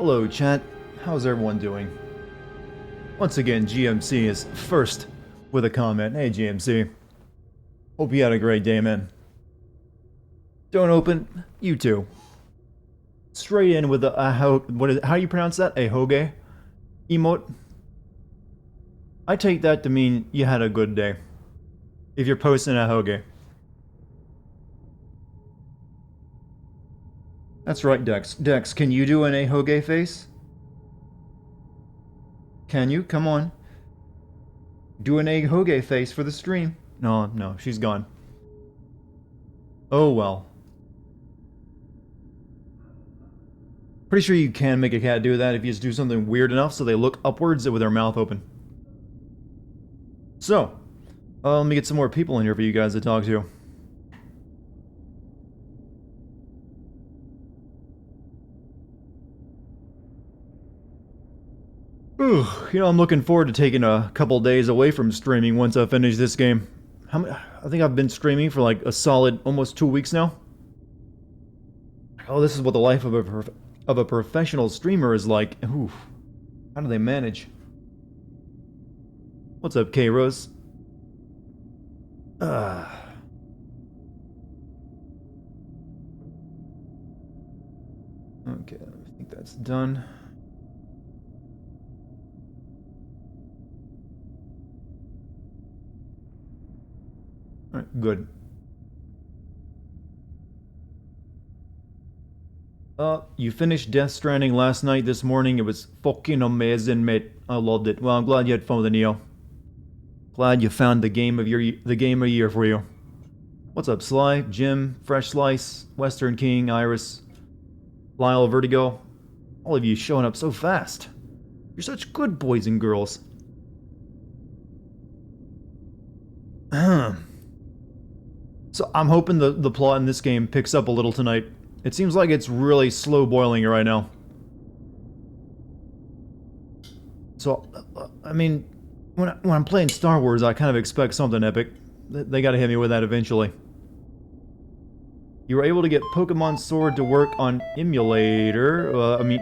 Hello, chat. How's everyone doing? Once again, GMC is first with a comment. Hey, GMC. Hope you had a great day, man. Don't open. You too. Straight in with the how you pronounce that? A hoge emote. I take that to mean you had a good day. If you're posting a hoge. That's right, Dex. Dex, can you do an a hoge face? Can you? Come on. Do an egg hoge face for the stream. No, she's gone. Oh well. Pretty sure you can make a cat do that if you just do something weird enough so they look upwards with their mouth open. So, let me get some more people in here for you guys to talk to. Ooh, I'm looking forward to taking a couple days away from streaming once I finish this game. I think I've been streaming for like a solid almost 2 weeks now. Oh, this is what the life of a professional streamer is like. Ooh, how do they manage? What's up, K-Rose? Okay, I think that's done. Alright, good. You finished Death Stranding last night, this morning. It was fucking amazing, mate. I loved it. Well, I'm glad you had fun with the Neo. Glad you found the game of year for you. What's up, Sly, Jim, Fresh Slice, Western King, Iris, Lyle, Vertigo? All of you showing up so fast. You're such good boys and girls. So I'm hoping the plot in this game picks up a little tonight. It seems like it's really slow boiling right now. So, I mean, when I'm playing Star Wars, I kind of expect something epic. They gotta hit me with that eventually. You were able to get Pokemon Sword to work on emulator,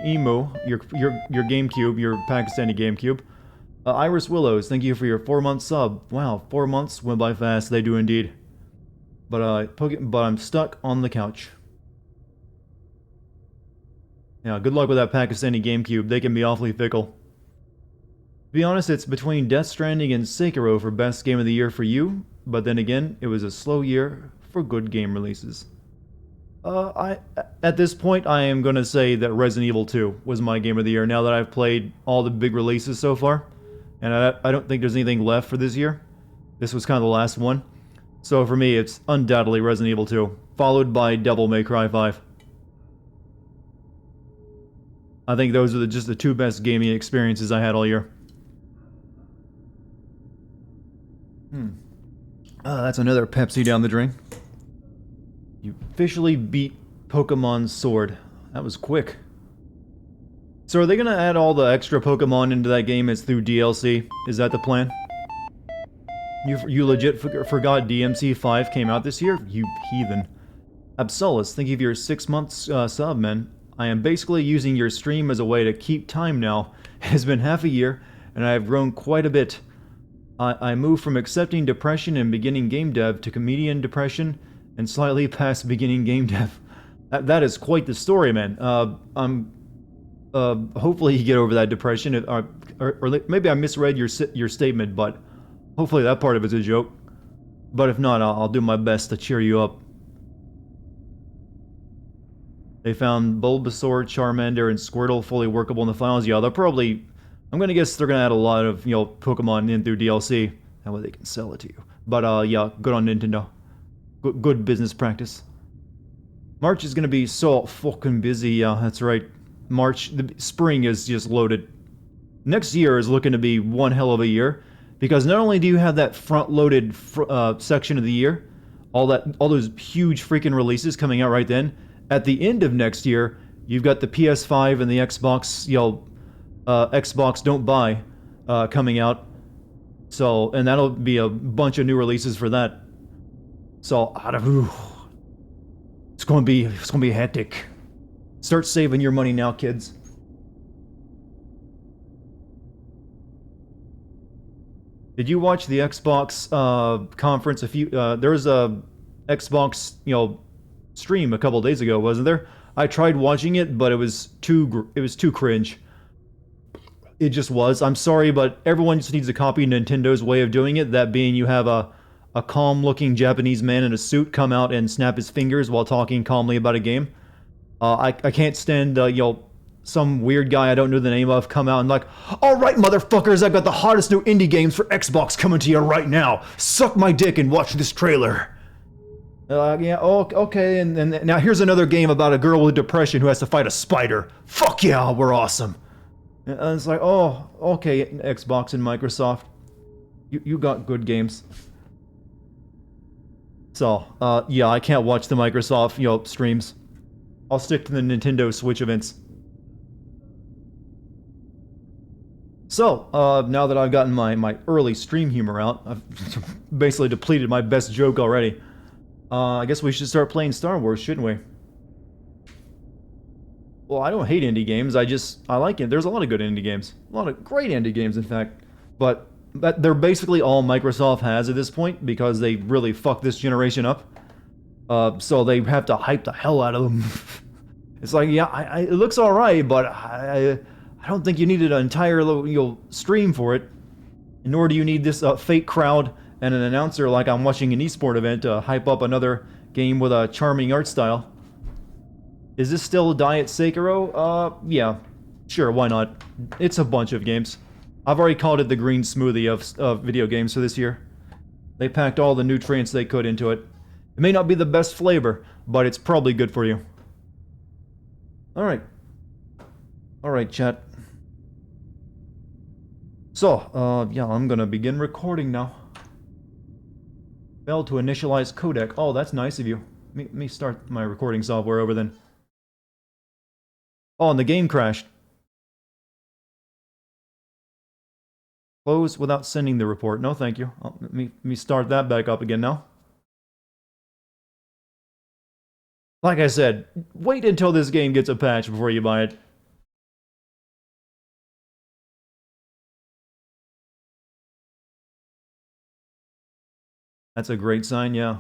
Emo, your GameCube, your Pakistani GameCube. Iris Willows, thank you for your 4-month sub. Wow, 4 months went by fast, they do indeed. But I'm stuck on the couch. Yeah, good luck with that Pakistani GameCube, they can be awfully fickle. To be honest, it's between Death Stranding and Sekiro for best game of the year for you, but then again, it was a slow year for good game releases. At this point, I am gonna say that Resident Evil 2 was my game of the year, now that I've played all the big releases so far. And I don't think there's anything left for this year. This was kind of the last one. So for me, it's undoubtedly Resident Evil 2, followed by Devil May Cry 5. I think those are just the two best gaming experiences I had all year. That's another Pepsi down the drain. You officially beat Pokemon Sword. That was quick. So are they gonna add all the extra Pokemon into that game as through DLC? Is that the plan? You legit forgot DMC 5 came out this year? You heathen. Absolus, thank you for your 6 months sub, man. I am basically using your stream as a way to keep time now. It has been half a year, and I have grown quite a bit. I moved from accepting depression and beginning game dev to comedian depression and slightly past beginning game dev. That is quite the story, man. Hopefully you get over that depression, or maybe I misread your statement, but hopefully that part of it's a joke. But if not, I'll do my best to cheer you up. They found Bulbasaur, Charmander, and Squirtle fully workable in the finals. Yeah, they'll probably... I'm gonna guess they're gonna add a lot of, Pokemon in through DLC. That way they can sell it to you. But, yeah, good on Nintendo. Good business practice. March is gonna be so fucking busy, yeah, that's right. March, the spring is just loaded. Next year is looking to be one hell of a year, because not only do you have that front-loaded section of the year, all those huge freaking releases coming out right then, at the end of next year, you've got the PS5 and the Xbox, Xbox Don't Buy coming out. So, and that'll be a bunch of new releases for that. So, it's gonna be hectic. Start saving your money now, kids. Did you watch the Xbox conference a few? There was a Xbox, stream a couple days ago, wasn't there? I tried watching it, but it was too cringe. It just was. I'm sorry, but everyone just needs to copy Nintendo's way of doing it. That being, you have a calm-looking Japanese man in a suit come out and snap his fingers while talking calmly about a game. I can't stand some weird guy I don't know the name of come out and like, all right, motherfuckers, I've got the hottest new indie games for Xbox coming to you right now. Suck my dick and watch this trailer. Yeah, okay, and now here's another game about a girl with depression who has to fight a spider. Fuck yeah, we're awesome. And it's like, oh, okay, Xbox and Microsoft, you got good games. So, yeah, I can't watch the Microsoft, streams. I'll stick to the Nintendo Switch events. So, now that I've gotten my early stream humor out, I've basically depleted my best joke already. I guess we should start playing Star Wars, shouldn't we? Well, I don't hate indie games, I like it. There's a lot of good indie games. A lot of great indie games, in fact. But they're basically all Microsoft has at this point, because they really fucked this generation up. So they have to hype the hell out of them. It's like, yeah, it looks alright, but I don't think you needed an entire stream for it. Nor do you need this fake crowd and an announcer like I'm watching an esport event to hype up another game with a charming art style. Is this still Diet Sekiro? Yeah. Sure, why not? It's a bunch of games. I've already called it the green smoothie of video games for this year. They packed all the nutrients they could into it. It may not be the best flavor, but it's probably good for you. Alright. Alright, chat. So, yeah, I'm gonna begin recording now. Failed to initialize codec. Oh, that's nice of you. Let me start my recording software over then. Oh, and the game crashed. Close without sending the report. No, thank you. Let me start that back up again now. Like I said, wait until this game gets a patch before you buy it. That's a great sign, yeah.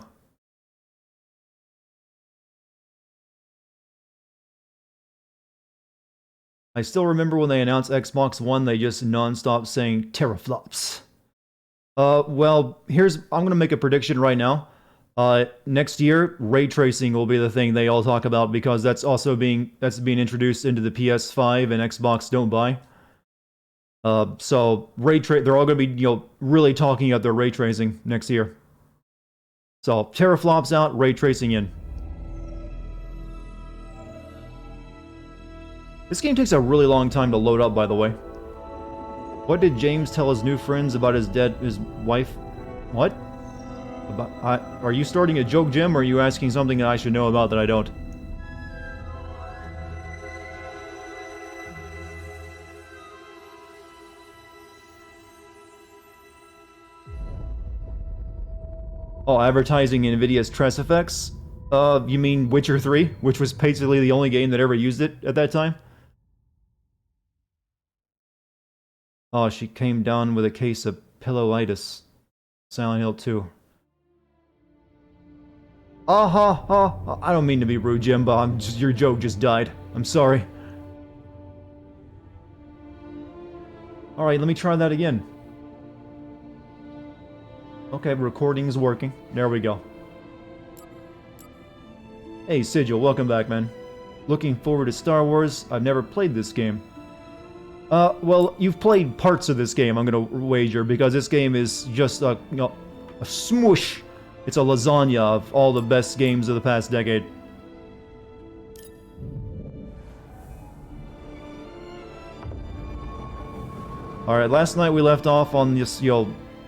I still remember when they announced Xbox One, they just non-stop saying teraflops. Well, I'm gonna make a prediction right now. Next year, ray tracing will be the thing they all talk about because that's being introduced into the PS5 and Xbox Don't Buy. So they're all gonna be really talking about their ray tracing next year. So teraflops out, ray tracing in. This game takes a really long time to load up, by the way. What did James tell his new friends about his wife? What? Are you starting a joke, Jim, or are you asking something that I should know about that I don't? Oh, advertising NVIDIA's Tress Effects? You mean Witcher 3, which was basically the only game that ever used it at that time? Oh, she came down with a case of pillowitis. Silent Hill 2. I don't mean to be rude, Jim, but your joke just died. I'm sorry. Alright, let me try that again. Okay, recording is working. There we go. Hey, Sigil, welcome back, man. Looking forward to Star Wars. I've never played this game. Well, you've played parts of this game, I'm gonna wager, because this game is just a smoosh. It's a lasagna of all the best games of the past decade. Alright, last night we left off on this,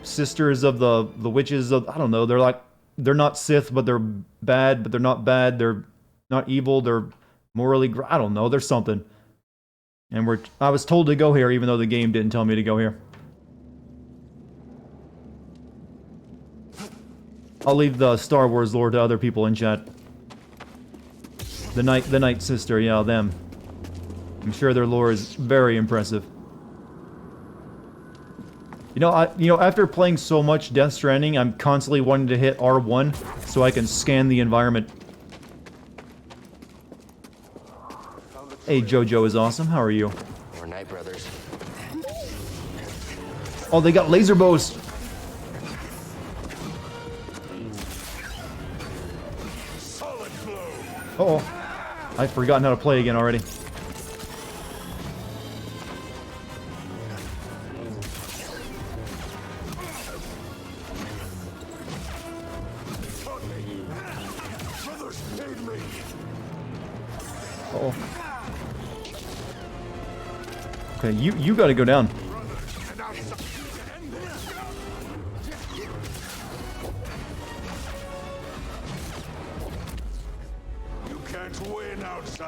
sisters of the witches of, I don't know, they're not Sith, but they're bad, but they're not bad, they're not evil, they're morally, I don't know, there's something. And I was told to go here, even though the game didn't tell me to go here. I'll leave the Star Wars lore to other people in chat. The Night Sister, yeah, them. I'm sure their lore is very impressive. After playing so much Death Stranding, I'm constantly wanting to hit R1 so I can scan the environment. Hey, JoJo is awesome. How are you? We're Night Brothers. Oh, they got laser bows. Uh-oh. I've forgotten how to play again already. Uh-oh. Okay, you gotta go down.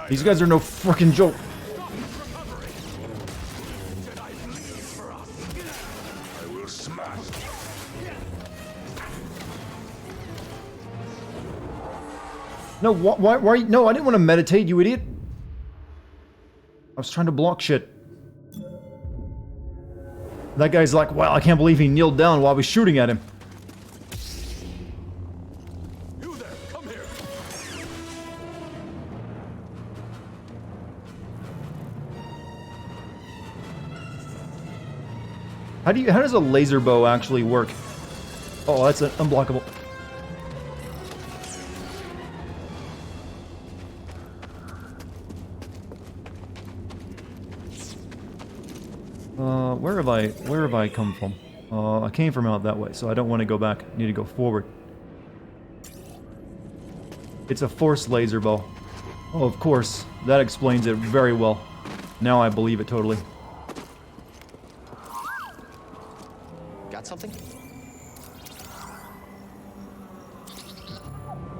These guys are no frickin' joke. No, why? No, I didn't want to meditate, you idiot. I was trying to block shit. That guy's like, wow, I can't believe he kneeled down while I was shooting at him. You there, come here. How does a laser bow actually work? Oh, that's unblockable. Where have I come from? I came from out that way, so I don't want to go back. I need to go forward. It's a force laser bow. Oh, of course. That explains it very well. Now I believe it totally. Got something?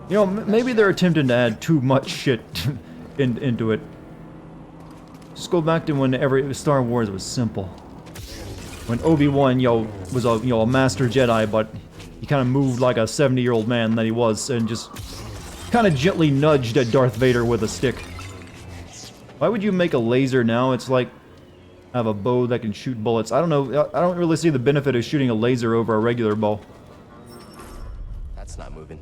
You know, maybe they're attempting to add too much shit into it. Just go back to when Star Wars was simple. When Obi-Wan, was a master Jedi, but he kind of moved like a 70-year-old man that he was, and just kind of gently nudged at Darth Vader with a stick. Why would you make a laser now? It's like have a bow that can shoot bullets. I don't know. I don't really see the benefit of shooting a laser over a regular bow. That's not moving.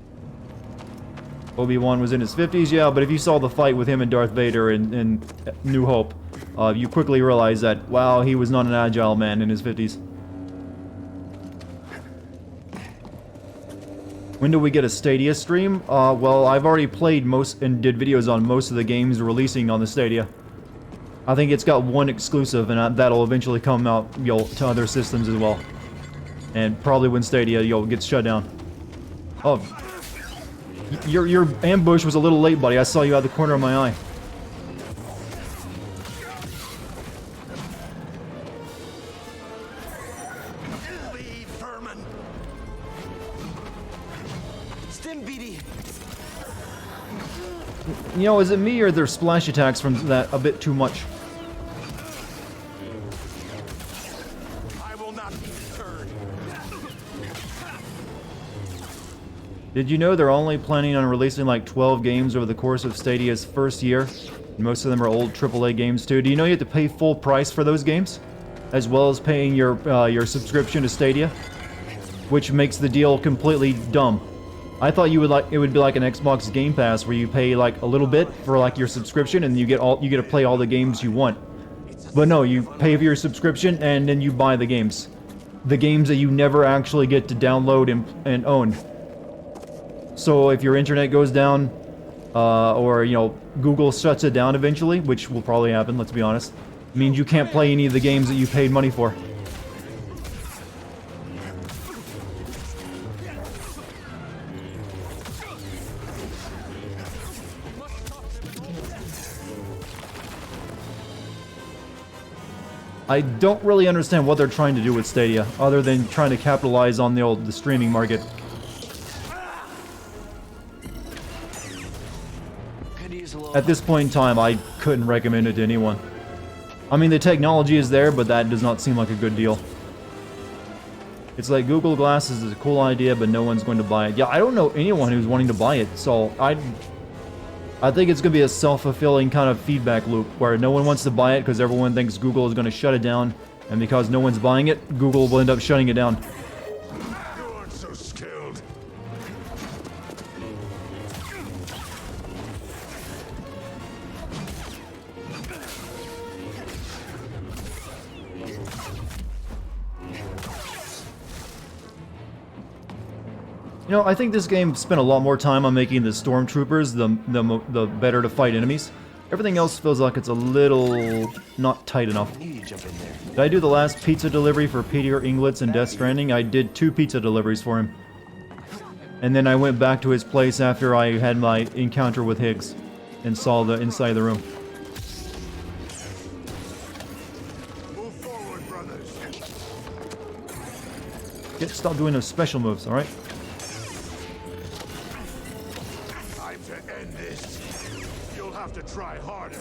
Obi-Wan was in his 50s, yeah, but if you saw the fight with him and Darth Vader in New Hope, you quickly realize that, wow, he was not an agile man in his 50s. When do we get a Stadia stream? Well, I've already played most and did videos on most of the games releasing on the Stadia. I think it's got one exclusive, and that'll eventually come out, to other systems as well. And probably when Stadia, gets shut down. Oh, your ambush was a little late, buddy. I saw you out of the corner of my eye. Is it me or their splash attacks from that a bit too much? I will not be deterred. Did you know they're only planning on releasing like 12 games over the course of Stadia's first year? Most of them are old AAA games too. Do you know you have to pay full price for those games? As well as paying your subscription to Stadia? Which makes the deal completely dumb. I thought it would be like an Xbox Game Pass where you pay like a little bit for like your subscription and you get to play all the games you want. But no, you pay for your subscription and then you buy the games. The games that you never actually get to download and own. So if your internet goes down, or Google shuts it down eventually, which will probably happen, let's be honest, it means you can't play any of the games that you paid money for. I don't really understand what they're trying to do with Stadia, other than trying to capitalize on the streaming market. At this point in time, I couldn't recommend it to anyone. I mean, the technology is there, but that does not seem like a good deal. It's like Google Glasses is a cool idea, but no one's going to buy it. Yeah, I don't know anyone who's wanting to buy it, so I think it's going to be a self-fulfilling kind of feedback loop, where no one wants to buy it because everyone thinks Google is going to shut it down, And because no one's buying it, Google will end up shutting it down. You aren't so skilled. You know, I think this game spent a lot more time on making the stormtroopers the better to fight enemies. Everything else feels like it's a little not tight enough. I knew you'd jump in there. Did I do the last pizza delivery for Peter Inglitz in Death Stranding? I did 2 pizza deliveries for him. And then I went back to his place after I had my encounter with Higgs and saw the inside of the room. Move forward, brothers. Stop doing those special moves, alright? Time to end this. You'll have to try harder.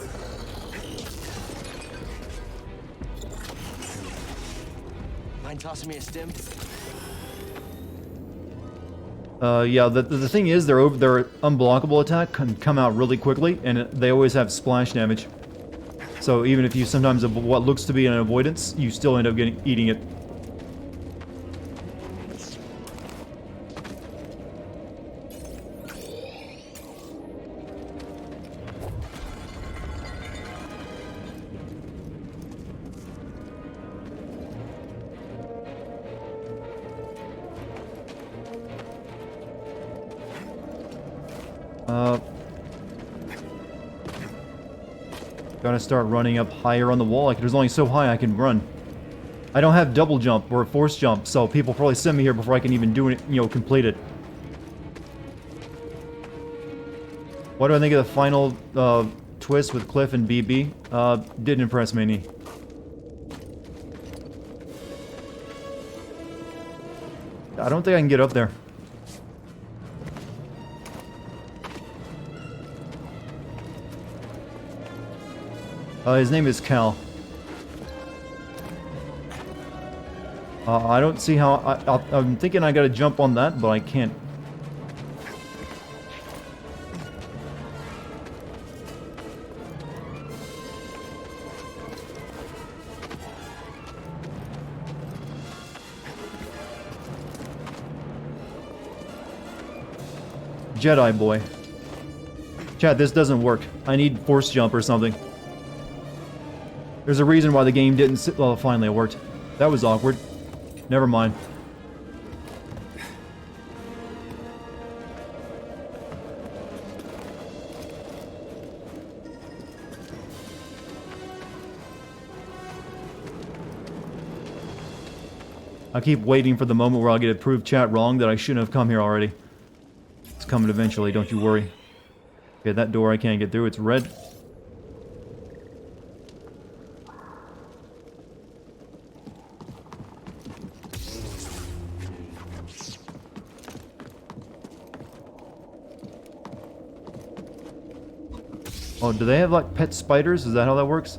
Mind tossing me a stim? Yeah, the thing is, their unblockable attack can come out really quickly, and they always have splash damage. So even if you sometimes what looks to be an avoidance, you still end up eating it. Gotta start running up higher on the wall. Like, there's only so high I can run. I don't have double jump or force jump, so people probably send me here before I can even do it, you know, complete it. What do I think of the final twist with Cliff and BB? Didn't impress me any. I don't think I can get up there. His name is Cal. I don't see how... I'm thinking I gotta jump on that, but I can't. Jedi boy. Chat, this doesn't work. I need force jump or something. There's a reason why the game didn't sit... Well, finally it worked. That was awkward. Never mind. I keep waiting for the moment where I'll get approved chat wrong that I shouldn't have come here already. It's coming eventually, don't you worry. Okay, that door I can't get through. It's red. Oh, do they have, like, pet spiders? Is that how that works?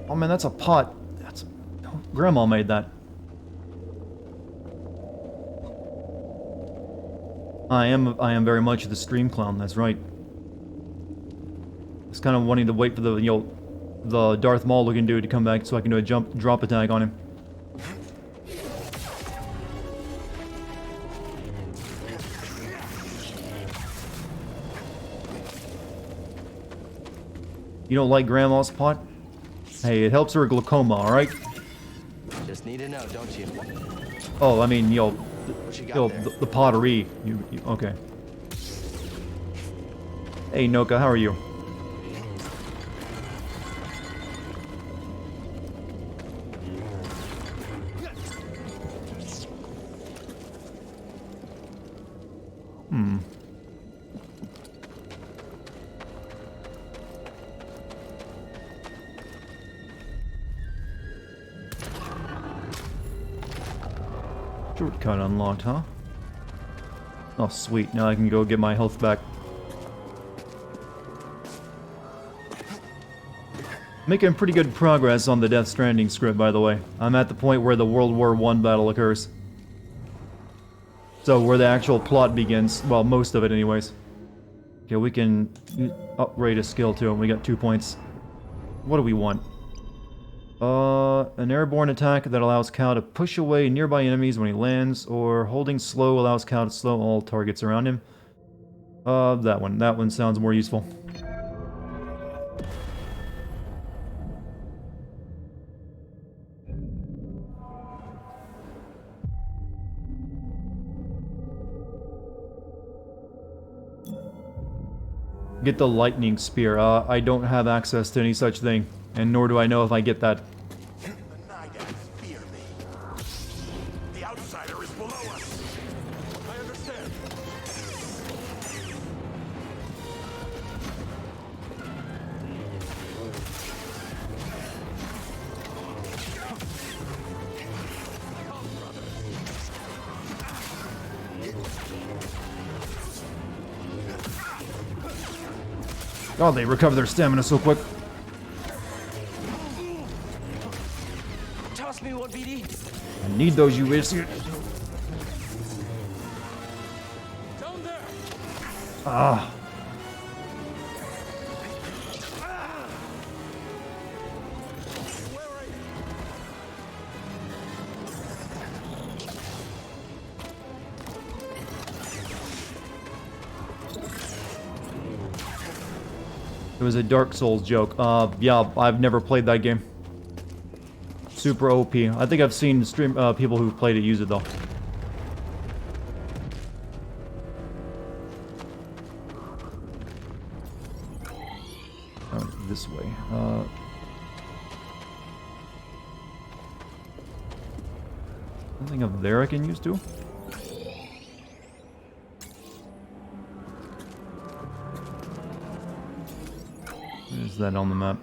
Oh, man, that's a pot. That's... Oh, Grandma made that. I am very much the stream clown, that's right. I was kind of wanting to wait for the, you know, the Darth Maul looking dude to come back so I can do a drop attack on him. You don't like Grandma's pot? Hey, it helps her glaucoma, alright? Just need to know, don't you? Oh, I mean, you know, What you got there? the pottery. Okay. Hey, Noka, how are you? Shortcut unlocked, huh? Oh, sweet. Now I can go get my health back. Making pretty good progress on the Death Stranding script, by the way. I'm at the point where the World War I battle occurs. So, where the actual plot begins. Well, most of it anyways. Okay, we can upgrade a skill too, and we got 2 points. What do we want? An airborne attack that allows Cal to push away nearby enemies when he lands, or holding slow allows Cal to slow all targets around him. That one. That one sounds more useful. Get the lightning spear. I don't have access to any such thing, and nor do I know if I get that. The Naidads fear me. The outsider is below us. I understand. Oh, they recover their stamina so quick. Toss me one, BD. I need those, you idiot. Down there. Ah. Where are you? It was a Dark Souls joke. Yeah, I've never played that game. Super OP. I think I've seen people who've played it use it though. Oh, this way. Something up there I can use too? Where's that on the map?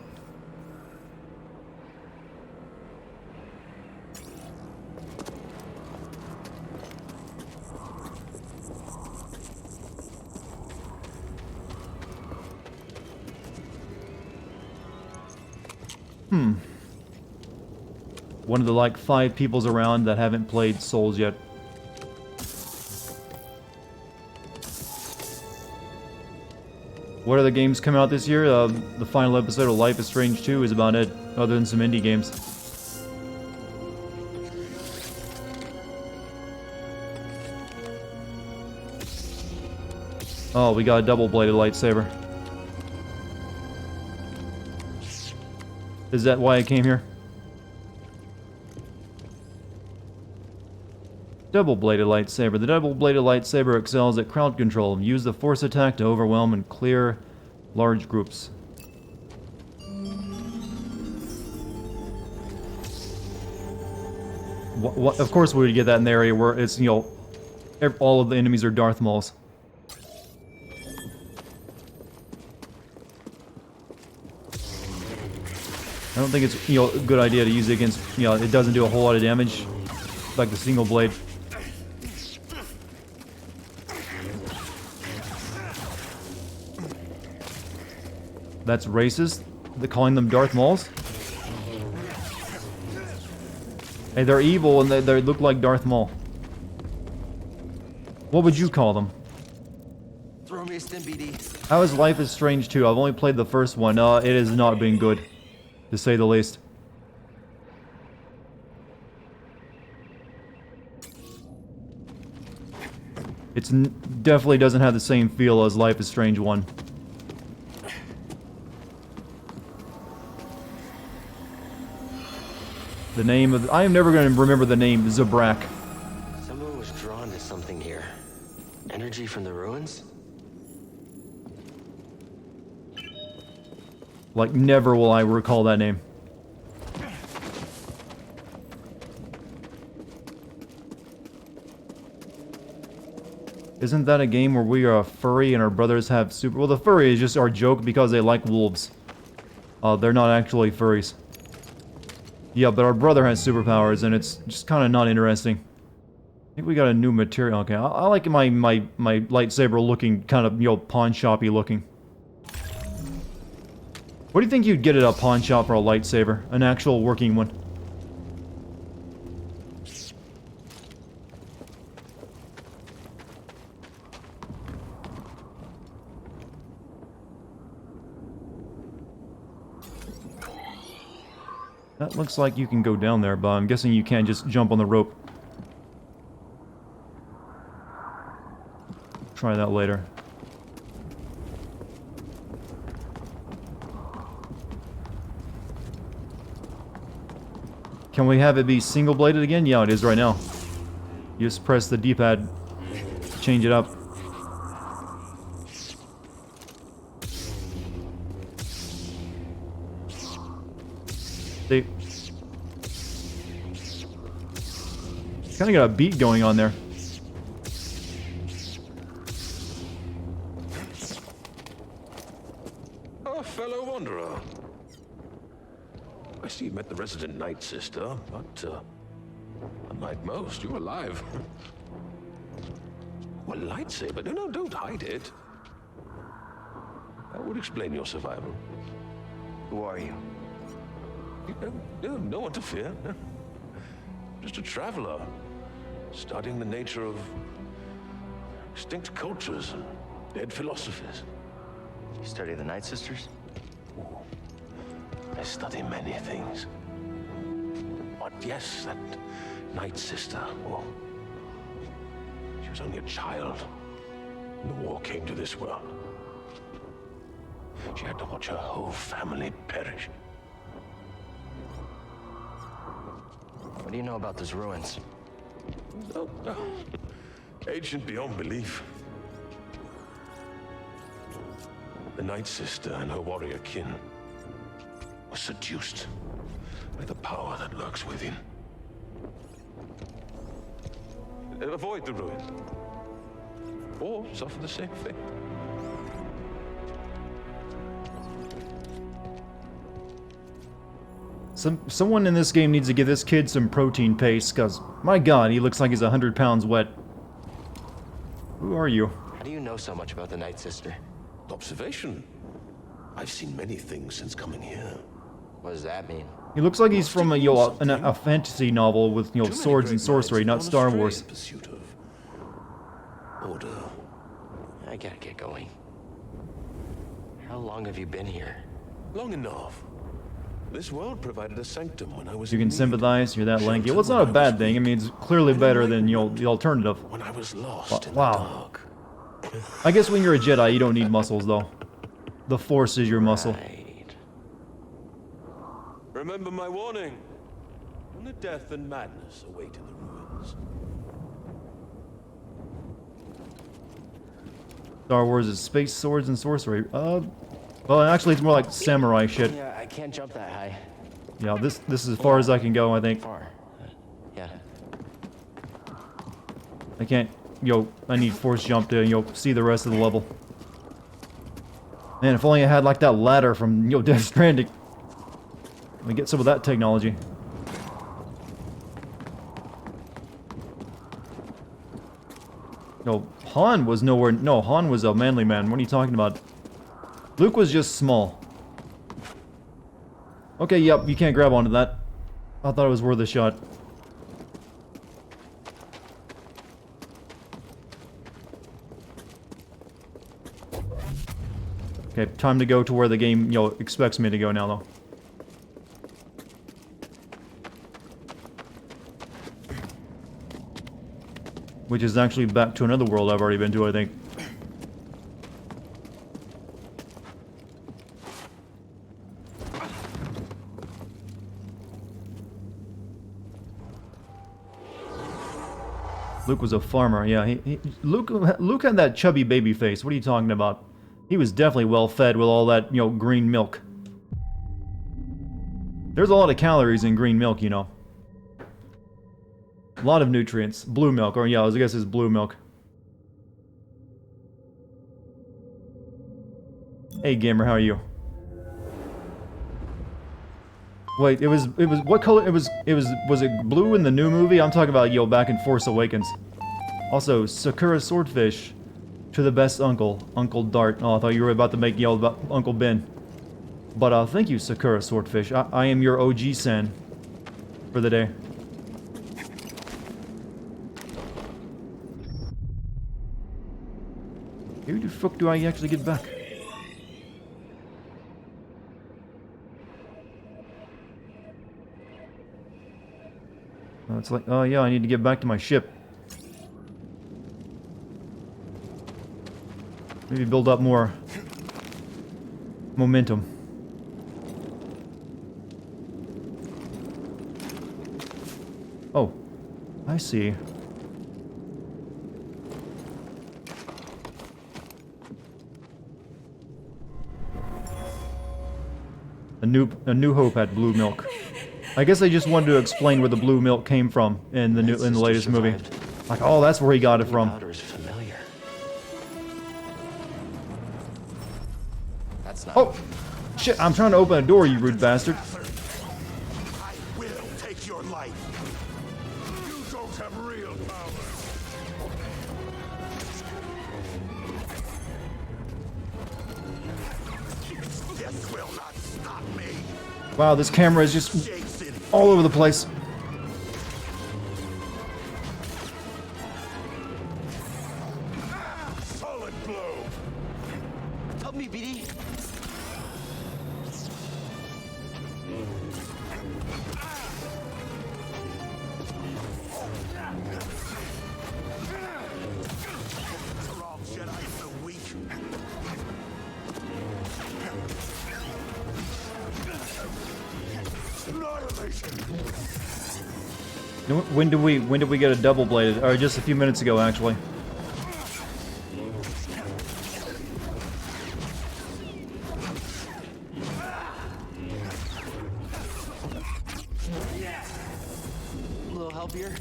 One of the like 5 peoples around that haven't played Souls yet. What other games come out this year? The final episode of Life is Strange 2 is about it, other than some indie games. Oh, we got a double-bladed lightsaber. Is that why I came here? Double-bladed lightsaber. The double-bladed lightsaber excels at crowd control. Use the force attack to overwhelm and clear large groups. Of course we would get that in the area where it's, you know, all of the enemies are Darth Mauls. I don't think it's, you know, a good idea to use it against, you know, it doesn't do a whole lot of damage, like the single blade. That's racist? They're calling them Darth Mauls? Hey, they're evil and they look like Darth Maul. What would you call them? Throw me a stim, BD. How is Life is Strange 2? I've only played the first one. It has not been good, to say the least. It's definitely doesn't have the same feel as Life is Strange 1. The name of... I am never going to remember the name Zabrak. Someone was drawn to something here. Energy from the ruins? Like, never will I recall that name. Isn't that a game where we are a furry and our brothers have super... Well, the furry is just our joke because they like wolves. They're not actually furries. Yeah, but our brother has superpowers and it's just kind of not interesting. I think we got a new material. Okay, I like my lightsaber looking kind of, you know, pawn shoppy looking. What do you think you'd get at a pawn shop for a lightsaber? An actual working one? That looks like you can go down there, but I'm guessing you can't just jump on the rope. Try that later. Can we have it be single-bladed again? Yeah, it is right now. You just press the D-pad, change it up. See? Kinda got a beat going on there. Oh, fellow wanderer. I see you met the resident Night Sister, but, unlike most, you're alive. Well, lightsaber? No, don't hide it. That would explain your survival. Who are you? No one to fear. Just a traveler, studying the nature of extinct cultures and dead philosophies. You study the Night Sisters? I study many things. But yes, that Night Sister, well, she was only a child when the war came to this world. She had to watch her whole family perish. What do you know about those ruins? No. Ancient beyond belief. The Night Sister and her warrior kin were seduced by the power that lurks within. Avoid the ruin, or suffer the same fate. Someone in this game needs to give this kid some protein paste, cause my god, he looks like he's 100 pounds wet. Who are you? How do you know so much about the Night Sister? Observation. I've seen many things since coming here. What does that mean? He looks like he's from a fantasy novel with, you know, swords and sorcery, not Star Wars. Pursuit of order. I gotta get going. How long have you been here? Long enough. This world provided a sanctum when I was You in can need. sympathize, you're that lanky. Well, it's not a bad thing. I mean, it's clearly better than, you know, the alternative. When I was lost in Wow. the dark. I guess when you're a Jedi, you don't need muscles, though. The Force is your muscle. Right. Remember my warning. Only death and madness await in the ruins. Star Wars is space swords and sorcery. Well, actually, it's more like samurai shit. Yeah, I can't jump that high. Yeah, this is as far as I can go, I think. Far. Yeah. I can't, I need force jump to, see the rest of the level. Man, if only I had like that ladder from, Death Stranding. Let me get some of that technology. No, Han was nowhere, no, Han was a manly man. What are you talking about? Luke was just small. Okay, yep, you can't grab onto that. I thought it was worth a shot. Okay, time to go to where the game, expects me to go now, though. Which is actually back to another world I've already been to, I think. Luke was a farmer, yeah. Luke had that chubby baby face. What are you talking about? He was definitely well fed with all that, green milk. There's a lot of calories in green milk, A lot of nutrients. Blue milk, or yeah, I guess it's blue milk. Hey gamer, how are you? Wait, it was what color? Was it blue in the new movie? I'm talking about back in Force Awakens. Also, Sakura Swordfish, to the best uncle, Uncle Dart. Oh, I thought you were about to make yell about Uncle Ben. But thank you, Sakura Swordfish. I am your OG-san for the day. Who the fuck do I actually get back? Oh, it's like, oh yeah, I need to get back to my ship. Maybe build up more momentum. Oh, I see. A New Hope had blue milk. I guess they just wanted to explain where the blue milk came from in the latest movie. Like, oh, that's where he got it from. Powder is familiar. That's not. Oh, shit! I'm trying to open a door, you rude bastard. I will take your life. You don't have real power. This will not stop me. Wow, this camera is just Jason, all over the place. solid blow. Help me, BD. Are all Jedi so weak? Annihilation. When did we get a double bladed? Or just a few minutes ago, actually. A little help here.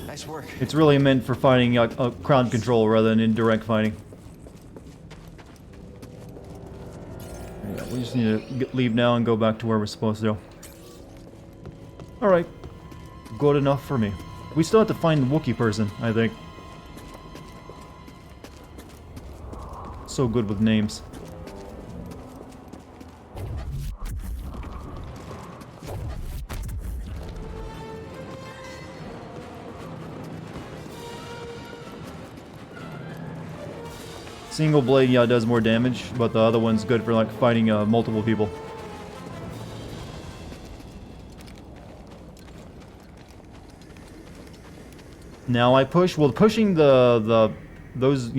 Nice work. It's really meant for fighting crowd control rather than indirect fighting. Yeah, we just need to leave now and go back to where we're supposed to go. Alright. Good enough for me. We still have to find the Wookiee person, I think. So good with names. Single blade, yeah, does more damage, but the other one's good for like fighting multiple people. Now I push. Well, pushing those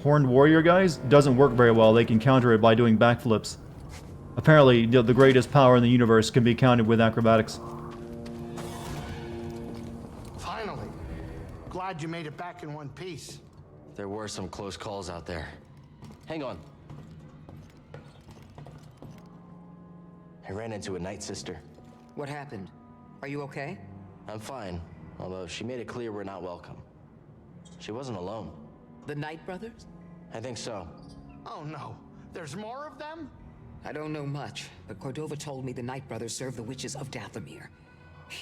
horned warrior guys doesn't work very well. They can counter it by doing backflips. Apparently, the greatest power in the universe can be countered with acrobatics. Finally. Glad you made it back in one piece. There were some close calls out there. Hang on. I ran into a Night Sister. What happened? Are you okay? I'm fine, although she made it clear we're not welcome. She wasn't alone. The Knight Brothers? I think so. Oh no. There's more of them? I don't know much, but Cordova told me the Knight Brothers serve the witches of Dathomir.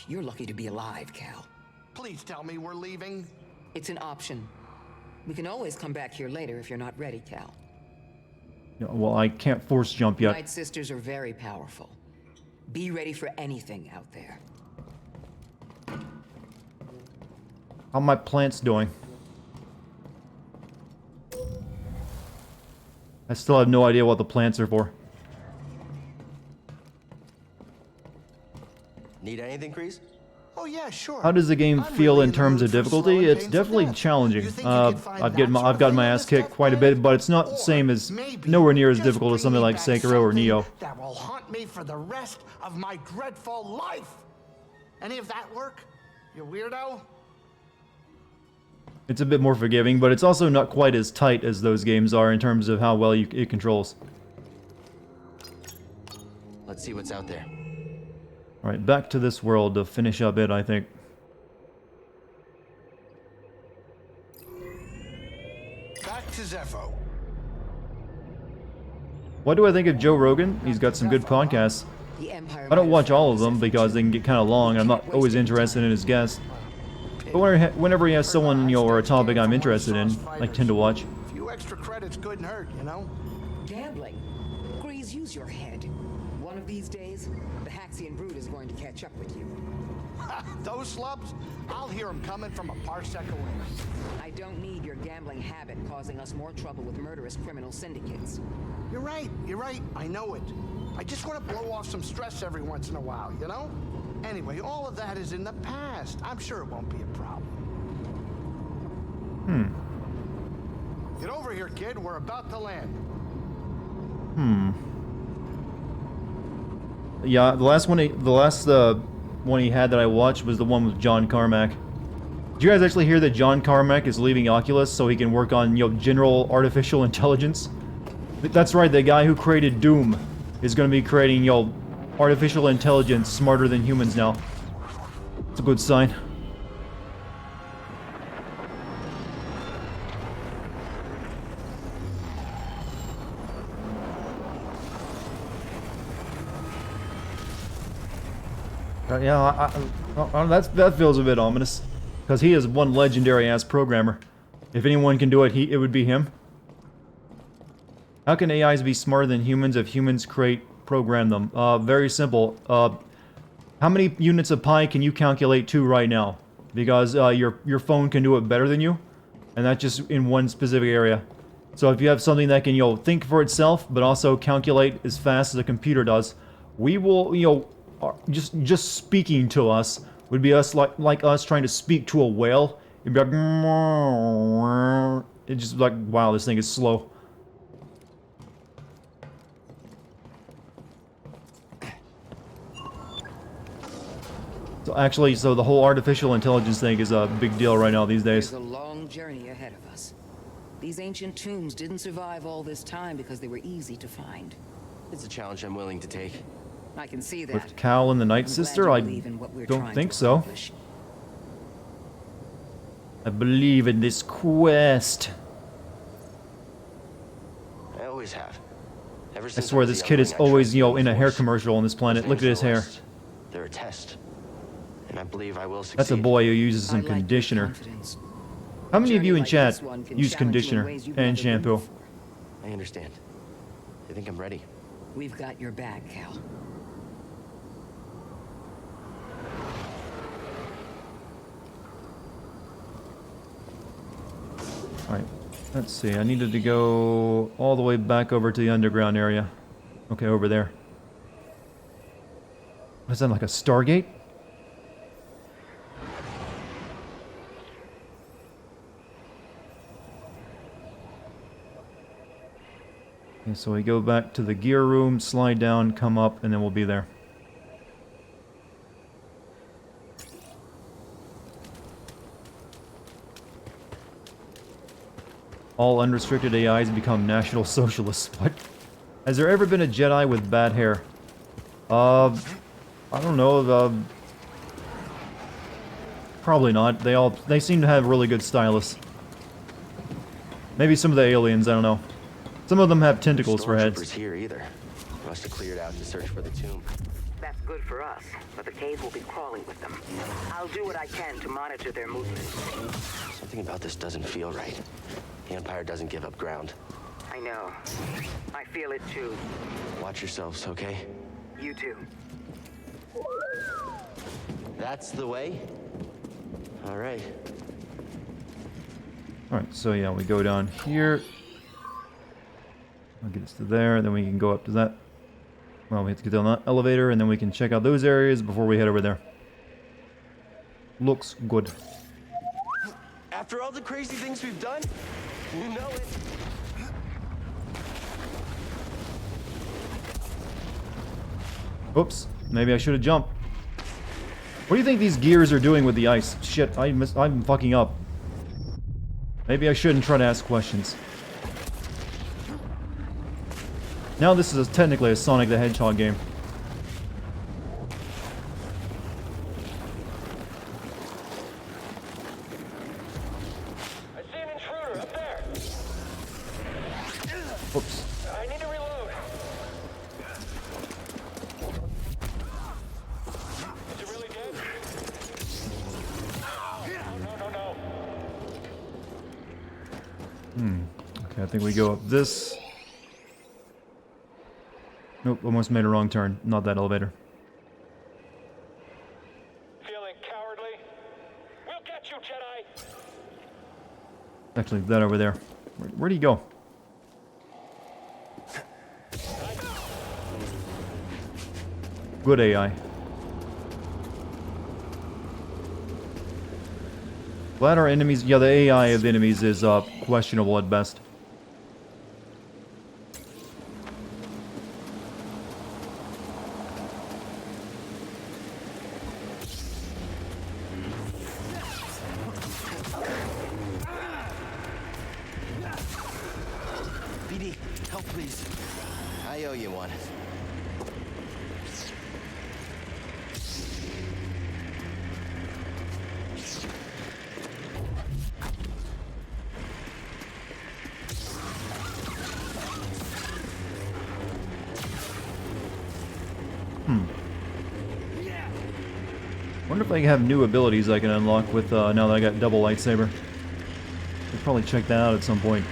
You're lucky to be alive, Cal. Please tell me we're leaving. It's an option. We can always come back here later if you're not ready, Cal. Yeah, well, I can't force jump yet. Night Sisters are very powerful. Be ready for anything out there. How are my plants doing? I still have no idea what the plants are for. Need anything, Kreese? Oh yeah, sure. How does the game I'm feel really in the terms mood of for difficulty? slow and It's painful definitely death. challenging. You think you could find I've that sort of got thing my in ass this kicked stuff, quite a man? bit, but it's not the Or same as maybe nowhere near as just difficult as bring something me like back Sekiro or something Neo. that will haunt me for the rest of my dreadful life. Any of that work? You weirdo? It's a bit more forgiving, but it's also not quite as tight as those games are in terms of how well it controls. Let's see what's out there. Alright, back to this world to finish up it, I think. Back to Zepho. What do I think of Joe Rogan? He's got some good podcasts. The Empire I don't might watch have all of found them the because they can get kind of long. I'm not always interested in his guests. But whenever he has someone, or a topic I'm interested in, I tend to watch. A few extra credits couldn't hurt, you know? Gambling. Grease, use your head. One of these days, the Haxian brood is going to catch up with you. Those slubs, I'll hear them coming from a parsec away. I don't need your gambling habit causing us more trouble with murderous criminal syndicates. You're right, I know it. I just want to blow off some stress every once in a while, you know? Anyway, all of that is in the past. I'm sure it won't be a problem. Get over here, kid. We're about to land. Yeah, the last one he had that I watched was the one with John Carmack. Did you guys actually hear that John Carmack is leaving Oculus so he can work on, general artificial intelligence? That's right, the guy who created Doom is going to be creating, artificial intelligence smarter than humans now. It's a good sign. Yeah, that feels a bit ominous. Because he is one legendary-ass programmer. If anyone can do it, it would be him. How can AIs be smarter than humans if humans program them? Very simple. How many units of pi can you calculate to right now? Because your phone can do it better than you. And that's just in one specific area. So if you have something that can, think for itself, but also calculate as fast as a computer does, we will, just speaking to us would be us like us trying to speak to a whale. It'd be like, it's just like, wow, this thing is slow. So actually, the whole artificial intelligence thing is a big deal right now these days. There's a long journey ahead of us. These ancient tombs didn't survive all this time because they were easy to find. It's a challenge I'm willing to take. I can see that. With Cal and the Night I'm Sister, glad I you believe in what we're don't trying think to so. accomplish. I believe in this quest. I always have. Ever I since swear was this a kid is youngling, I always, trusted in the a hair Force. commercial on this planet. Look at his hair. They're a test. And I believe I will succeed. That's a boy who uses I some like your conditioner. confidence. How many of you in Journey like this chat one can use challenge you in conditioner ways you've and never been shampoo? before. I understand. I think I'm ready. We've got your back, Cal. Alright, let's see. I needed to go all the way back over to the underground area. Okay, over there. Is that like a Stargate? Okay, so we go back to the gear room, slide down, come up, and then we'll be there. All unrestricted AIs become National Socialists. What? Has there ever been a Jedi with bad hair? I don't know. Probably not. They seem to have really good stylists. Maybe some of the aliens, I don't know. Some of them have tentacles for heads. Stormtroopers here either. Must have cleared out to search for the tomb. That's good for us, but the cave will be crawling with them. I'll do what I can to monitor their movements. Something about this doesn't feel right. The Empire doesn't give up ground. I know. I feel it too. Watch yourselves, okay? You too. That's the way? All right. Alright, so yeah, we go down here. I'll get us to there, and then we can go up to that. Well, we have to get down that elevator, and then we can check out those areas before we head over there. Looks good. After all the crazy things we've done, you know it. Oops, maybe I should have jumped. What do you think these gears are doing with the ice? Shit, I'm fucking up. Maybe I shouldn't try to ask questions. Now this is technically a Sonic the Hedgehog game. I see an intruder up there. Oops. I need to reload. Is it really dead? No. Okay, I think we go up this. Nope, almost made a wrong turn. Not that elevator. Feeling cowardly? We'll get you, Jedi. Actually, that over there. Where'd he go? Good AI. Glad our enemies... Yeah, the AI of enemies is questionable at best. BD, help please. I owe you one. Wonder if I have new abilities I can unlock with now that I got double lightsaber. Should probably check that out at some point.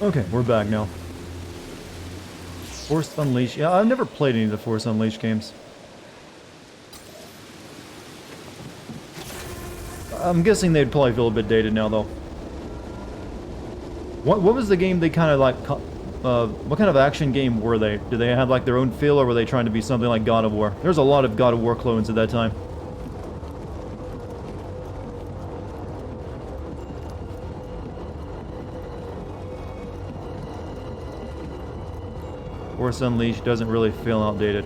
Okay, we're back now. Force Unleashed. Yeah, I've never played any of the Force Unleashed games. I'm guessing they'd probably feel a bit dated now, though. What was the game they kind of like... what kind of action game were they? Did they have like their own feel, or were they trying to be something like God of War? There's a lot of God of War clones at that time. Force Unleashed doesn't really feel outdated.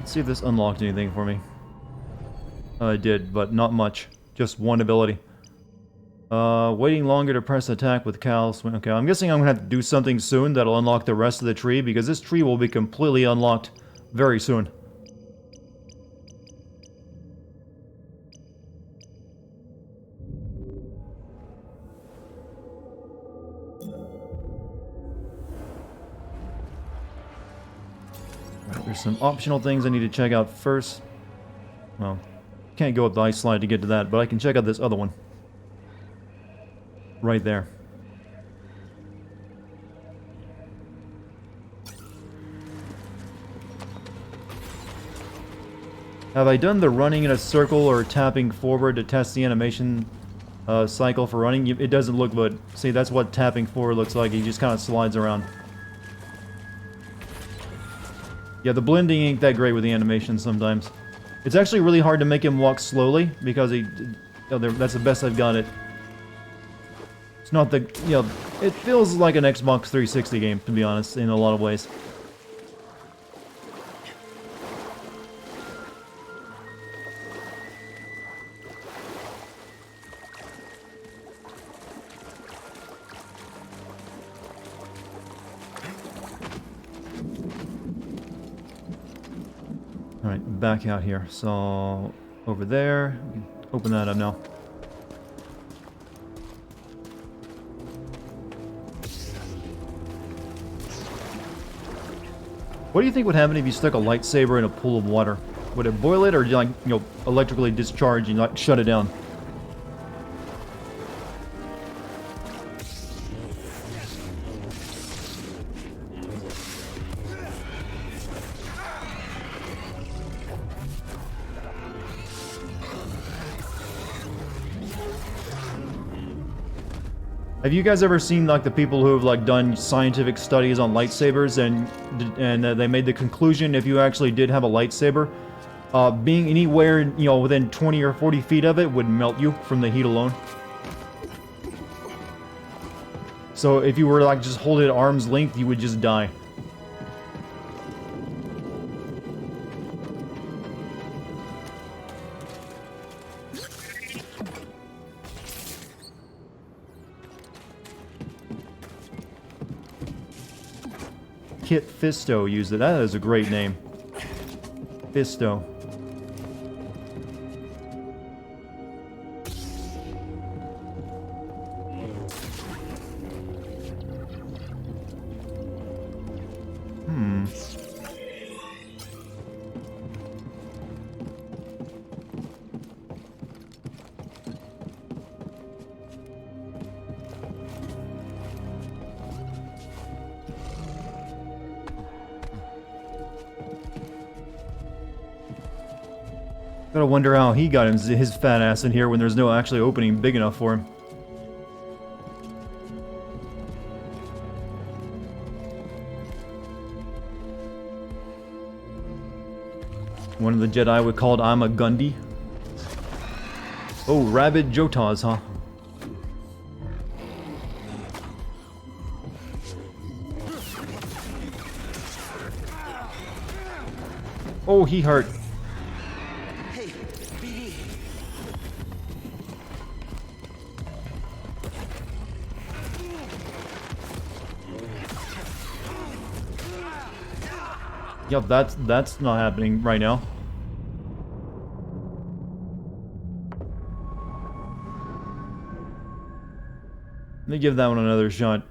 Let's see if this unlocked anything for me. It did, but not much. Just one ability. Waiting longer to press attack with Cal Swing. Okay, I'm guessing I'm gonna have to do something soon that'll unlock the rest of the tree, because this tree will be completely unlocked very soon. There's some optional things I need to check out first. Well, can't go up the ice slide to get to that, but I can check out this other one. Right there. Have I done the running in a circle or tapping forward to test the animation cycle for running? It doesn't look good. See, that's what tapping forward looks like. He just kind of slides around. Yeah, the blending ain't that great with the animation sometimes. It's actually really hard to make him walk slowly, because that's the best I've got it. It's not the, it feels like an Xbox 360 game, to be honest, in a lot of ways. Alright, back out here. So, over there. We can open that up now. What do you think would happen if you stuck a lightsaber in a pool of water? Would it boil it, or like, electrically discharge and like shut it down? Have you guys ever seen like the people who have like done scientific studies on lightsabers, and they made the conclusion if you actually did have a lightsaber, being anywhere within 20 or 40 feet of it would melt you from the heat alone? So if you were to, like, just hold it at arm's length, you would just die. Kit Fisto used it. That is a great name. Fisto. Gotta wonder how he got his fat ass in here when there's no actually opening big enough for him. One of the Jedi would call it I'm a Gundy. Oh, rabid Jotas, huh? Oh, he hurt. Yep, that's not happening right now. Let me give that one another shot.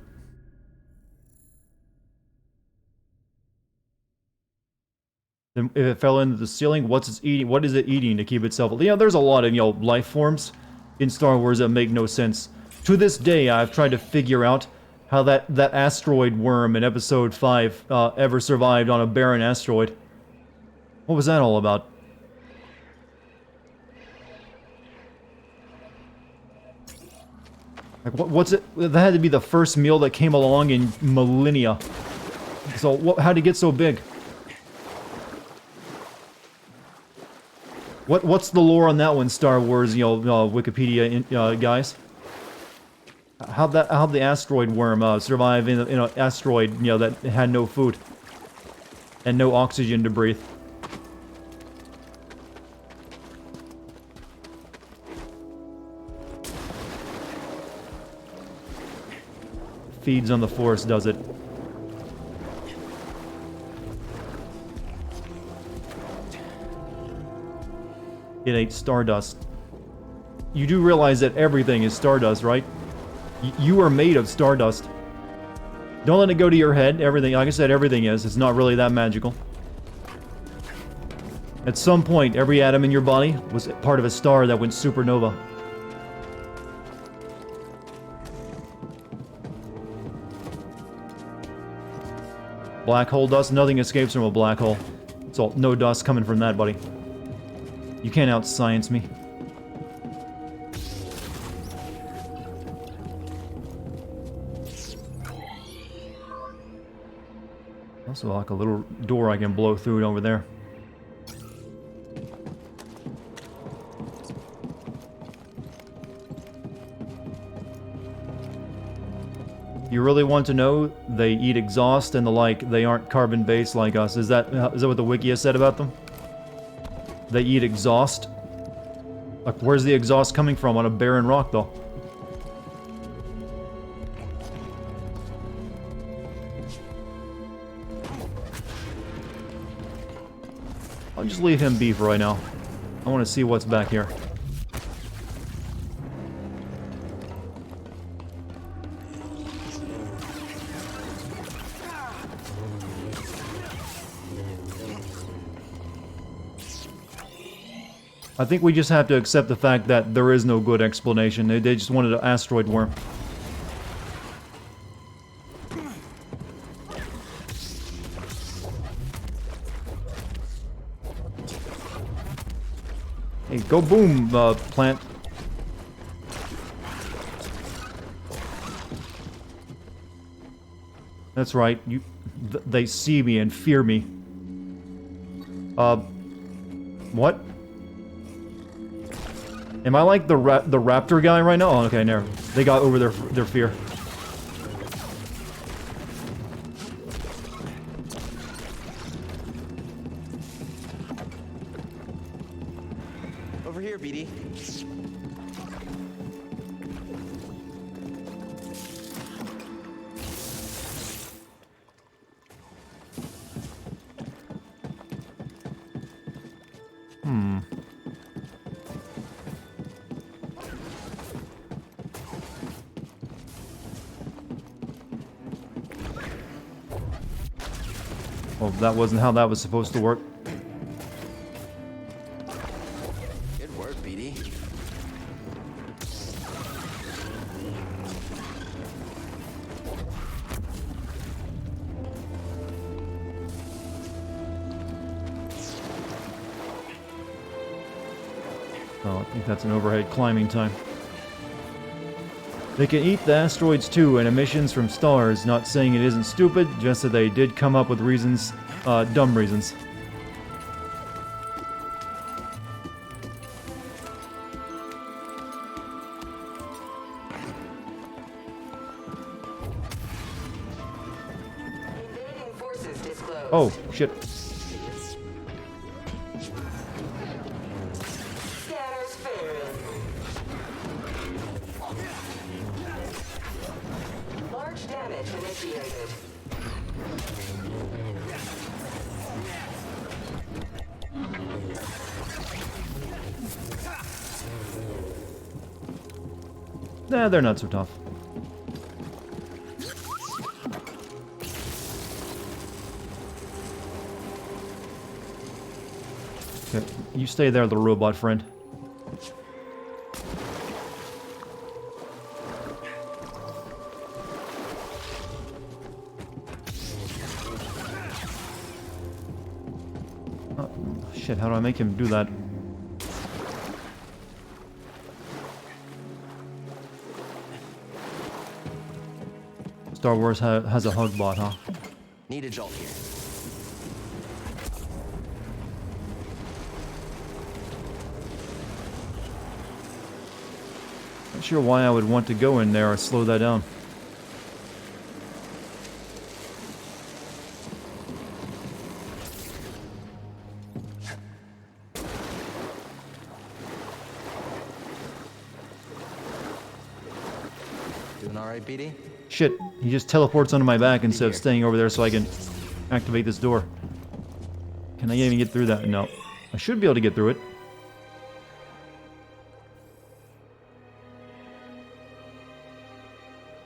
Then if it fell into the ceiling, what's it eating? What is it eating to keep itself? You know, there's a lot of, you know, life forms in Star Wars that make no sense. To this day, I've tried to figure out how that asteroid worm in Episode 5 ever survived on a barren asteroid. What was that all about? Like, what's it? That had to be the first meal that came along in millennia. So, how'd it get so big? What's the lore on that one, Star Wars, you know, Wikipedia guys? How'd the asteroid worm survive in an asteroid, you know, that had no food and no oxygen to breathe? Feeds on the Force, does it? It ate stardust. You do realize that everything is stardust, right? You are made of stardust. Don't let it go to your head. Everything, like I said, everything is. It's not really that magical. At some point, every atom in your body was part of a star that went supernova. Black hole dust, nothing escapes from a black hole. It's all, no dust coming from that, buddy. You can't out-science me. Also, like a little door I can blow through it over there. You really want to know? They eat exhaust and the like. They aren't carbon-based like us. Is that what the wiki has said about them? They eat exhaust? Like, where's the exhaust coming from on a barren rock, though? I'll just leave him be for right now. I want to see what's back here. I think we just have to accept the fact that there is no good explanation. They just wanted an asteroid worm. Hey, go boom, plant. That's right. They see me and fear me. What? Am I like the raptor guy right now? Oh, okay, never. They got over their fear. Over here, BD. Well, that wasn't how that was supposed to work. Good work, BD. Oh, I think that's an overhead climbing time. They can eat the asteroids too, and emissions from stars, not saying it isn't stupid, just that they did come up with reasons, dumb reasons. Invading forces disclosed. Oh, shit. Scanners failing. Large damage initiated. Nah, they're not so tough. Okay, you stay there, little robot friend. Oh, shit, how do I make him do that? Star Wars has a hug bot, huh? Need a jolt here. Not sure why I would want to go in there or slow that down. Doing all right, BD? Shit, he just teleports onto my back instead of staying over there so I can activate this door. Can I even get through that? No. I should be able to get through it.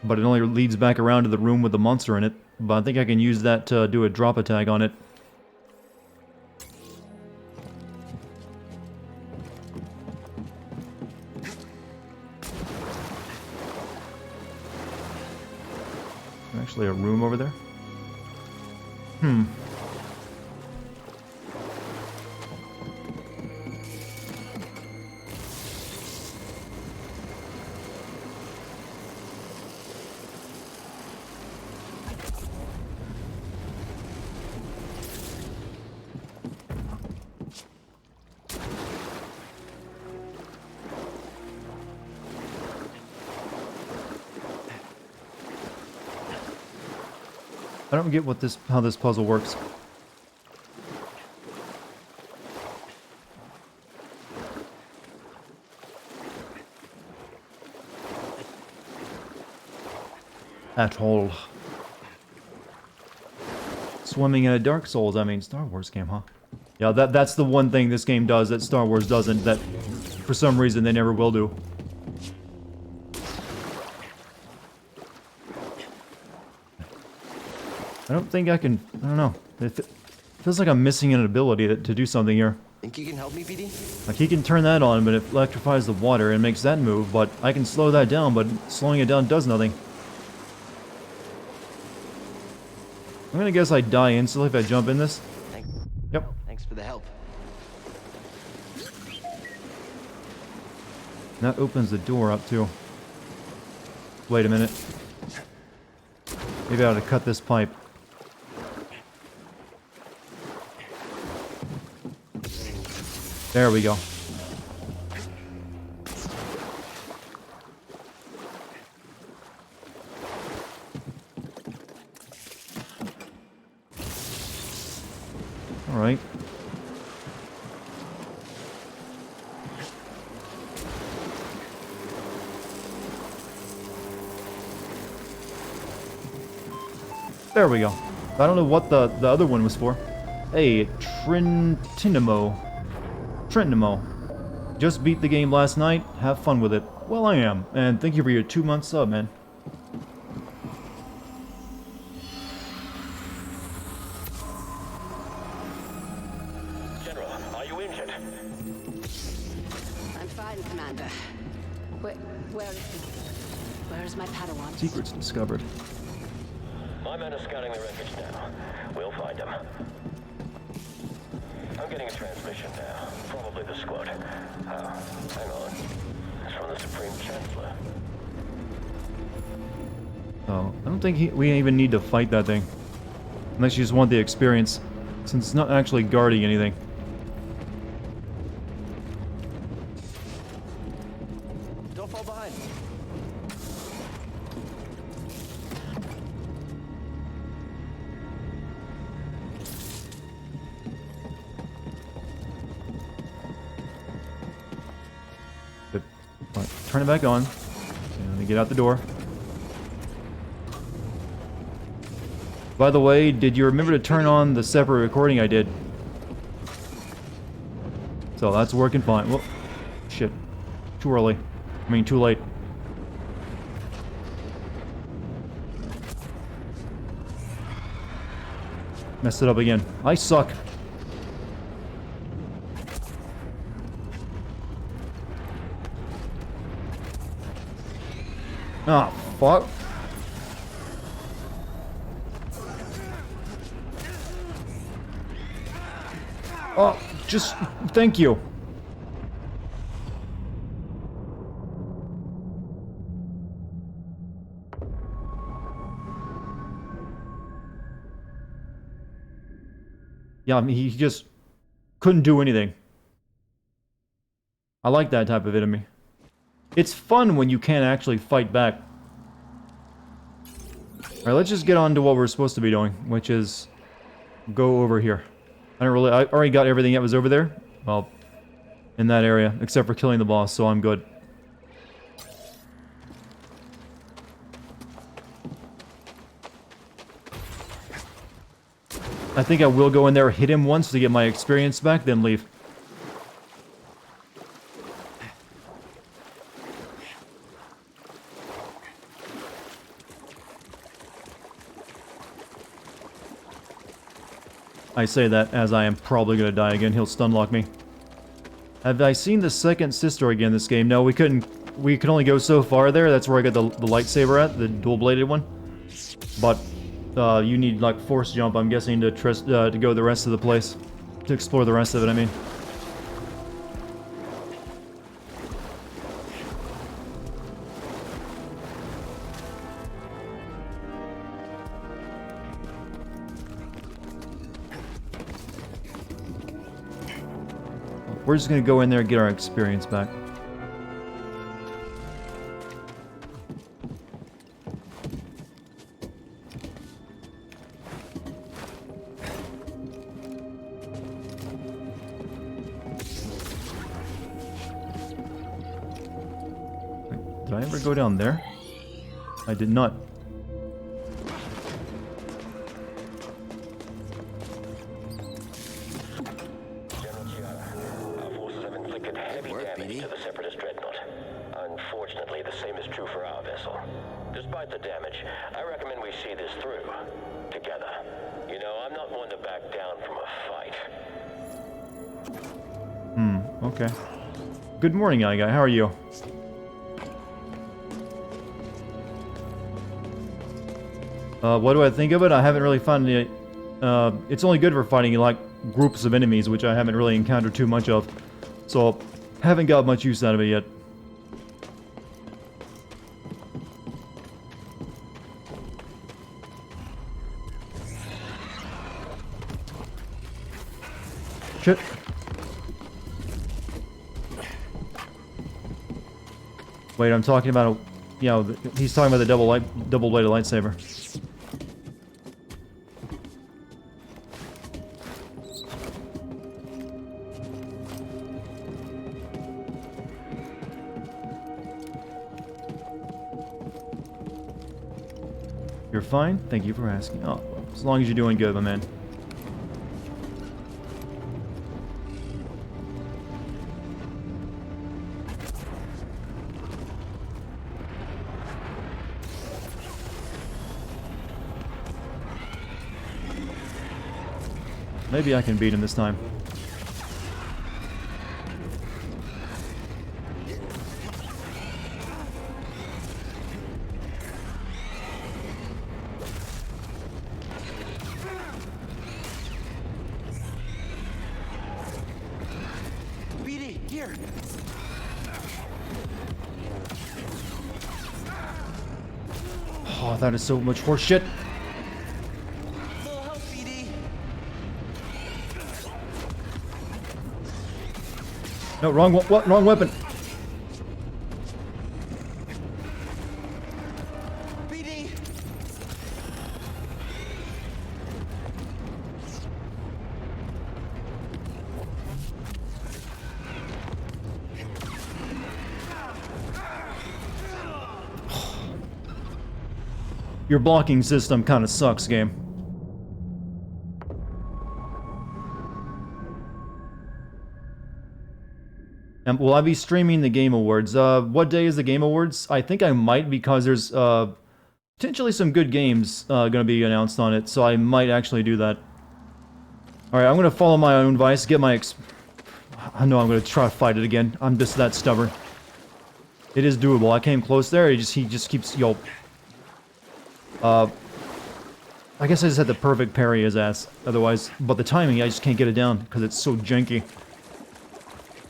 But it only leads back around to the room with the monster in it. But I think I can use that to do a drop attack on it. Actually, a room over there? Hmm. I don't get how this puzzle works. At all. Swimming in a Dark Souls, I mean Star Wars game, huh? Yeah, that's the one thing this game does that Star Wars doesn't, that for some reason they never will do. I don't think I can... I don't know. It feels like I'm missing an ability to do something here. Think you can help me, BD? Like, he can turn that on, but it electrifies the water and makes that move, but I can slow that down, but slowing it down does nothing. I'm gonna guess I die instantly if I jump in this. Yep. Thanks for the help. That opens the door up, too. Wait a minute. Maybe I ought to cut this pipe. There we go. All right. There we go. I don't know what the other one was for. Hey, Trentinimo. Just beat the game last night. Have fun with it. Well, I am. And thank you for your 2-month sub, man. General, are you injured? I'm fine, Commander. Where is my Padawan? Secrets discovered. My men are scouting the wreckage now. We'll find them. I'm getting a transmission now. Probably the squad. Hang on. It's from the Supreme Chancellor. Oh, I don't think we even need to fight that thing. Unless you just want the experience. Since it's not actually guarding anything. Don't fall behind. Good. Alright, turn it back on. And then get out the door. By the way, did you remember to turn on the separate recording I did? So that's working fine. Well, shit. Too early. I mean, too late. Messed it up again. I suck. Ah, fuck. Oh, just thank you. Yeah, I mean, he just couldn't do anything. I like that type of enemy. It's fun when you can't actually fight back. Alright, let's just get on to what we're supposed to be doing, which is go over here. I already got everything that was over there. Well, in that area, except for killing the boss, so I'm good. I think I will go in there, hit him once to get my experience back, then leave. I say that as I am probably gonna die again. He'll stunlock me. Have I seen the second sister again this game? No, we couldn't. We could only go so far there. That's where I got the lightsaber at, the dual-bladed one. But you need like force jump, I'm guessing, to go the rest of the place, to explore the rest of it. I mean. We're just gonna go in there and get our experience back. Wait, did I ever go down there? I did not. Unfortunately, the same is true for our vessel. Despite the damage, I recommend we see this through. Together. You know, I'm not one to back down from a fight. Okay. Good morning, guy. How are you? What do I think of it? I haven't really found it. It's only good for fighting, like, groups of enemies, which I haven't really encountered too much of. So, haven't got much use out of it yet. Shit. Wait, I'm talking about a... You know, he's talking about the double-bladed lightsaber. You're You're fine? Thank you for asking. Oh, well, as long as you're doing good, my man. Maybe I can beat him this time. BD, here. Oh, that is so much horse shit. Little help, BD. No, wrong weapon. BD. Your blocking system kind of sucks, game. And will I be streaming the Game Awards? What day is the Game Awards? I think I might, because there's potentially some good games going to be announced on it, so I might actually do that. Alright, I'm going to follow my own advice, get my I know I'm going to try to fight it again. I'm just that stubborn. It is doable. I came close there, he just keeps, yo. I guess I just had the perfect parry his ass, otherwise, but the timing, I just can't get it down, because it's so janky.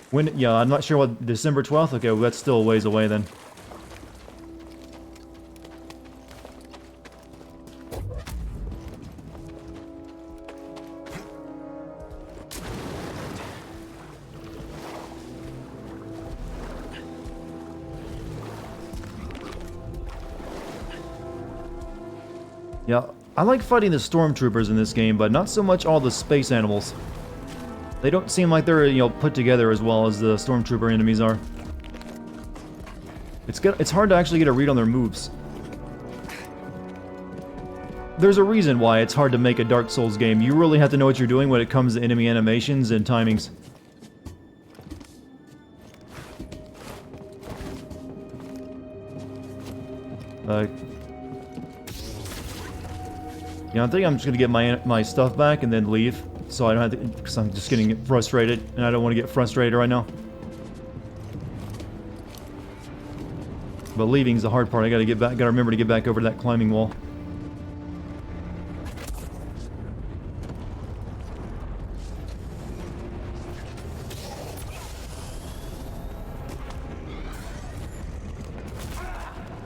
When, yeah, I'm not sure what, December 12th? Okay, well, that's still a ways away then. Yeah, I like fighting the stormtroopers in this game, but not so much all the space animals. They don't seem like they're, you know, put together as well as the stormtrooper enemies are. It's hard to actually get a read on their moves. There's a reason why it's hard to make a Dark Souls game. You really have to know what you're doing when it comes to enemy animations and timings. Yeah, I think I'm just gonna get my stuff back and then leave, so I don't have to, because I'm just getting frustrated, and I don't want to get frustrated right now. But leaving's the hard part. I gotta get back. Gotta remember to get back over to that climbing wall.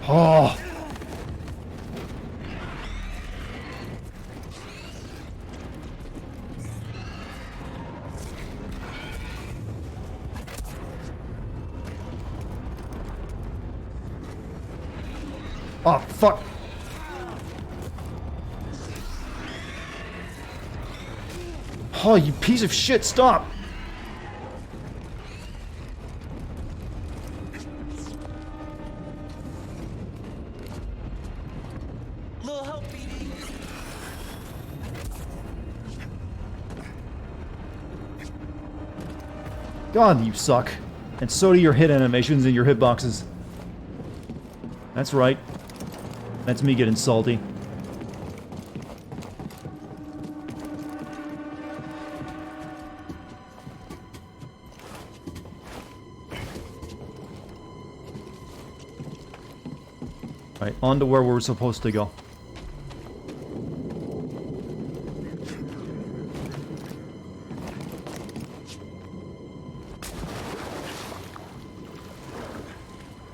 Oh. Oh, fuck. Oh, you piece of shit, stop! Little help, BD. God, you suck. And so do your hit animations and your hitboxes. That's right. That's me getting salty. Alright, on to where we're supposed to go.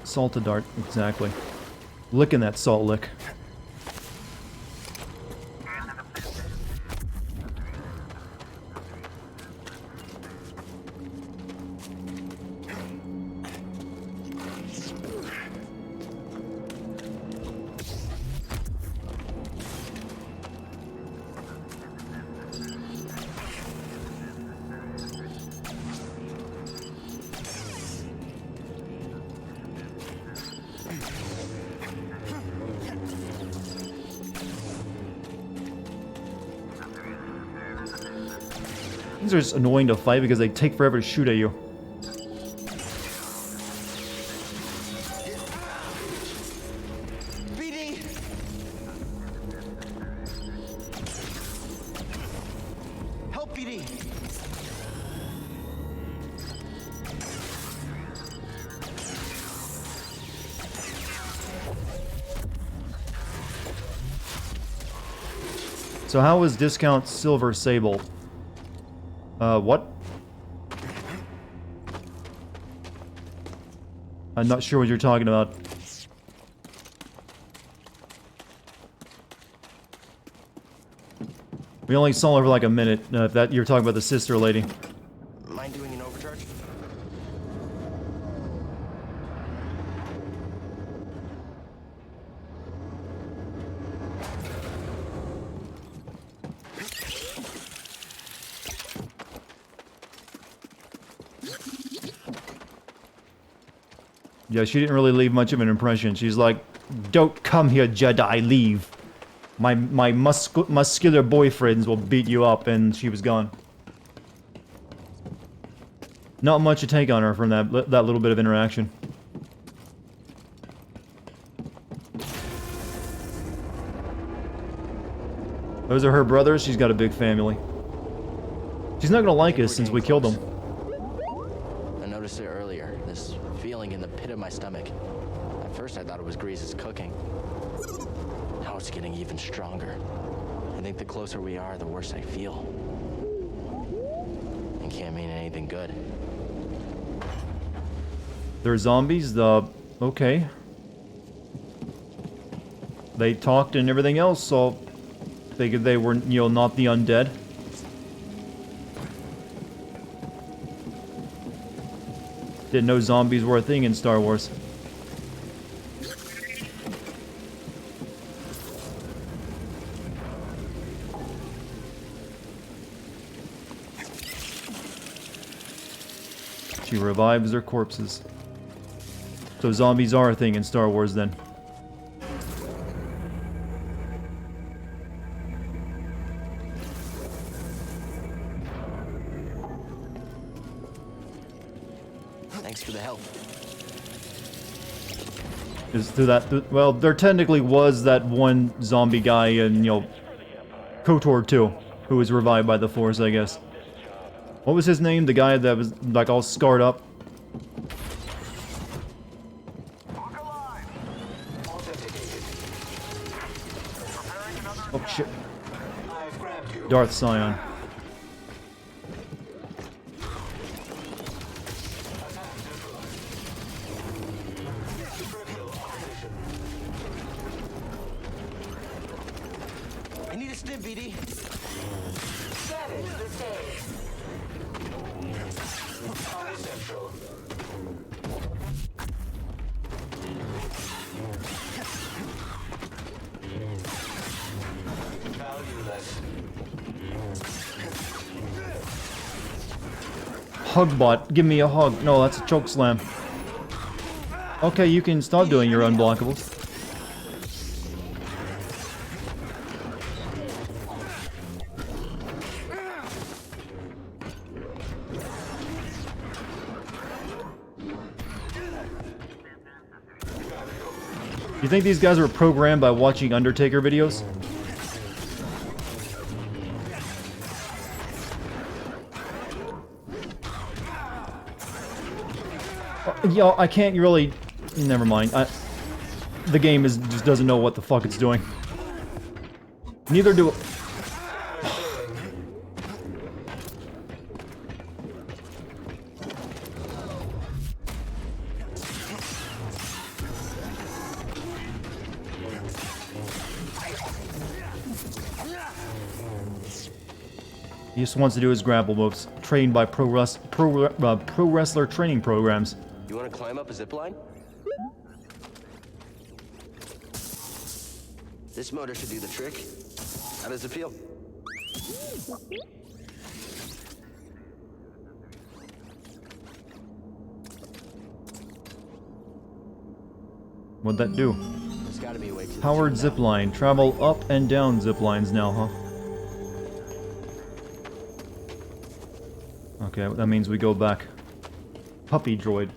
Salted dart, exactly. Licking that salt lick. These are just annoying to fight because they take forever to shoot at you. BD! Help BD! So how is discount Silver Sable? What? I'm not sure what you're talking about. We only saw her for like a minute. If that you're talking about the sister lady. Mind doing an overcharge? Yeah, she didn't really leave much of an impression. She's like, "Don't come here, Jedi. Leave. My muscular boyfriends will beat you up," and she was gone. Not much to take on her from that little bit of interaction. Those are her brothers. She's got a big family. She's not gonna like us since we killed them. I noticed it earlier, this feeling in the pit of my stomach. At first I thought it was Grease's cooking. Now it's getting even stronger. I think the closer we are, the worse I feel. It can't mean anything good. They're zombies, okay. They talked and everything else, so figured they were, you know, not the undead. Didn't know zombies were a thing in Star Wars. She revives their corpses. So zombies are a thing in Star Wars then. Thanks for the help. Is through that, well, there technically was that one zombie guy in, you know, KOTOR 2, who was revived by the Force, I guess. What was his name? The guy that was, like, all scarred up? Oh, shit. Darth Scion. I need a stim, BD. Hugbot, give me a hug. No, that's a choke slam. Okay, you can stop doing your unblockables. You think these guys were programmed by watching Undertaker videos? Yo, I can't really... Never mind. The game just doesn't know what the fuck it's doing. Neither do... He just wants to do his grapple moves, trained by pro wrestler training programs. You want to climb up a zip line? This motor should do the trick. How does it feel? What'd that do? There's gotta be a way to Powered zipline. Travel up and down ziplines now, huh? Okay, that means we go back. Puppy droid.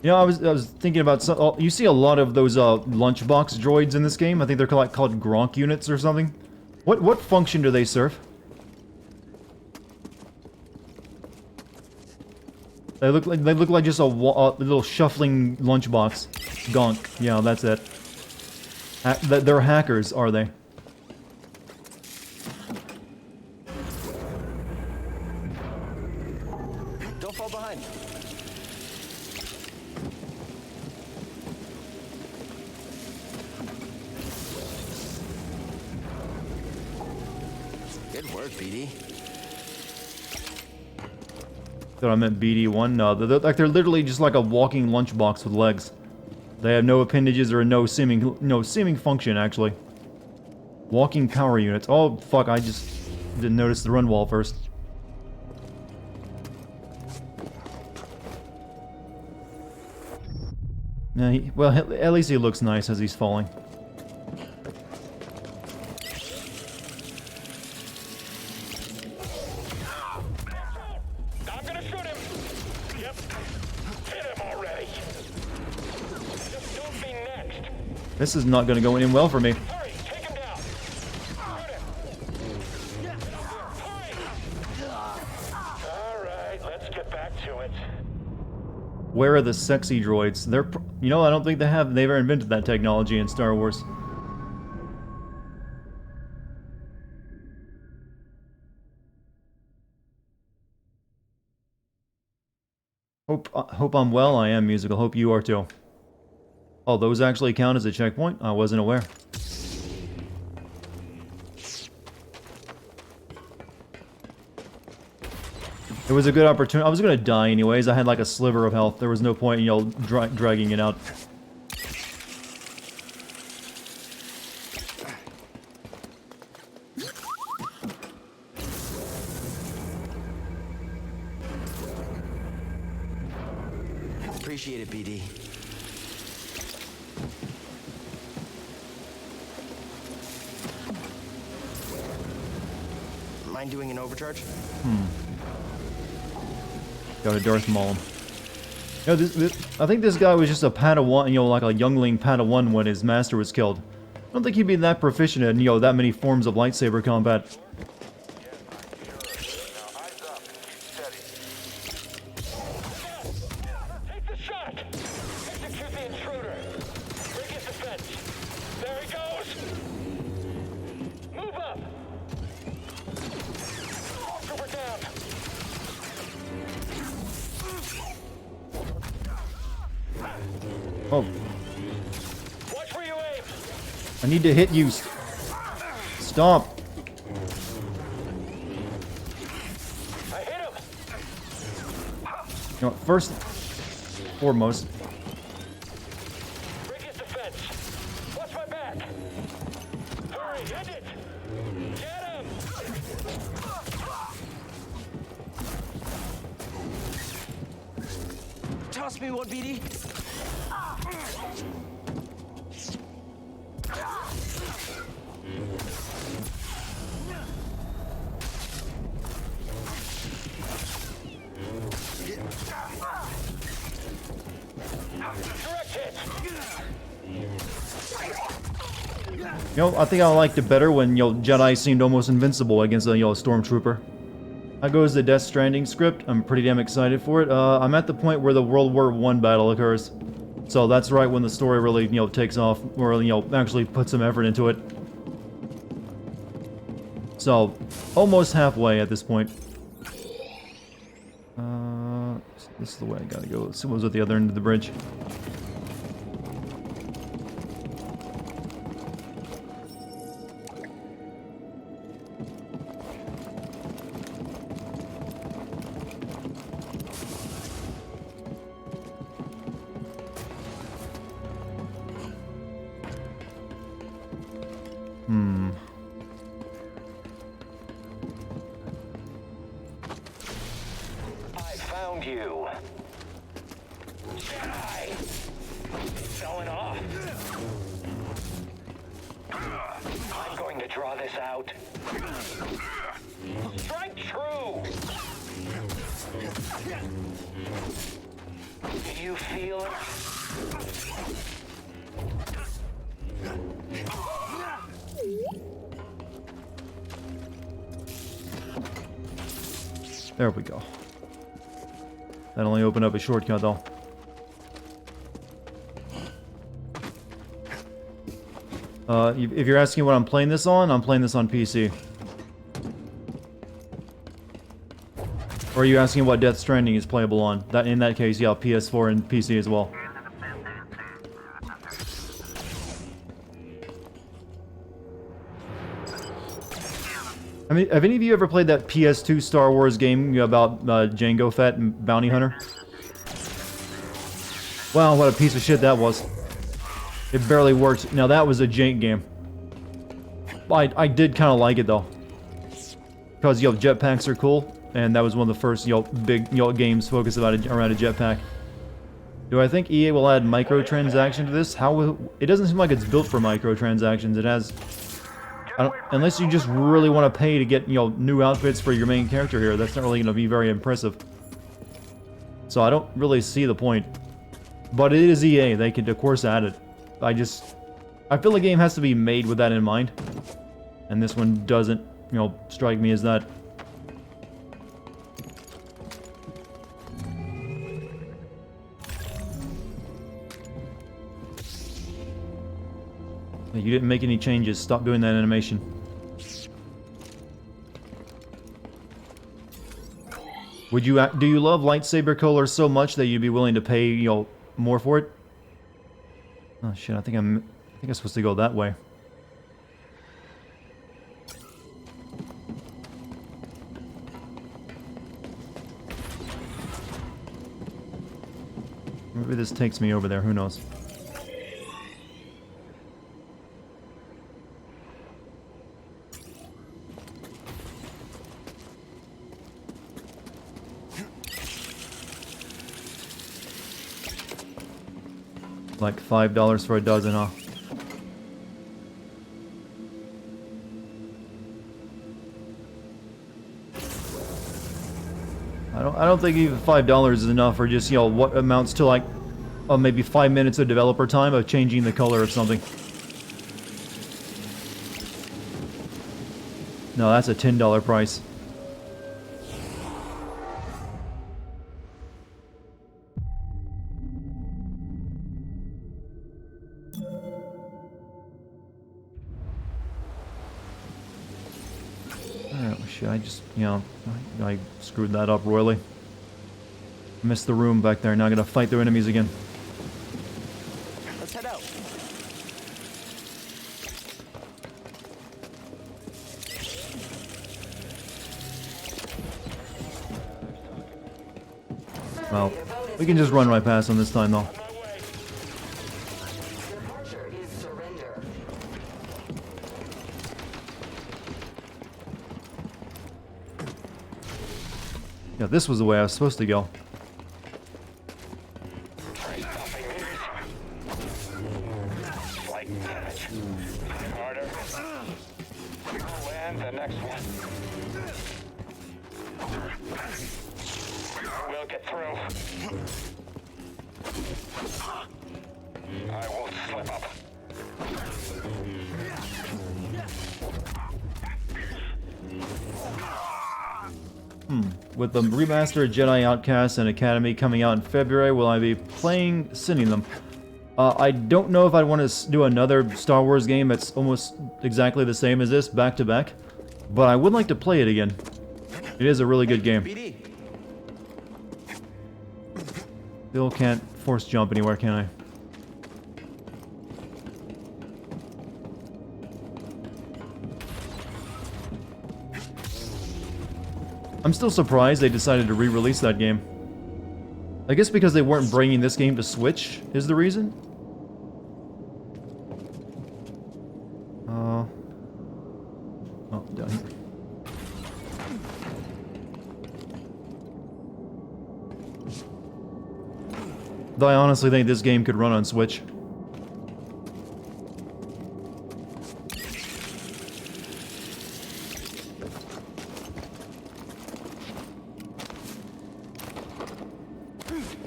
You know, I was thinking about some. You see a lot of those lunchbox droids in this game. I think they're called Gronk units or something. What function do they serve? They look like just a little shuffling lunchbox. Gonk. Yeah, that's it. They're hackers, are they? Don't fall behind. Good work, BD. Thought I meant BD1. No, they're literally just like a walking lunchbox with legs. They have no appendages or no seeming function, actually. Walking power units. Oh, fuck, I just didn't notice the run wall first. Yeah, well, at least he looks nice as he's falling. I'm gonna shoot him. Yep. Hit him already. Just don't be next. This is not going to go in well for me. Hurry, take him down. Shoot him. Hurry. All right, let's get back to it. Where are the sexy droids? You know, I don't think they have. They've ever invented that technology in Star Wars. Hope I'm well. I am musical. Hope you are too. Oh, those actually count as a checkpoint? I wasn't aware. It was a good opportunity. I was gonna die anyways. I had like a sliver of health. There was no point in dragging it out. Appreciate it, BD. Mind doing an overcharge? Got a Darth Maul him. You know, I think this guy was just a Padawan, you know, like a youngling Padawan when his master was killed. I don't think he'd be that proficient in, you know, that many forms of lightsaber combat. Take the shot. Execute the intruder. Break his defense. There he goes. Move up. Trooper down. Oh, Watch where you aim. I need to hit you. Stop. I hit him. You know, first, foremost, Break his defense. Watch my back. Hurry, hit it. Get him. Toss me one, BD. Direct hit. you know, I think I liked it better when, you know, Jedi seemed almost invincible against a, you know, stormtrooper. That goes the Death Stranding script. I'm pretty damn excited for it. I'm at the point where the World War I battle occurs. So that's right when the story really, you know, takes off, or, you know, actually puts some effort into it. So, almost halfway at this point. This is the way I gotta go. This was at the other end of the bridge. I found you. Jedi. Showing off. I'm going to draw this out. Strike true! Do you feel it? There we go. That only opened up a shortcut though. If you're asking what I'm playing this on PC. Or are you asking what Death Stranding is playable on? In that case, yeah, PS4 and PC as well. I mean, have any of you ever played that PS2 Star Wars game about Jango Fett and Bounty Hunter? Wow, what a piece of shit that was. It barely worked. Now that was a jank game. I did kind of like it though. Because, jetpacks are cool. And that was one of the first, big, games focused around a jetpack. Do I think EA will add microtransactions to this? It doesn't seem like it's built for microtransactions. It has... unless you just really want to pay to get, new outfits for your main character here. That's not really going to be very impressive. So I don't really see the point. But it is EA. They could, of course, add it. I feel the game has to be made with that in mind. And this one doesn't, strike me as that. You didn't make any changes. Stop doing that animation. Do you love lightsaber color so much that you'd be willing to pay, more for it? Oh shit, I think I'm supposed to go that way. Maybe this takes me over there, who knows? Like $5 for a dozen, huh? I don't think even $5 is enough for just, what amounts to like maybe 5 minutes of developer time of changing the color of something. No, that's a $10 price. I just, I screwed that up royally. Missed the room back there. Now I gotta fight through enemies again. Let's head out. Well, we can just run right past them this time, though. Yeah, this was the way I was supposed to go. Harder. Land the next one. We'll get through. I won't slip up. With the remastered Jedi Outcast and Academy coming out in February, will I be sending them? I don't know if I'd want to do another Star Wars game that's almost exactly the same as this, back to back, but I would like to play it again. It is a really good game. Still can't force jump anywhere, can I? I'm still surprised they decided to re-release that game. I guess because they weren't bringing this game to Switch is the reason? Oh, down here. Though I honestly think this game could run on Switch.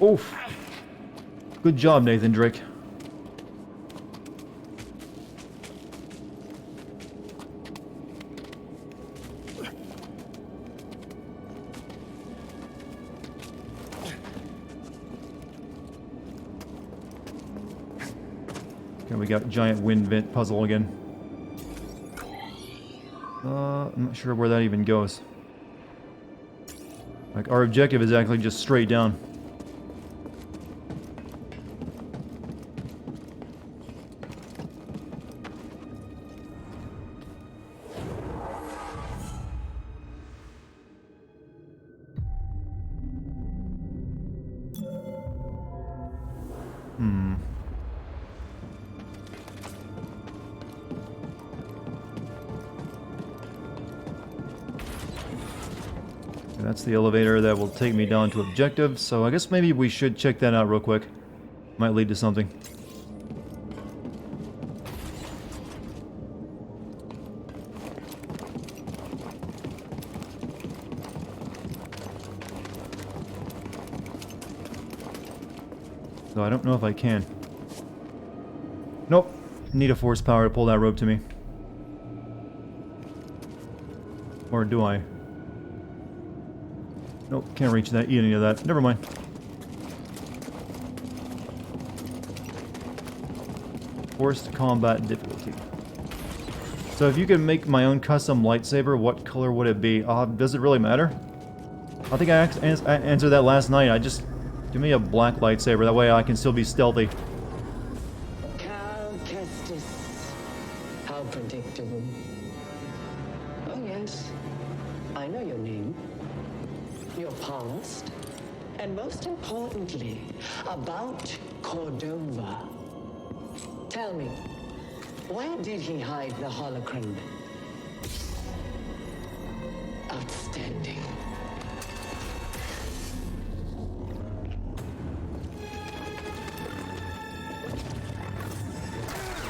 Oof. Good job, Nathan Drake. Okay, we got giant wind vent puzzle again. I'm not sure where that even goes. Like, our objective is actually just straight down. That's the elevator that will take me down to objective, so I guess maybe we should check that out real quick. Might lead to something. So I don't know if I can. Nope. Need a force power to pull that rope to me. Or do I? Nope, can't reach that, eat any of that. Never mind. Forced combat difficulty. So if you could make my own custom lightsaber, what color would it be? Does it really matter? I think I answered that last night. Give me a black lightsaber, that way I can still be stealthy. Cal Kestis. How predictable. Oh yes, I know your name. Your past, and most importantly, about Cordova. Tell me, where did he hide the holocron? Outstanding.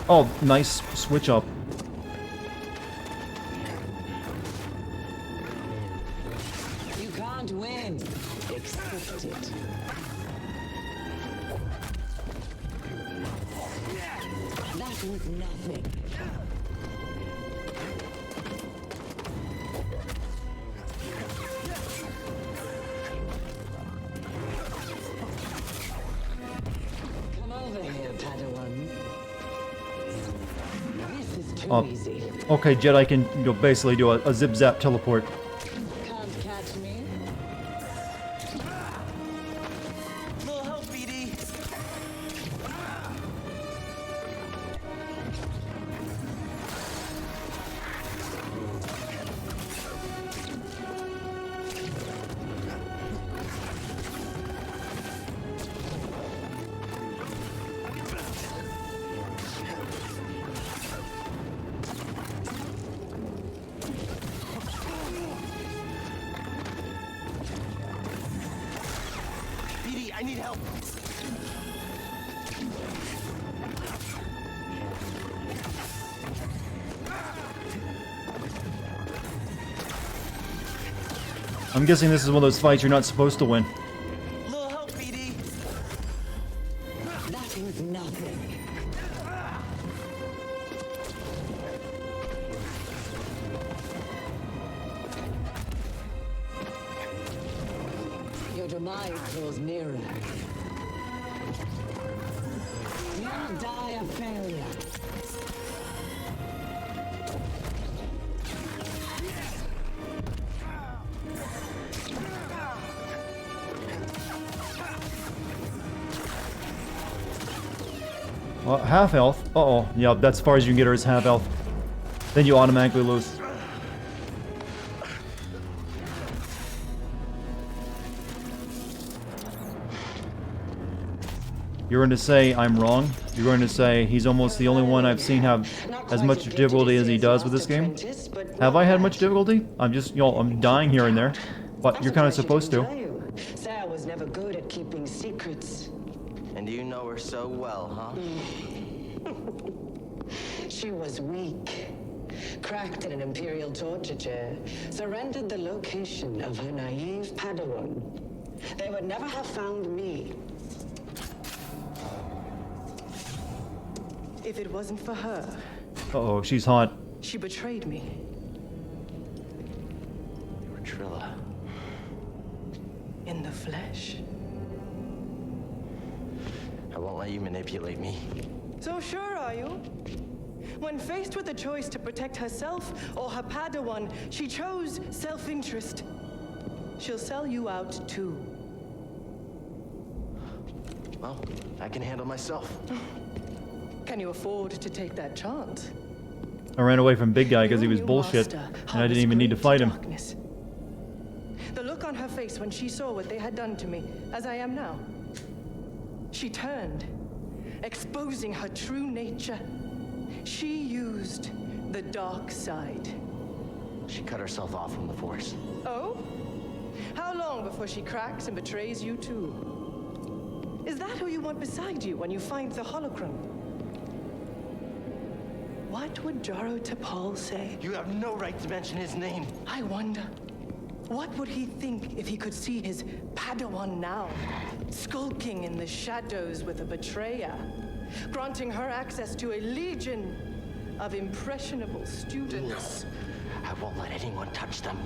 Oh, nice switch up. You can't win. Accept it. That was nothing. Come over here, Padawan. This is too easy. Okay, Jedi can basically do a zip-zap teleport. Can't catch me. Little help, BD. BD, I need help. I'm guessing this is one of those fights you're not supposed to win. Little help, BD. That is nothing. Your demise draws nearer. You'll die a failure. Half health. Uh-oh. Yeah, that's as far as you can get her is half health. Then you automatically lose. You're going to say I'm wrong. You're going to say he's almost the only one I've seen have as much difficulty as he does with this game. Have I had much difficulty? I'm just, I'm dying here and there. But you're kind of supposed to. Sarah was never good at keeping secrets. And you know her so well, huh? She was weak. Cracked in an Imperial torture chair. Surrendered the location of her naive Padawan. They would never have found me. If it wasn't for her, Uh-oh, she's hot. she betrayed me. You were Trilla. In the flesh. I won't let you manipulate me. So sure are you? When faced with the choice to protect herself or her Padawan, she chose self-interest. She'll sell you out too. Well, I can handle myself. Can you afford to take that chance? I ran away from big guy because he was Your bullshit, master and I didn't even need to fight him. darkness. The look on her face when she saw what they had done to me, as I am now. She turned, exposing her true nature. She used the dark side. She cut herself off from the Force. Oh? How long before she cracks and betrays you too? Is that who you want beside you when you find the holocron? What would Jaro Tapal say? You have no right to mention his name. I wonder, what would he think if he could see his Padawan now, skulking in the shadows with a betrayer, granting her access to a legion of impressionable students? I won't let anyone touch them.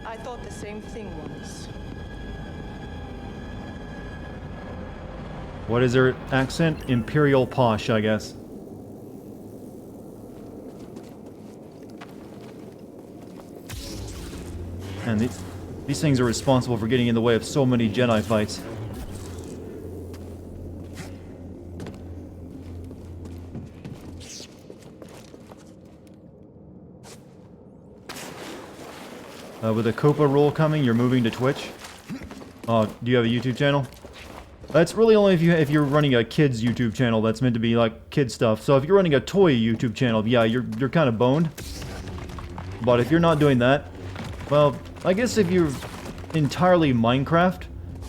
I thought the same thing once. What is her accent? Imperial posh, I guess. And these things are responsible for getting in the way of so many Jedi fights. With the Copa rule coming, you're moving to Twitch. Do you have a YouTube channel? That's really only if you're running a kids YouTube channel that's meant to be like kid stuff. So if you're running a toy YouTube channel, yeah, you're kind of boned. But if you're not doing that, well, I guess if you're entirely Minecraft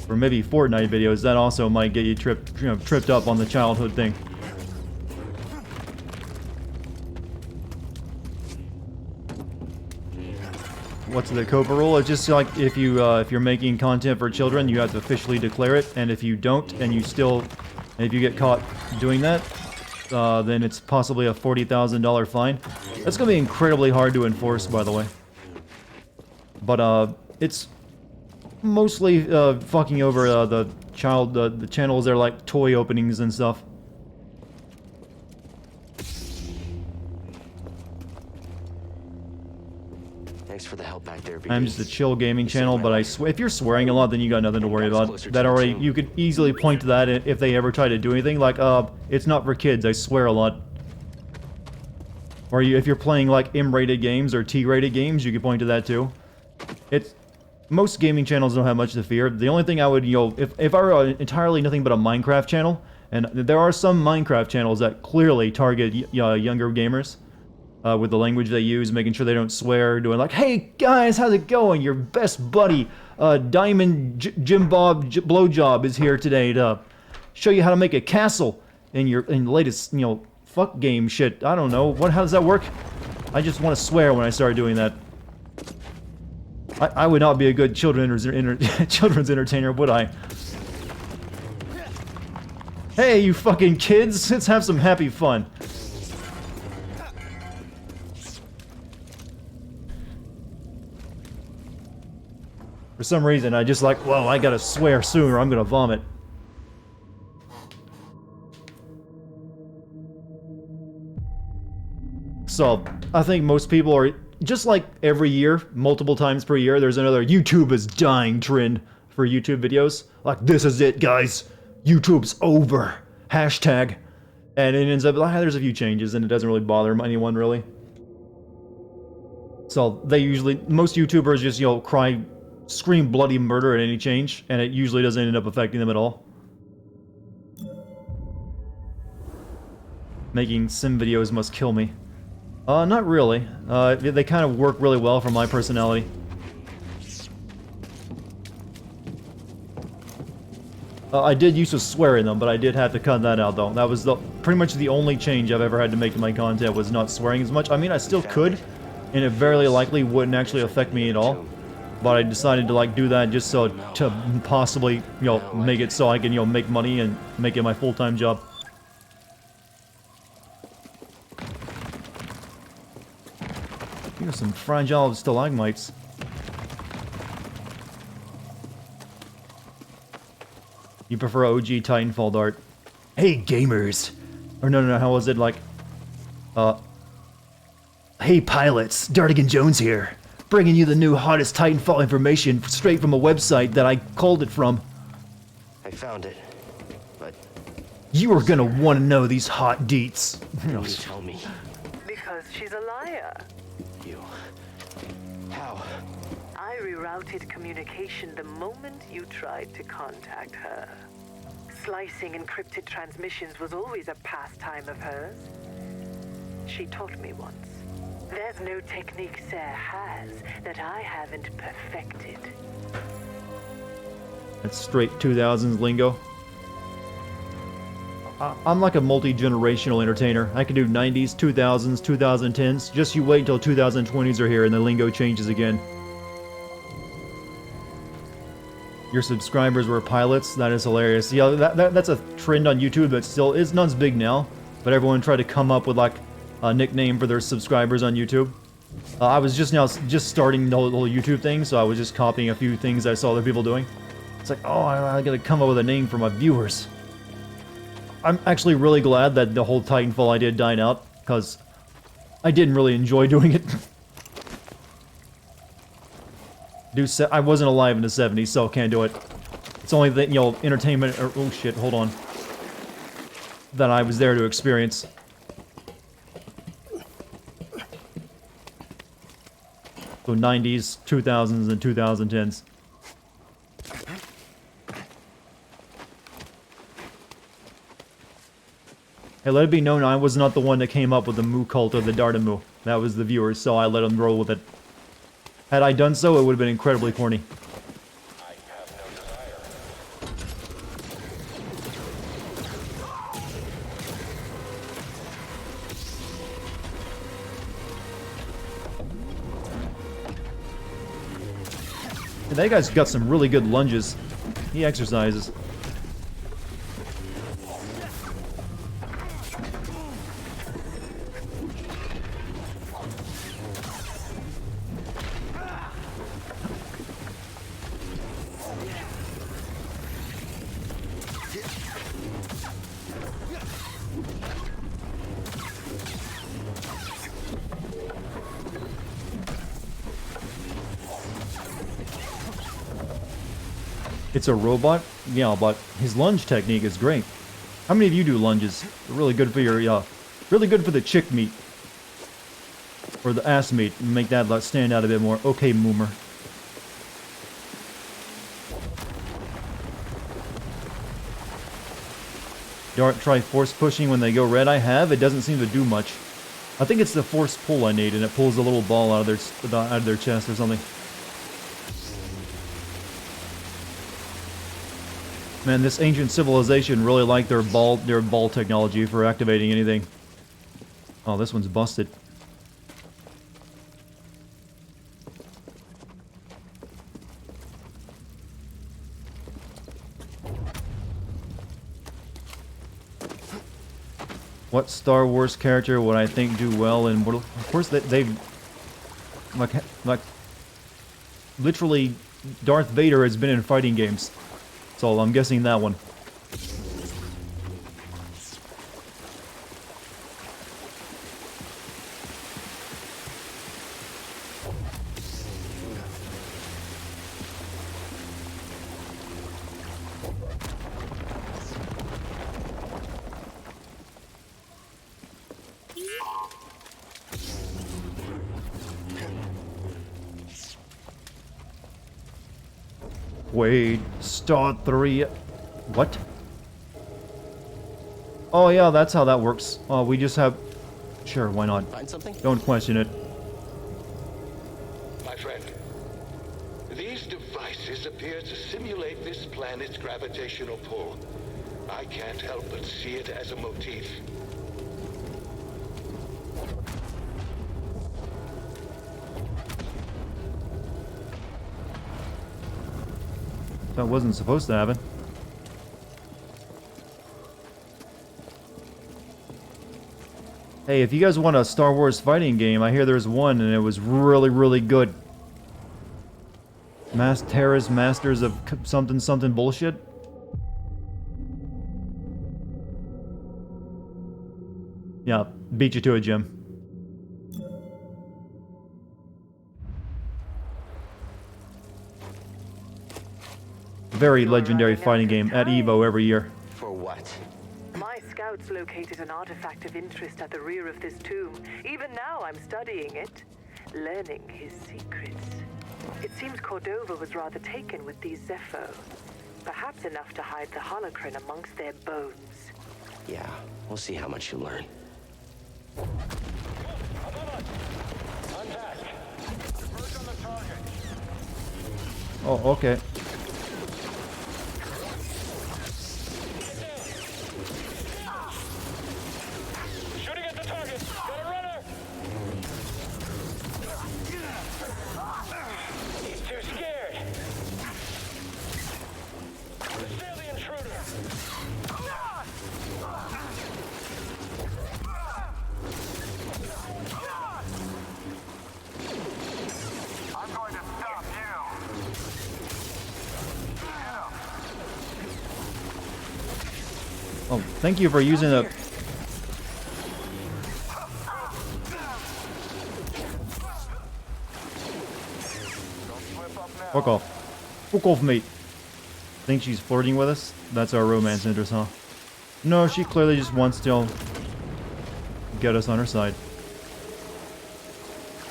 or maybe Fortnite videos, that also might get you tripped up on the childhood thing. What's the Copa rule? It's just like if you're making content for children, you have to officially declare it, and if you don't, and if you get caught doing that, then it's possibly a $40,000 fine. That's gonna be incredibly hard to enforce, by the way. But it's mostly fucking over the channels that are like toy openings and stuff. Thanks for the help back there, BB. I'm just a chill gaming channel, but I swear, if you're swearing a lot, then you got nothing to worry about. That already, you could easily point to that if they ever try to do anything. Like, it's not for kids, I swear a lot. Or if you're playing like M-rated games or T-rated games, you could point to that too. Most gaming channels don't have much to fear. The only thing I would, if I were entirely nothing but a Minecraft channel, and there are some Minecraft channels that clearly target younger gamers, with the language they use, making sure they don't swear, doing like, "Hey guys, how's it going? Your best buddy, Diamond Jim Bob Blowjob is here today to show you how to make a castle in the latest, fuck game shit." I don't know. How does that work? I just want to swear when I start doing that. I would not be a good children's entertainer, would I? Hey, you fucking kids, let's have some happy fun. For some reason, I just like, well, I gotta swear soon or I'm gonna vomit. So, I think most people are, just like every year, multiple times per year, there's another YouTube is dying trend for YouTube videos. Like, this is it, guys. YouTube's over. Hashtag. And it ends up, there's a few changes and it doesn't really bother anyone, really. So, most YouTubers just, scream bloody murder at any change, and it usually doesn't end up affecting them at all. Making sim videos must kill me. Not really. They kind of work really well for my personality. I did used to swear in them, but I did have to cut that out, though. That was pretty much the only change I've ever had to make to my content, was not swearing as much. I mean, I still could, and it very likely wouldn't actually affect me at all. But I decided to like do that just so to possibly, you know, make it so I can, you know, make money and make it my full-time job. Here's some fragile stalagmites. You prefer OG Titanfall, Dart? Hey, gamers! Or no, how was it like? Hey, pilots! Dartigan Jones here, bringing you the new hottest Titanfall information straight from a website that I called it from. I found it, but... You are gonna want to know these hot deets. Don't tell me. Because she's a liar. You... How? I rerouted communication the moment you tried to contact her. Slicing encrypted transmissions was always a pastime of hers. She taught me once. There's no technique Sarah has that I haven't perfected. That's straight 2000s lingo. I'm like a multi-generational entertainer. I can do 90s, 2000s, 2010s. Just you wait until 2020s are here and the lingo changes again. Your subscribers were pilots? That is hilarious. Yeah, that's a trend on YouTube that still is, none's big now, but everyone tried to come up with like a nickname for their subscribers on YouTube. I was just starting the whole YouTube thing, so I was just copying a few things I saw other people doing. It's like, oh, I gotta come up with a name for my viewers. I'm actually really glad that the whole Titanfall idea died out, because I didn't really enjoy doing it. I wasn't alive in the 70s, so can't do it. It's only that, you know, entertainment, or, oh shit, hold on, that I was there to experience. So 90s, 2000s, and 2010s. Hey, let it be known I was not the one that came up with the Moo cult of the Dartimu. That was the viewers, so I let them roll with it. Had I done so, it would have been incredibly corny. And that guy's got some really good lunges. He exercises. It's a robot? Yeah, but his lunge technique is great. How many of you do lunges? They're really good for your, really good for the chick meat. Or the ass meat. Make that stand out a bit more. Okay, Moomer. Dart, try force pushing when they go red. I have. It doesn't seem to do much. I think it's the force pull I need, and it pulls a little ball out of their chest or something. Man, this ancient civilization really liked their ball technology for activating anything. Oh, this one's busted. What Star Wars character would I think do well in Mortal? Of course, they've like literally Darth Vader has been in fighting games. So I'm guessing that one. Wait, Star 3... What? Oh yeah, that's how that works. We just have... Sure, why not? Find something? Don't question it. My friend, these devices appear to simulate this planet's gravitational pull. I can't help but see it as a motif. That wasn't supposed to happen. Hey, if you guys want a Star Wars fighting game, I hear there's one and it was really, really good. Terra's Masters of something something bullshit. Yeah, beat you to it, Jim. Very legendary fighting game at EVO every year. For what? My scouts located an artifact of interest at the rear of this tomb. Even now I'm studying it, learning his secrets. It seems Cordova was rather taken with these Zepho. Perhaps enough to hide the holocron amongst their bones. Yeah, we'll see how much you learn. Oh, okay. Shooting at the target. Got a runner. He's too scared. Steal the intruder. I'm going to stop you. Oh, thank you for using the... Fuck off. Fuck off, mate. Think she's flirting with us? That's our romance interest, huh? No, she clearly just wants to get us on her side.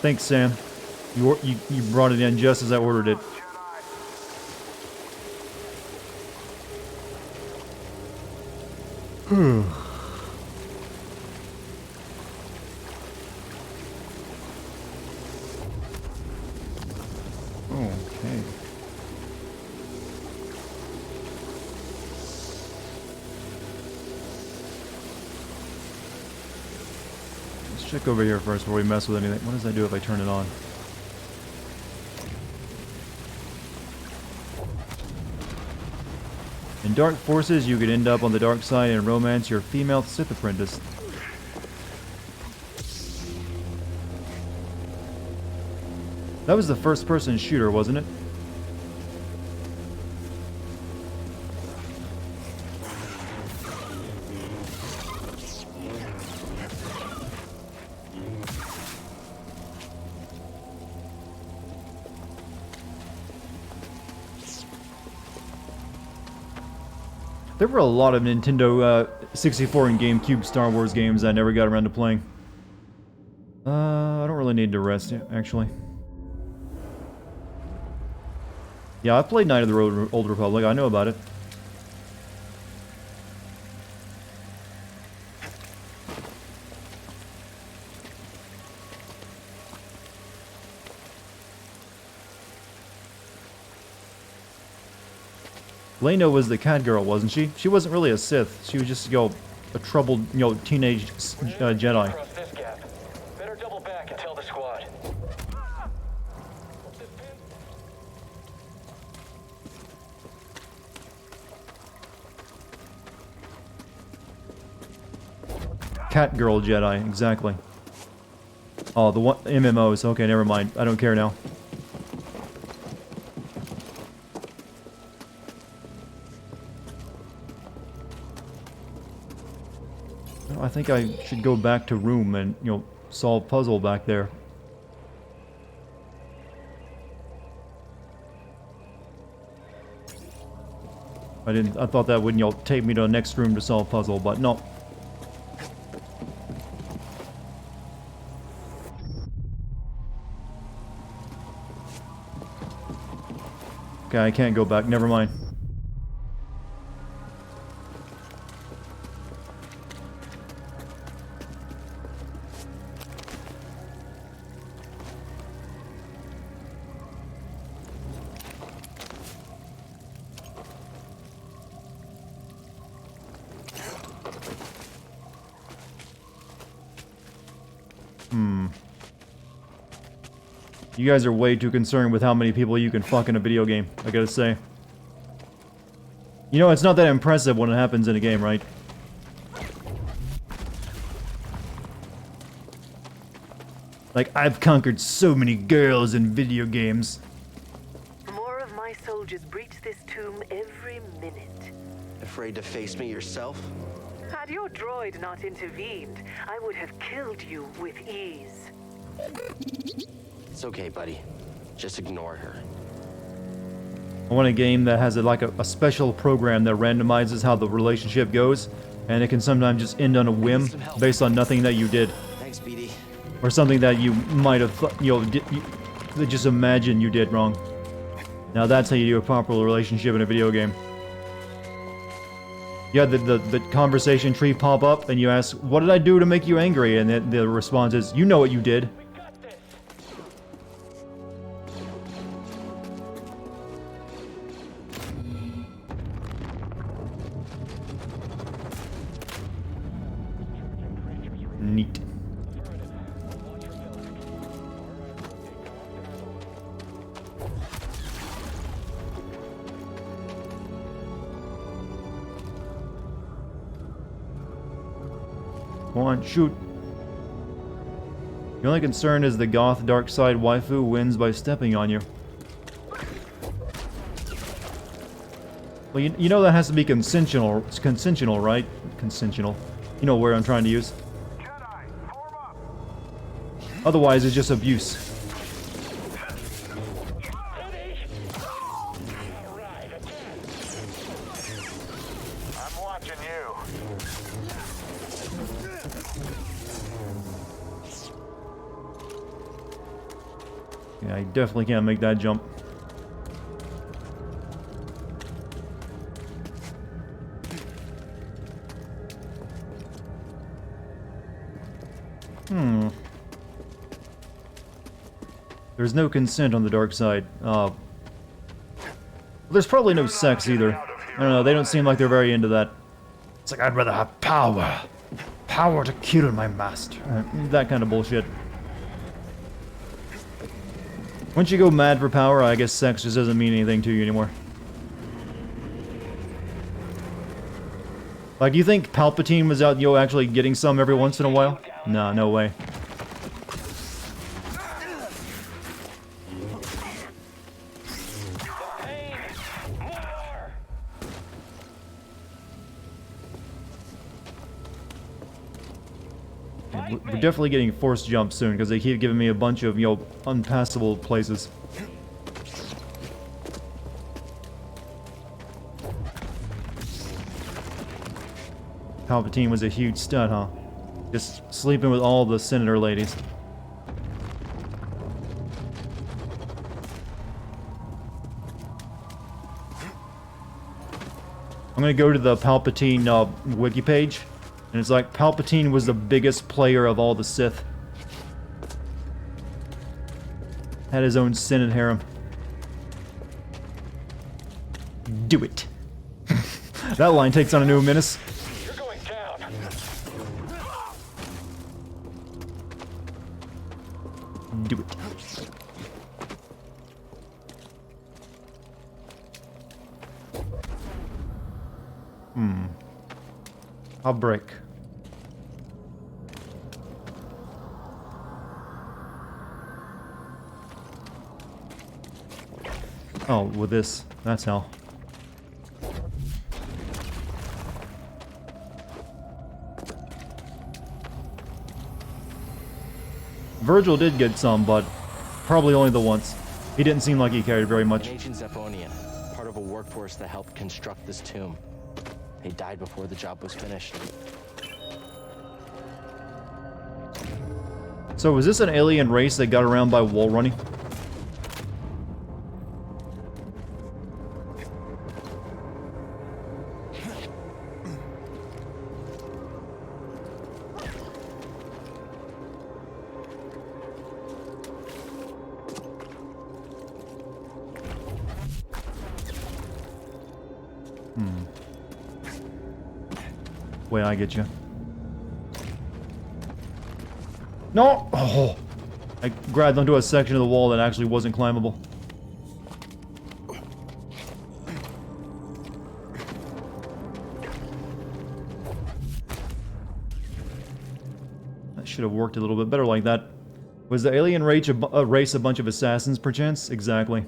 Thanks, Sam. You brought it in just as I ordered it. Okay. Let's check over here first before we mess with anything. What does that do if I turn it on? In Dark Forces, you could end up on the dark side and romance your female Sith apprentice. That was the first-person shooter, wasn't it? There were a lot of Nintendo 64 and GameCube Star Wars games I never got around to playing. I don't really need to rest, actually. Yeah, I played Knight of the Old Republic. I know about it. Lena was the cat girl, wasn't she? She wasn't really a Sith. She was just, you know, a troubled, you know, teenage Jedi. Across this gap. Better double back and tell the squad. Cat girl Jedi, exactly. Oh, the one MMOs. Okay, never mind. I don't care now. I think I should go back to room and, you know, solve puzzle back there. I thought that would, you know, take me to the next room to solve puzzle, but no. Okay, I can't go back. Never mind. You guys are way too concerned with how many people you can fuck in a video game, I gotta say. You know, it's not that impressive when it happens in a game, right? Like, I've conquered so many girls in video games. More of my soldiers breach this tomb every minute. Afraid to face me yourself? Had your droid not intervened, I would have killed you with ease. It's okay, buddy. Just ignore her. I want a game that has a special program that randomizes how the relationship goes, and it can sometimes just end on a whim based on nothing that you did. Thanks, BD. Or something that you might have, just imagine you did wrong. Now that's how you do a proper relationship in a video game. You had the conversation tree pop up, and you ask, what did I do to make you angry? And the response is, you know what you did. Neat. Come on, shoot. The only concern is the goth dark side waifu wins by stepping on you. Well, you know that has to be consensual. It's consensual, right? Consensual. You know where I'm trying to use. Otherwise, it's just abuse. I'm watching you. Yeah, I definitely can't make that jump. There's no consent on the dark side. There's probably no sex either. I don't know, they don't seem like they're very into that. It's like, I'd rather have power. Power to kill my master. That kind of bullshit. Once you go mad for power, I guess sex just doesn't mean anything to you anymore. Like, do you think Palpatine was out, actually getting some every once in a while? Nah, no way. We're definitely getting forced jumps soon, because they keep giving me a bunch of, unpassable places. Palpatine was a huge stud, huh? Just sleeping with all the senator ladies. I'm gonna go to the Palpatine wiki page, and it's like Palpatine was the biggest player of all the Sith. Had his own Senate harem. Do it. That line takes on a new menace. You're going down. Do it. I'll break. Oh, with this. That's how. Virgil did get some, but probably only the once. He didn't seem like he cared very much. An ancient Zephonian, part of a workforce that helped construct this tomb. He died before the job was finished. So was this an alien race that got around by wall running? Wait, I get you. No! Oh! I grabbed onto a section of the wall that actually wasn't climbable. should have worked a little bit better like that. Was the alien race a bunch of assassins, perchance? Exactly.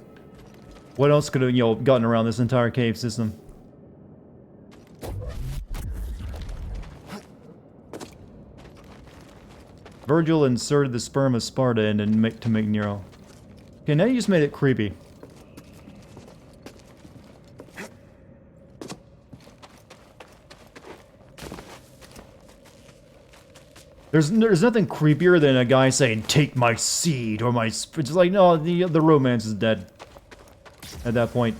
What else could have, you know, gotten around this entire cave system? Virgil inserted the sperm of Sparta in to make Nero. Okay, now you just made it creepy. There's nothing creepier than a guy saying, "Take my seed," or my... It's just like, no, the romance is dead. At that point.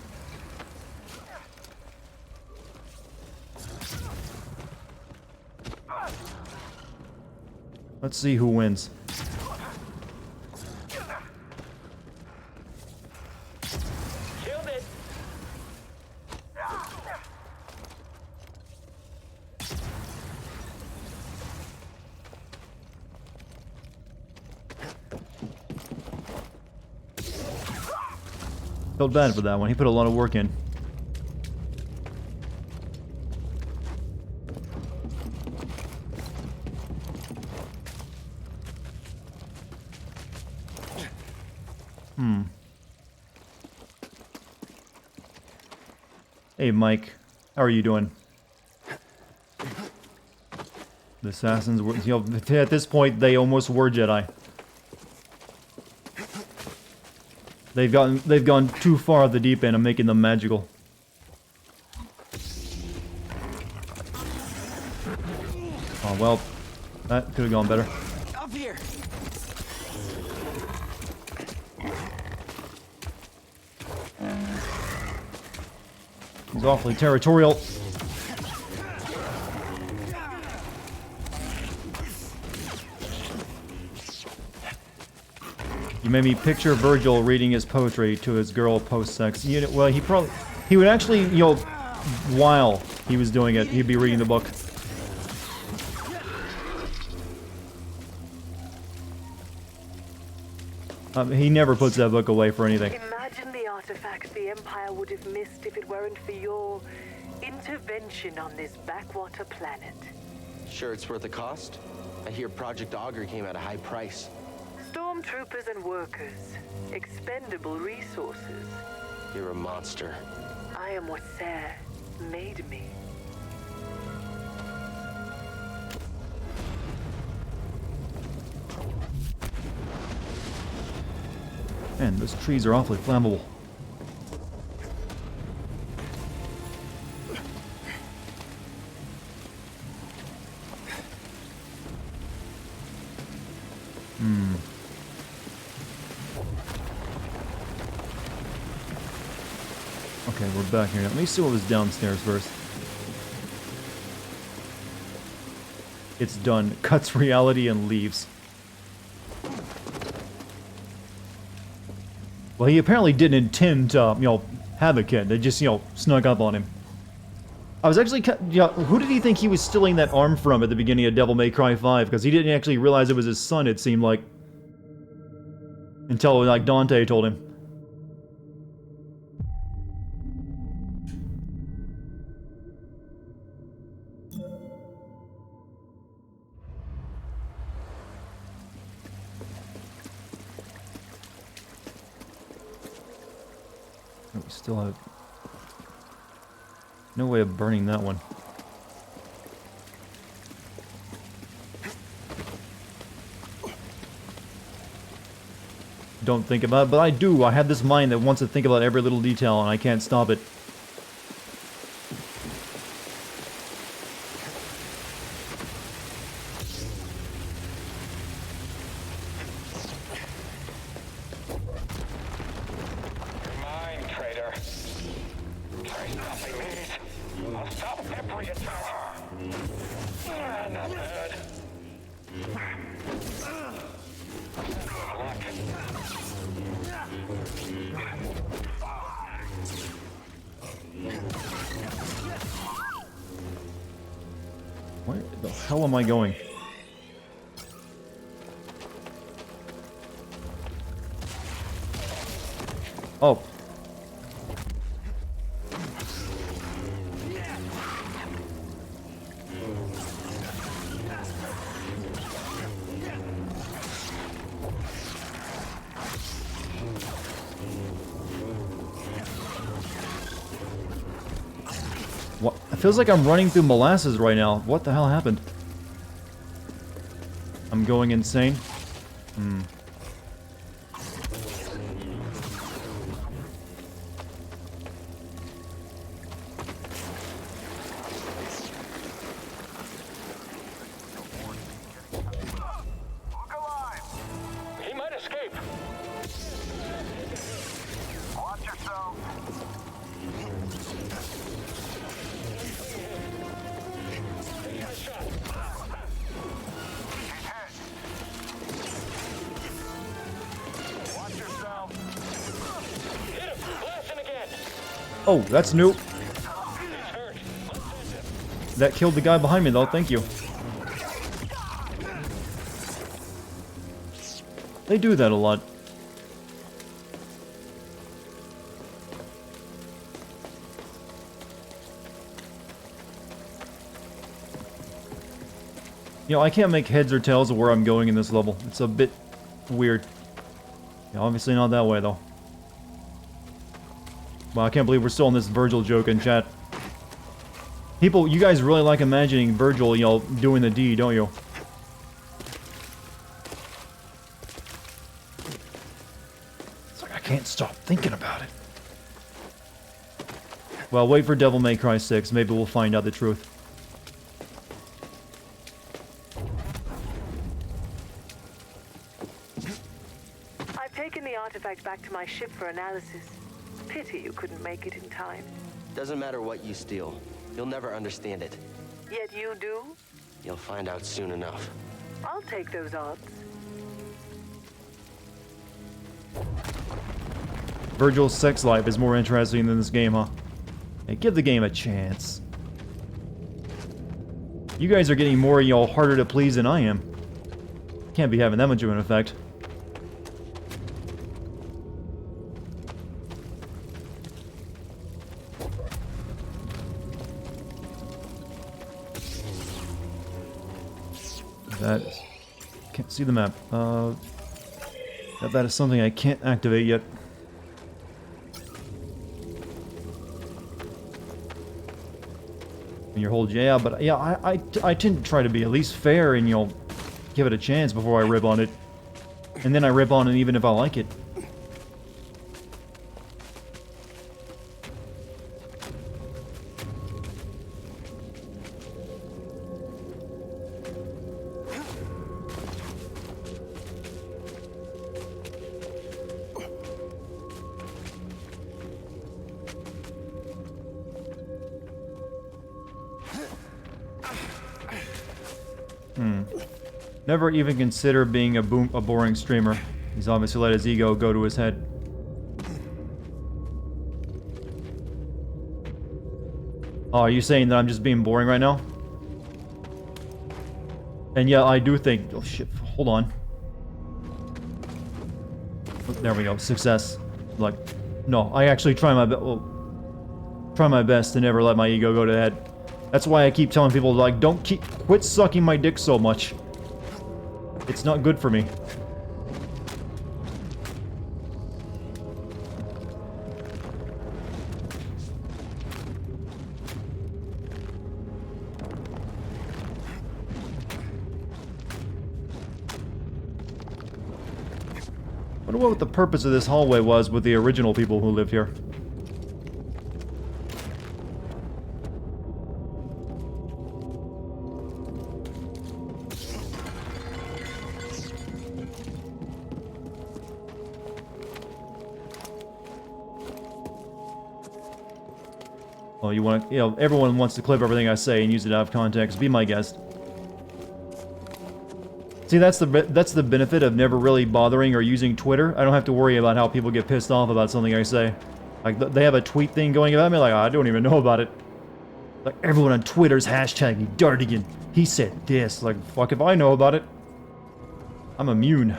Let's see who wins. Killed it. Felt bad for that one. He put a lot of work in. Hey, Mike. How are you doing? The assassins were, you know, at this point, they almost were Jedi. They've gone too far at the deep end of making them magical. Oh, well, that could have gone better. Up here. He's awfully territorial. You made me picture Virgil reading his poetry to his girl post-sex. You know, well, he would actually, you know, while he was doing it, he'd be reading the book. He never puts that book away for anything. Imagine the artifacts the Empire would have missed if it weren't for your intervention on this backwater planet. Sure it's worth the cost? I hear Project Augur came at a high price. Stormtroopers and workers. Expendable resources. You're a monster. I am what Ser made me. Man, those trees are awfully flammable. Okay, we're back here now. Let me see what was downstairs first. It's done. Cuts reality and leaves. Well, he apparently didn't intend to, you know, have a kid. They just, you know, snuck up on him. I was actually, yeah, who did he think he was stealing that arm from at the beginning of Devil May Cry 5? Because he didn't actually realize it was his son, it seemed like. Until, like, Dante told him. We still have no way of burning that one. Don't think about it, but I do. I have this mind that wants to think about every little detail, and I can't stop it. Where the hell am I going? Oh. feels like I'm running through molasses right now. What the hell happened? I'm going insane. He might escape. Watch yourself. Watch yourself. Hit him. Blasting again. Oh, that's new. He's hurt. That killed the guy behind me, though. Thank you. They do that a lot. You know, I can't make heads or tails of where I'm going in this level. It's a bit weird. Yeah, obviously not that way, though. Wow, I can't believe we're still in this Virgil joke in chat. People, you guys really like imagining Virgil, you know, doing the deed, don't you? It's like I can't stop thinking about it. Well, wait for Devil May Cry 6. Maybe we'll find out the truth. I've taken the artifact back to my ship for analysis. Pity you couldn't make it in time. Doesn't matter what you steal. You'll never understand it. Yet you do? You'll find out soon enough. I'll take those odds. Virgil's sex life is more interesting than this game, huh? Hey, give the game a chance. You guys are getting more, you know, harder to please than I am. Can't be having that much of an effect. That is... Can't see the map. That is something I can't activate yet. And your whole... Yeah, but yeah, I tend to try to be at least fair and, you know, give it a chance before I rip on it. And then I rip on it even if I like it. Never even consider being a boring streamer. He's obviously let his ego go to his head. Oh, are you saying that I'm just being boring right now? And yeah, I do think... Oh shit, hold on. There we go, success. Like, no, I actually try my best to never let my ego go to the head. That's why I keep telling people, like, quit sucking my dick so much. It's not good for me. I wonder what the purpose of this hallway was with the original people who lived here. Oh, you want to, you know, everyone wants to clip everything I say and use it out of context. Be my guest. See, that's the benefit of never really bothering or using Twitter. I don't have to worry about how people get pissed off about something I say. Like, they have a tweet thing going about me, like, oh, I don't even know about it. Like, everyone on Twitter's hashtagging Dartigan. He said this. Like, fuck if I know about it. I'm immune.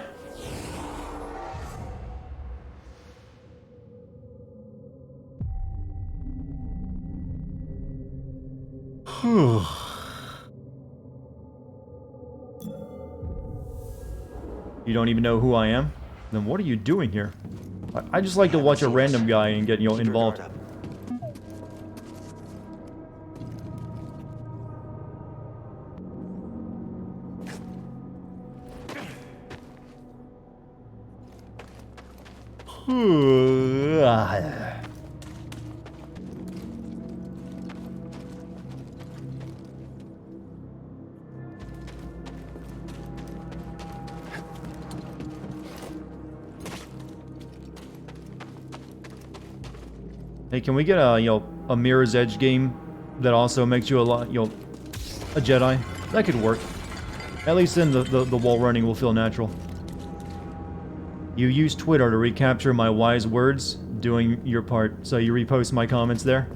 You don't even know who I am? Then what are you doing here? I just like to watch a random guy and get, you know, involved. Hey, can we get a, a Mirror's Edge game that also makes you a lot, a Jedi? That could work. At least then the wall running will feel natural. You use Twitter to recapture my wise words, doing your part, so you repost my comments there?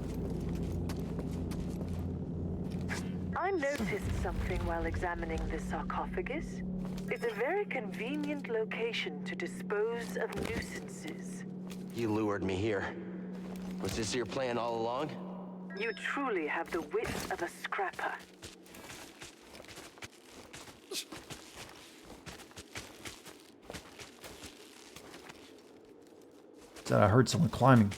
I noticed something while examining the sarcophagus. It's a very convenient location to dispose of nuisances. You lured me here. Was this your plan all along? You truly have the wits of a scrapper. That I heard someone climbing.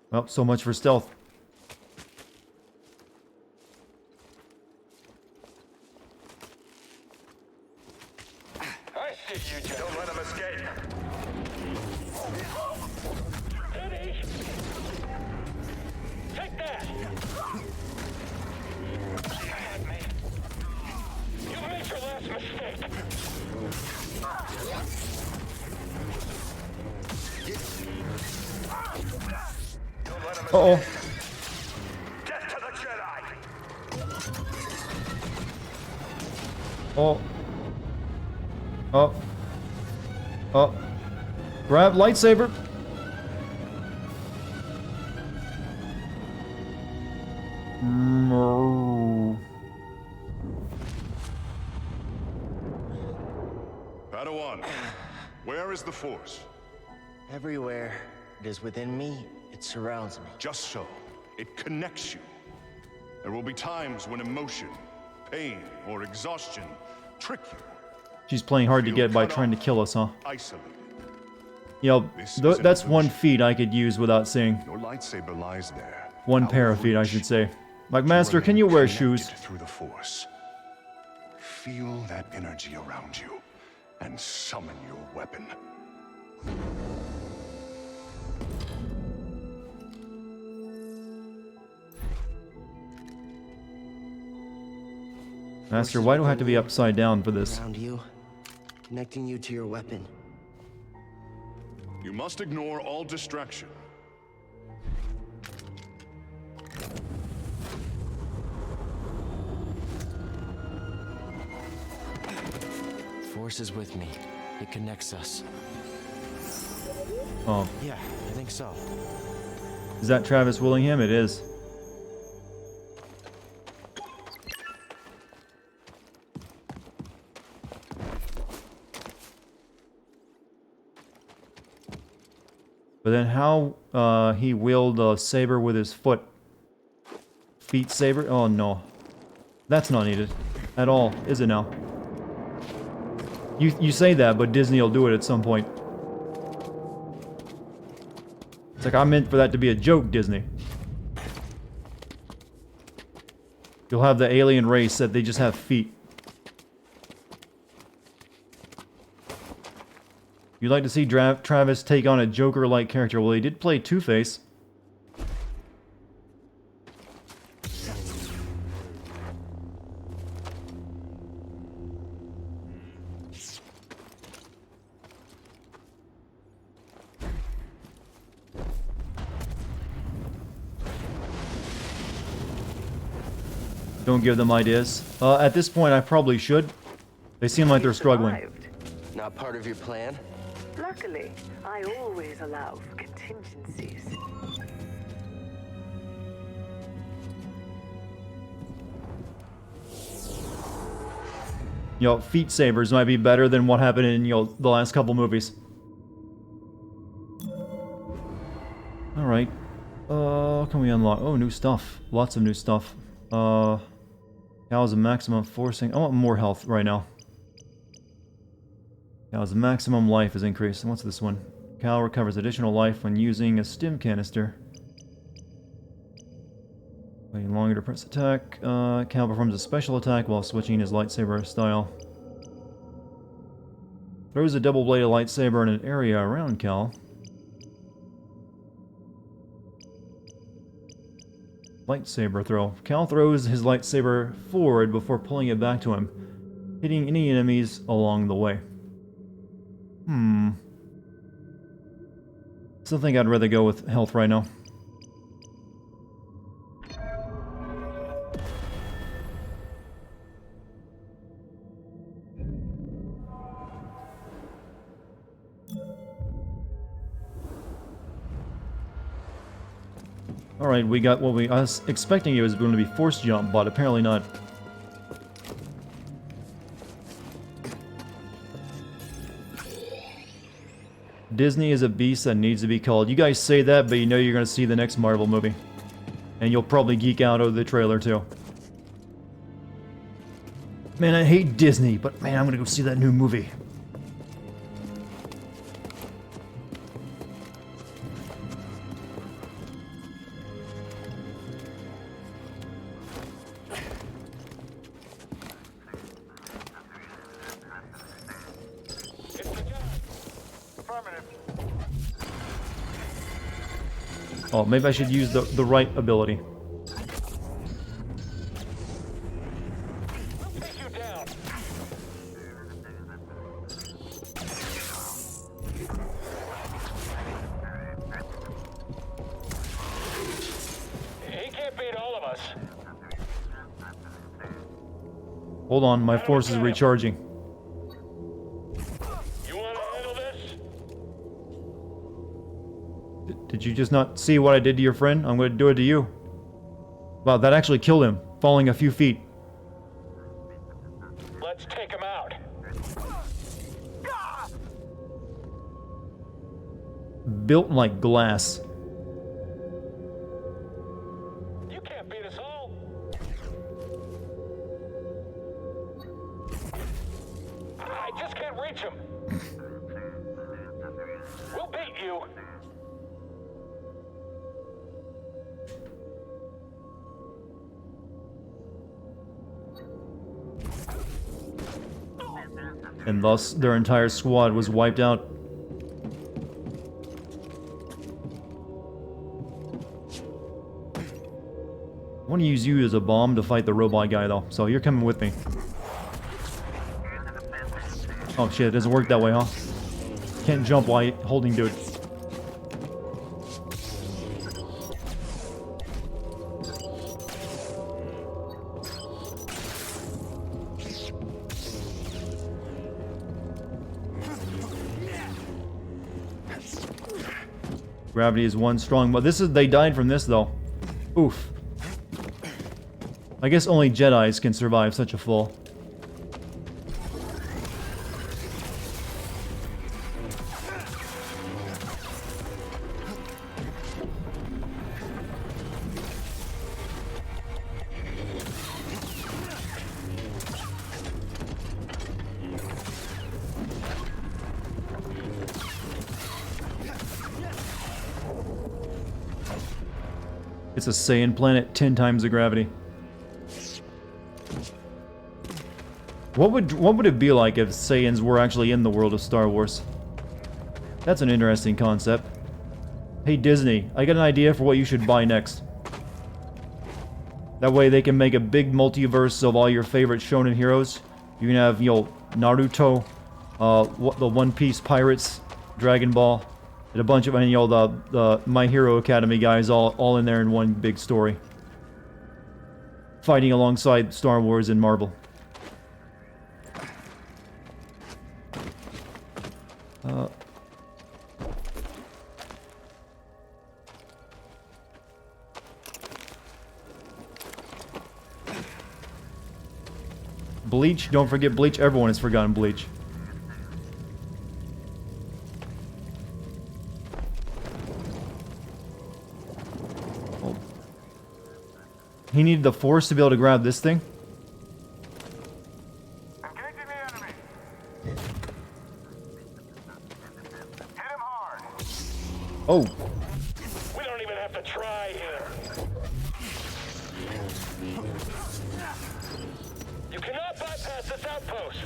Well, so much for stealth. I see you, Jedi. Don't let him escape. Eddie! Take that! You had me. You made your last mistake. Uh-oh. Get to the Jedi. Oh. Oh. Oh. Grab lightsaber. No. Padawan, where is the Force? Everywhere. It is within me. It surrounds me. Just so. It connects you. There will be times when emotion, pain, or exhaustion trick you. She's playing hard to get by trying to kill us, huh? Isolated. That's one feat I could use without seeing. Your lightsaber lies there. One pair of feet, I should say. Like, Master, can you wear shoes? Through the Force. Feel that energy around you and summon your weapon. Master, why do I have to be upside down for this? Around you, connecting you to your weapon. You must ignore all distraction. Force is with me. It connects us. Oh. Yeah, I think so. Is that Travis Willingham? It is. But then how he wield a saber with his foot? Feet saber? Oh no. That's not needed. At all, is it now? You say that, but Disney will do it at some point. It's like I meant for that to be a joke, Disney. You'll have the alien race that they just have feet. You'd like to see Travis take on a Joker-like character. Well, he did play Two-Face. Don't give them ideas. At this point, I probably should. They seem like they're struggling. Not part of your plan? Luckily, I always allow for contingencies. Feet sabers might be better than what happened in, the last couple movies. Alright. What can we unlock? Oh, new stuff. Lots of new stuff. How's the maximum forcing? I want more health right now. How's the maximum life is increased. What's this one? Cal recovers additional life when using a stim canister. Waiting longer to press attack. Cal performs a special attack while switching his lightsaber style. Throws a double-bladed lightsaber in an area around Cal. Lightsaber throw. Cal throws his lightsaber forward before pulling it back to him, hitting any enemies along the way. Still think I'd rather go with health right now. Alright, we got what I was expecting it was going to be force jump, but apparently not. Disney is a beast that needs to be culled. You guys say that, but you know you're going to see the next Marvel movie. And you'll probably geek out over the trailer too. Man, I hate Disney, but man, I'm going to go see that new movie. Oh, maybe I should use the right ability. He can't beat all of us. Hold on, my force is recharging. You want to handle this? Did you just not see what I did to your friend? I'm going to do it to you. Wow, that actually killed him, falling a few feet. Let's take him out. Built like glass. You can't beat us all. I just can't reach him. We'll beat you. And thus, their entire squad was wiped out. I want to use you as a bomb to fight the robot guy, though, so you're coming with me. Oh shit, it doesn't work that way, huh? Can't jump while holding dude. Gravity is one strong, but they died from this though. Oof. I guess only Jedis can survive such a fall. It's a Saiyan planet, 10 times the gravity. What would it be like if Saiyans were actually in the world of Star Wars? That's an interesting concept. Hey Disney, I got an idea for what you should buy next. That way they can make a big multiverse of all your favorite shonen heroes. You can have, you know, Naruto, the One Piece pirates, Dragon Ball, and a bunch of, you know, the My Hero Academy guys all in there in one big story. Fighting alongside Star Wars and Marvel. Bleach, don't forget Bleach. Everyone has forgotten Bleach. Oh. He needed the force to be able to grab this thing. Engaging the enemy. Hit him hard. Oh. We don't even have to try here. You cannot bypass this outpost.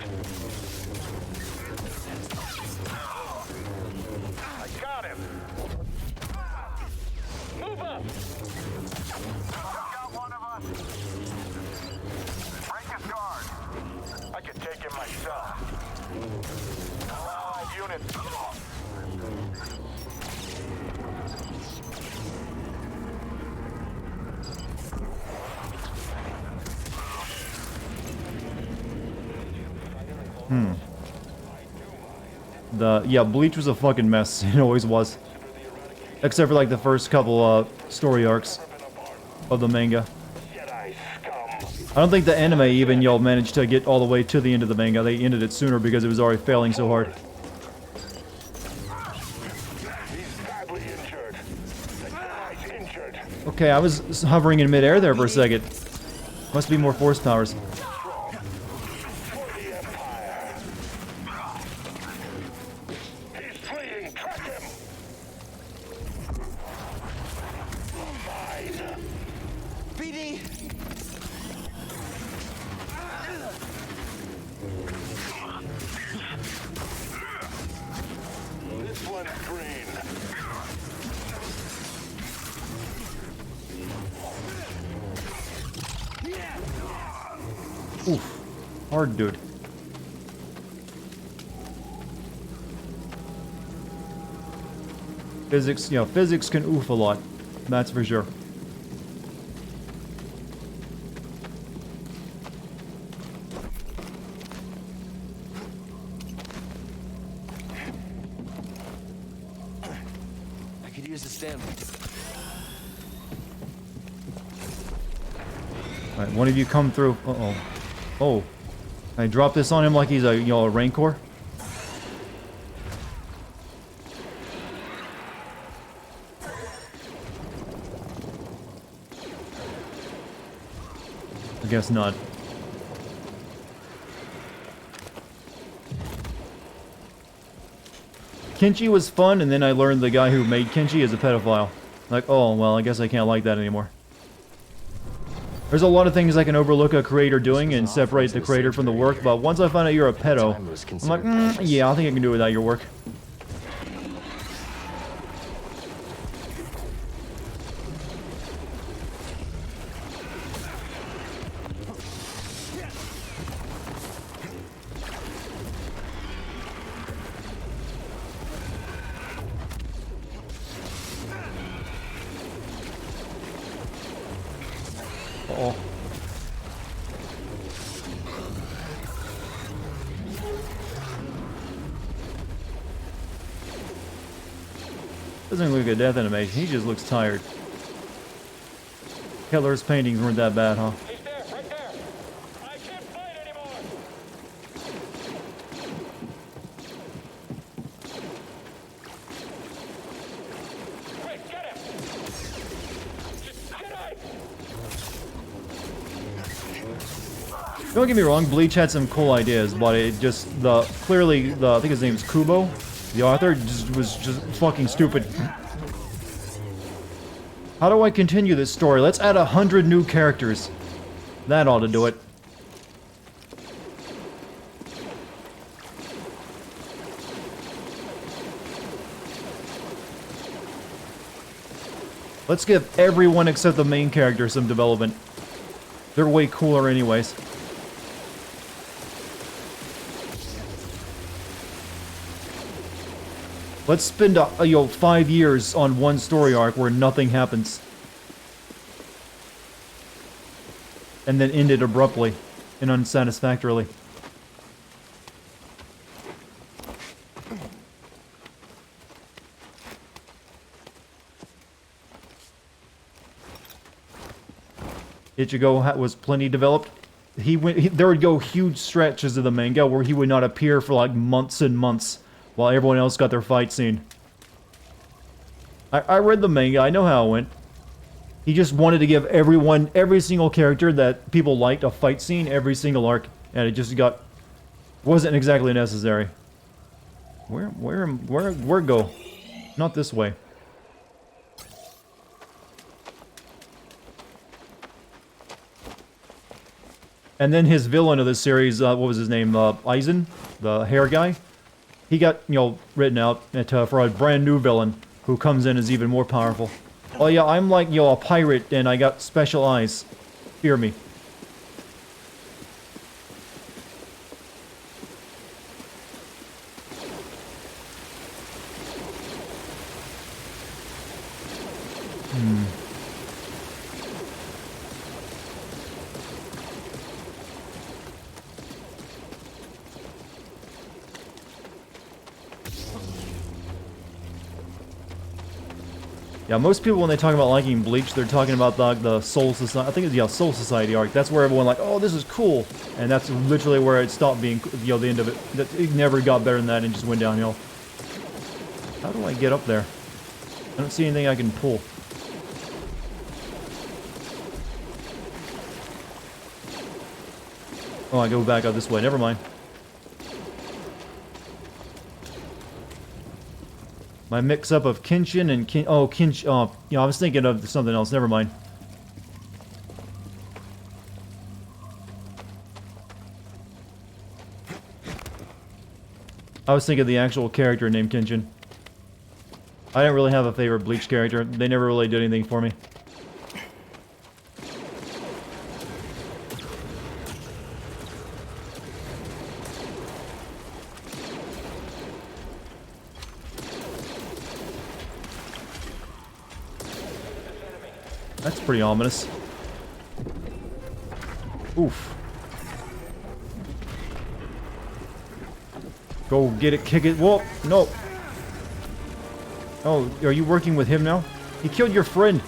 Aye, sir. Allied units. Yeah, Bleach was a fucking mess. It always was. Except for like the first couple story arcs of the manga. I don't think the anime even managed to get all the way to the end of the manga. They ended it sooner because it was already failing so hard. Okay, I was hovering in midair there for a second. Must be more force powers. Oof. Hard, dude. Physics, physics can oof a lot. That's for sure. I could use a stem. Alright, one of you come through. Uh-oh. Oh. I drop this on him like he's a, a Rancor? I guess not. Kenshi was fun, and then I learned the guy who made Kenshi is a pedophile. Like, oh, well, I guess I can't like that anymore. There's a lot of things I can overlook a creator doing and separate the creator from the work, but once I find out you're a pedo, I'm like, yeah, I think I can do without your work. Uh-oh. Doesn't look like a death animation, he just looks tired. Keller's paintings weren't that bad, huh? He's there, right there. I can't fight anymore. Quick, get him. Jedi. Don't get me wrong, Bleach had some cool ideas, but it just, clearly, I think his name's Kubo, the author, was just fucking stupid. How do I continue this story? Let's add 100 new characters. That ought to do it. Let's give everyone except the main character some development. They're way cooler anyways. Let's spend 5 years on one story arc where nothing happens. And then end it abruptly and unsatisfactorily. Ichigo was plenty developed. There would go huge stretches of the manga where he would not appear for like months and months, while everyone else got their fight scene. I read the manga, I know how it went. He just wanted to give every single character that people liked a fight scene every single arc, and it just wasn't exactly necessary. Where go? Not this way. And then his villain of the series, what was his name? Aizen, the hair guy. He got, written out for a brand new villain who comes in as even more powerful. Oh yeah, I'm like, a pirate and I got special eyes. Fear me. Yeah, most people when they talk about liking Bleach, they're talking about the Soul Society. I think it's Soul Society arc. That's where everyone like, oh, this is cool, and that's literally where it stopped being, the end of it. It never got better than that and just went downhill. How do I get up there? I don't see anything I can pull. Oh, I go back up this way. Never mind. My mix-up of Kenshin and yeah, I was thinking of something else. Never mind. I was thinking of the actual character named Kenshin. I didn't really have a favorite Bleach character. They never really did anything for me. That's pretty ominous. Oof. Go get it, kick it. Whoa, no. Oh, are you working with him now? He killed your friend.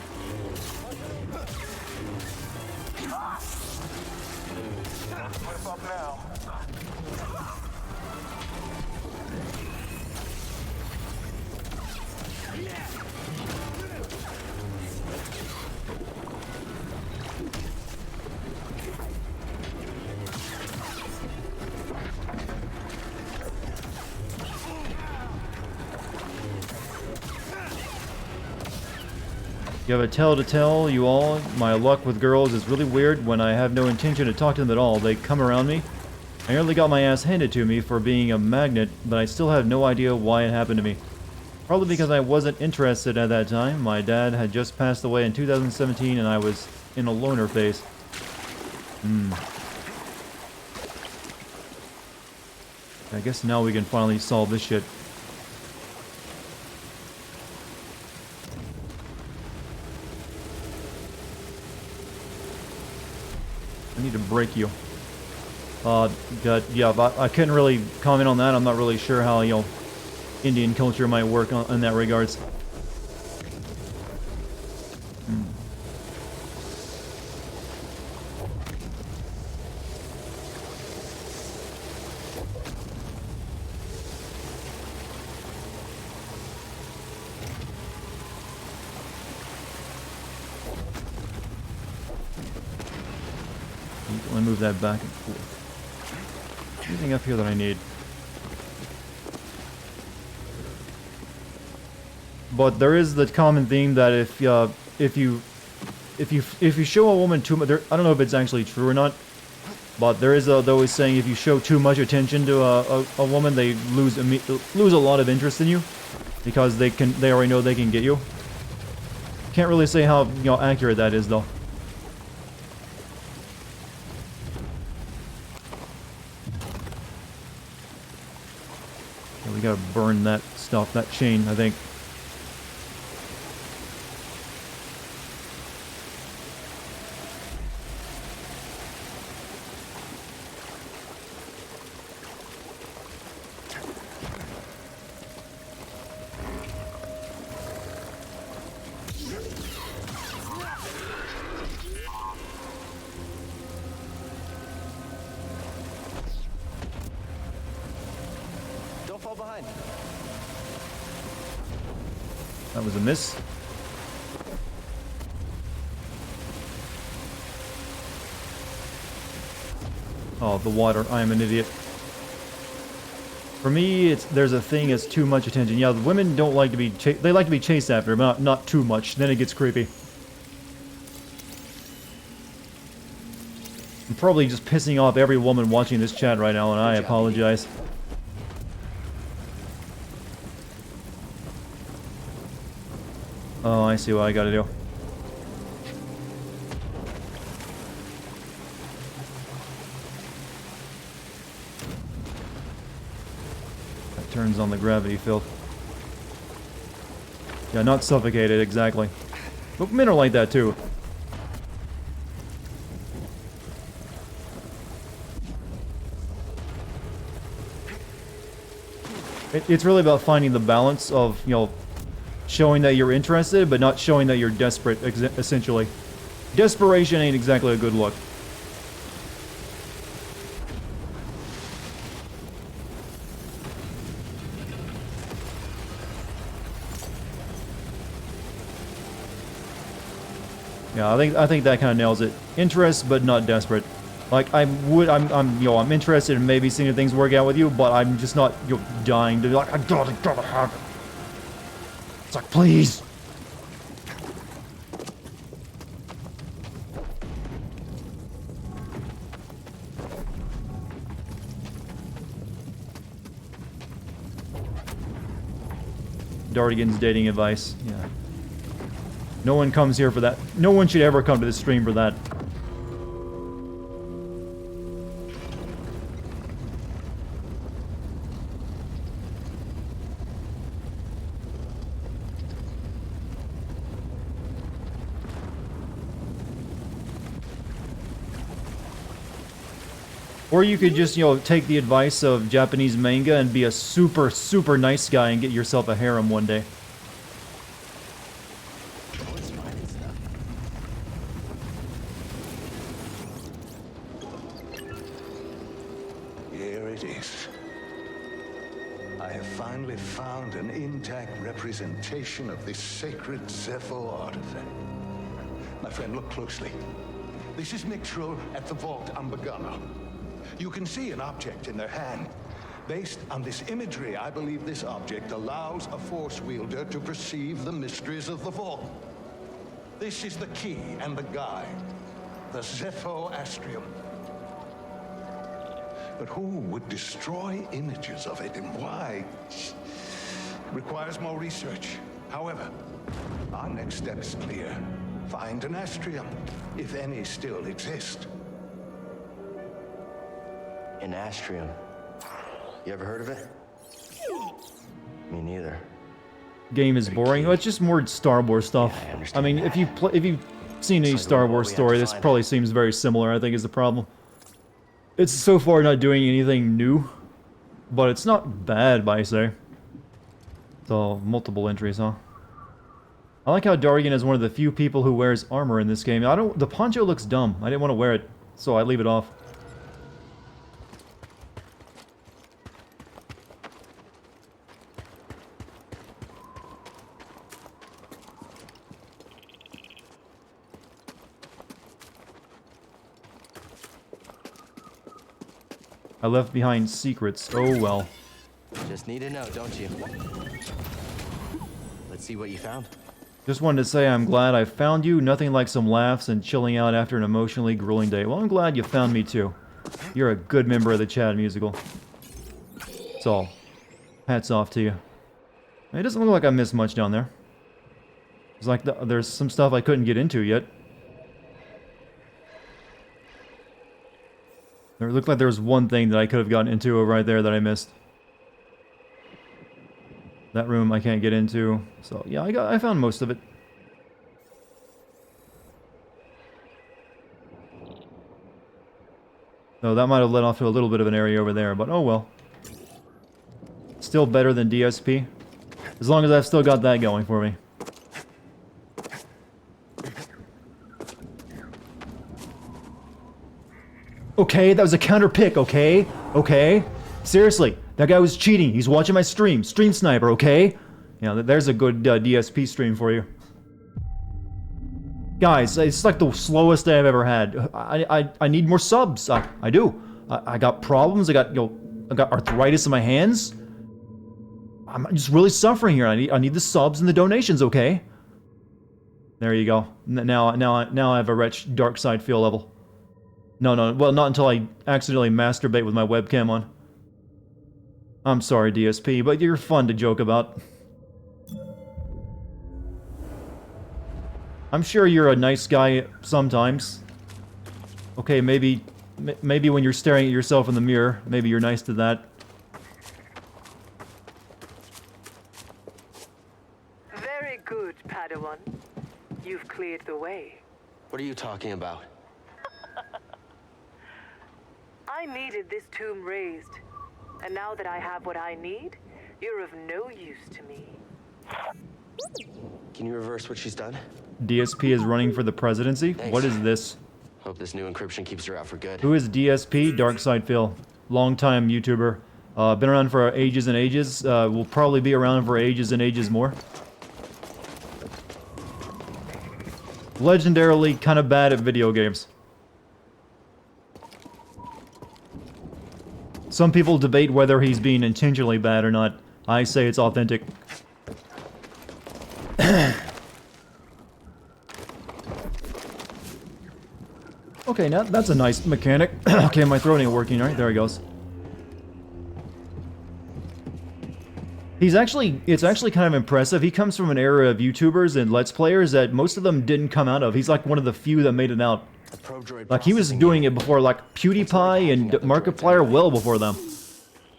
You have a tale to tell, you all. My luck with girls is really weird. When I have no intention to talk to them at all, they come around me. I nearly got my ass handed to me for being a magnet, but I still have no idea why it happened to me. Probably because I wasn't interested at that time. My dad had just passed away in 2017 and I was in a loner phase. I guess now we can finally solve this shit. I need to break you. Yeah, but I couldn't really comment on that. I'm not really sure how, you know, Indian culture might work in that regards. Let me move that back and forth. Anything up here that I need? But there is the common theme that if you show a woman too much, I don't know if it's actually true or not, but there is they're always saying if you show too much attention to a woman, they lose a lot of interest in you because they already know they can get you. Can't really say how accurate that is though. We gotta burn that stuff, that chain, I think. That was a miss. Oh, the water. I am an idiot. For me, there's a thing as too much attention. Yeah, the women don't like to be they like to be chased after, but not too much. Then it gets creepy. I'm probably just pissing off every woman watching this chat right now, and I apologize. Oh, I see what I gotta do. That turns on the gravity field. Yeah, not suffocated, exactly. But men are like that too. It's really about finding the balance of, showing that you're interested, but not showing that you're desperate, essentially. Desperation ain't exactly a good look. Yeah, I think that kind of nails it. Interest, but not desperate. Like I'm interested in maybe seeing if things work out with you, but I'm just not dying to be like I gotta have it. It's like please. Dartigan's dating advice. Yeah. No one comes here for that. No one should ever come to this stream for that. Or you could just, take the advice of Japanese manga and be a super, super nice guy and get yourself a harem one day. Here it is. I have finally found an intact representation of this sacred Zepho artifact. My friend, look closely. This is Mixro at the Vault Ambagana. You can see an object in their hand. Based on this imagery, I believe this object allows a force wielder to perceive the mysteries of the vault. This is the key and the guide, the Zepho Astrium. But who would destroy images of it and why? Requires more research. However, our next step is clear. Find an Astrium, if any still exist. An Astrium. You ever heard of it? Me neither. Game is boring. Well, it's just more Star Wars stuff. Yeah, I mean, if you've seen any Star Wars story, this probably seems very similar, I think, is the problem. It's so far not doing anything new, but it's not bad, by say. So, multiple entries, huh? I like how Dartigan is one of the few people who wears armor in this game. The poncho looks dumb. I didn't want to wear it, so I leave it off. I left behind secrets. Oh well. Just need to know, don't you? Let's see what you found. Just wanted to say I'm glad I found you. Nothing like some laughs and chilling out after an emotionally grueling day. Well, I'm glad you found me too. You're a good member of the Chad Musical. That's all. Hats off to you. It doesn't look like I missed much down there. It's like there's some stuff I couldn't get into yet. It looked like there was one thing that I could have gotten into right there that I missed. That room I can't get into. So yeah, I found most of it. So that might have led off to a little bit of an area over there, but oh well. Still better than DSP. As long as I've still got that going for me. Okay, that was a counter pick, okay? Okay? Seriously, that guy was cheating. He's watching my stream. Stream sniper, okay? Yeah, there's a good DSP stream for you. Guys, it's like the slowest day I've ever had. I need more subs. I do. I got problems. I got arthritis in my hands. I'm just really suffering here. I need the subs and the donations, okay? There you go. Now I have a wretched dark side feel level. No, well, not until I accidentally masturbate with my webcam on. I'm sorry, DSP, but you're fun to joke about. I'm sure you're a nice guy sometimes. Okay, maybe when you're staring at yourself in the mirror, maybe you're nice to that. Very good, Padawan. You've cleared the way. What are you talking about? I needed this tomb raised, and now that I have what I need, you're of no use to me. Can you reverse what she's done? DSP is running for the presidency? Thanks. What is this? Hope this new encryption keeps her out for good. Who is DSP? Darkside Phil. Longtime YouTuber. Been around for ages and ages. Will probably be around for ages and ages more. Legendarily kind of bad at video games. Some people debate whether he's being intentionally bad or not. I say it's authentic. Okay, now that's a nice mechanic. Okay, my throat ain't working, right? There he goes. It's actually kind of impressive. He comes from an era of YouTubers and Let's Players that most of them didn't come out of. He's like one of the few that made it out. Like, he was doing it before, like, PewDiePie and Markiplier well before them.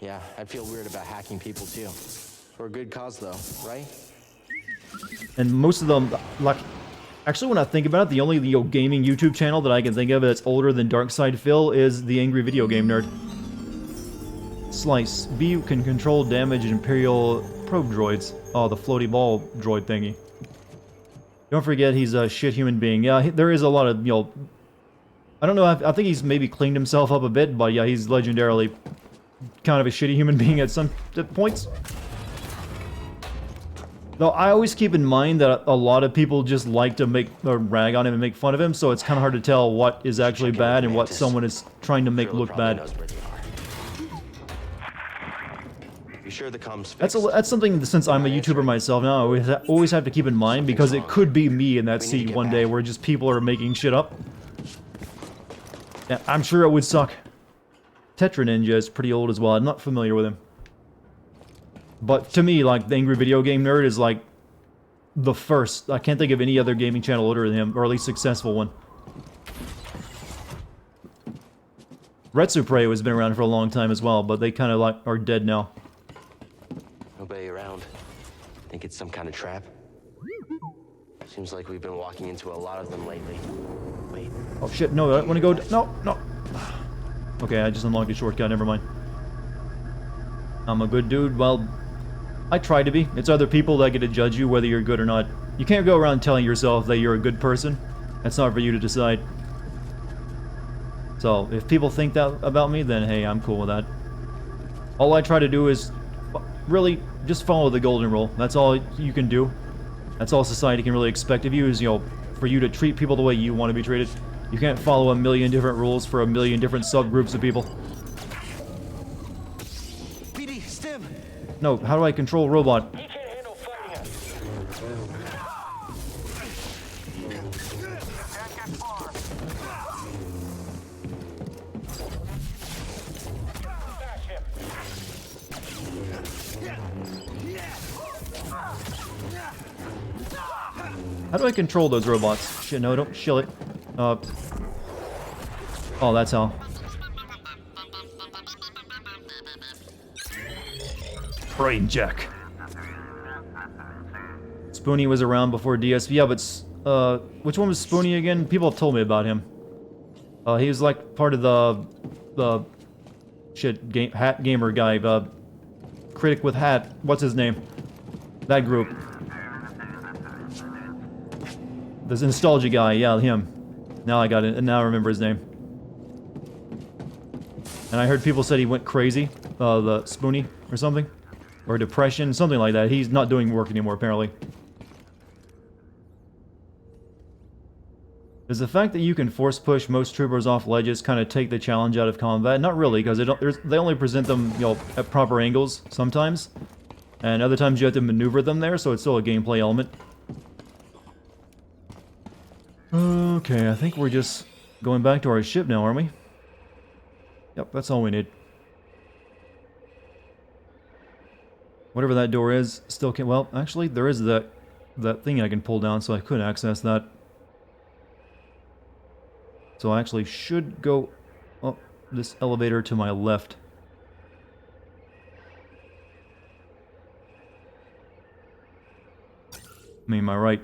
Yeah, I'd feel weird about hacking people too. For a good cause though, right? And most of them, like... Actually, when I think about it, the only gaming YouTube channel that I can think of that's older than Darkside Phil is the Angry Video Game Nerd. Slice. B can control damage Imperial probe droids. Oh, the floaty ball droid thingy. Don't forget he's a shit human being. Yeah, there is a lot of, I don't know, I think he's maybe cleaned himself up a bit, but yeah, he's legendarily kind of a shitty human being at some points. Though I always keep in mind that a lot of people just like to rag on him and make fun of him, so it's kind of hard to tell what is actually bad and what someone is trying to make look bad. You sure the comms fixed? That's something, since I'm a YouTuber myself now, I always have to keep in mind, because it could be me in that seat one day where just people are making shit up. Yeah, I'm sure it would suck. Tetra Ninja is pretty old as well. I'm not familiar with him. But to me, like, the Angry Video Game Nerd is like the first. I can't think of any other gaming channel older than him, or at least successful one. Retsupre has been around for a long time as well, but they kind of like are dead now. Nobody around. Think it's some kind of trap? Seems like we've been walking into a lot of them lately. Wait. Oh shit, no, I want to go... No, no. Okay, I just unlocked a shortcut, never mind. I'm a good dude, well... I try to be. It's other people that get to judge you whether you're good or not. You can't go around telling yourself that you're a good person. That's not for you to decide. So, if people think that about me, then hey, I'm cool with that. All I try to do is really just follow the golden rule. That's all you can do. That's all society can really expect of you is, for you to treat people the way you want to be treated. You can't follow a million different rules for a million different subgroups of people. PD, Stim! No, how do I control robot? He can't handle fighting us. Smash him. How do I control those robots? Shit, no, don't shill it. Oh, that's how. Brain jack. Spoonie was around before DSP. Yeah, but which one was Spoonie again? People have told me about him. He was like part of the shit hat gamer guy. Critic with hat. What's his name? That group. The nostalgia guy. Yeah, him. Now I got it. And now I remember his name. And I heard people said he went crazy. The Spoonie or something. Or depression, something like that. He's not doing work anymore, apparently. Does the fact that you can force push most troopers off ledges kind of take the challenge out of combat? Not really, because they only present them, at proper angles sometimes. And other times you have to maneuver them there, so it's still a gameplay element. Okay, I think we're just going back to our ship now, aren't we? Yep, that's all we need. Whatever that door is, still can't... Well, actually, there is that thing I can pull down, so I could access that. So I actually should go up this elevator to my left. I mean, my right.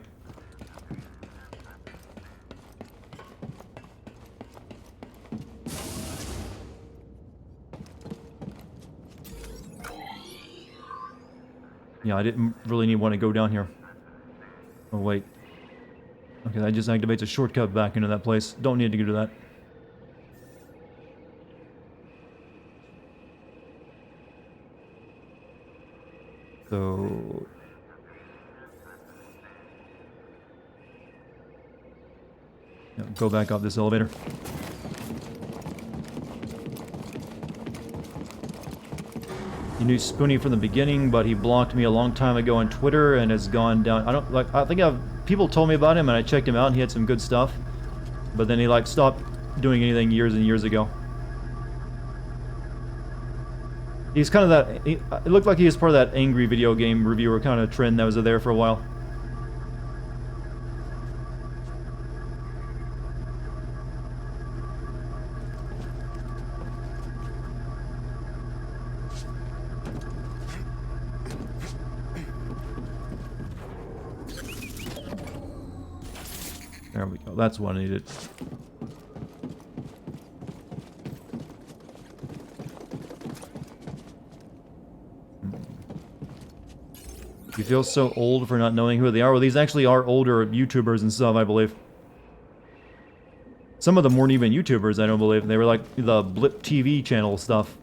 Yeah, I didn't really want to go down here. Oh, wait. Okay, that just activates a shortcut back into that place. Don't need to do that. So... yeah, go back up this elevator. He knew Spoonie from the beginning, but he blocked me a long time ago on Twitter and has gone down. I think people told me about him and I checked him out and he had some good stuff. But then he like stopped doing anything years and years ago. He's kind of that, it looked like he was part of that angry video game reviewer kind of trend that was there for a while. There we go, that's what I needed. You feel so old for not knowing who they are? Well, these actually are older YouTubers and stuff, I believe. Some of them weren't even YouTubers, I don't believe. They were like the Blip TV channel stuff.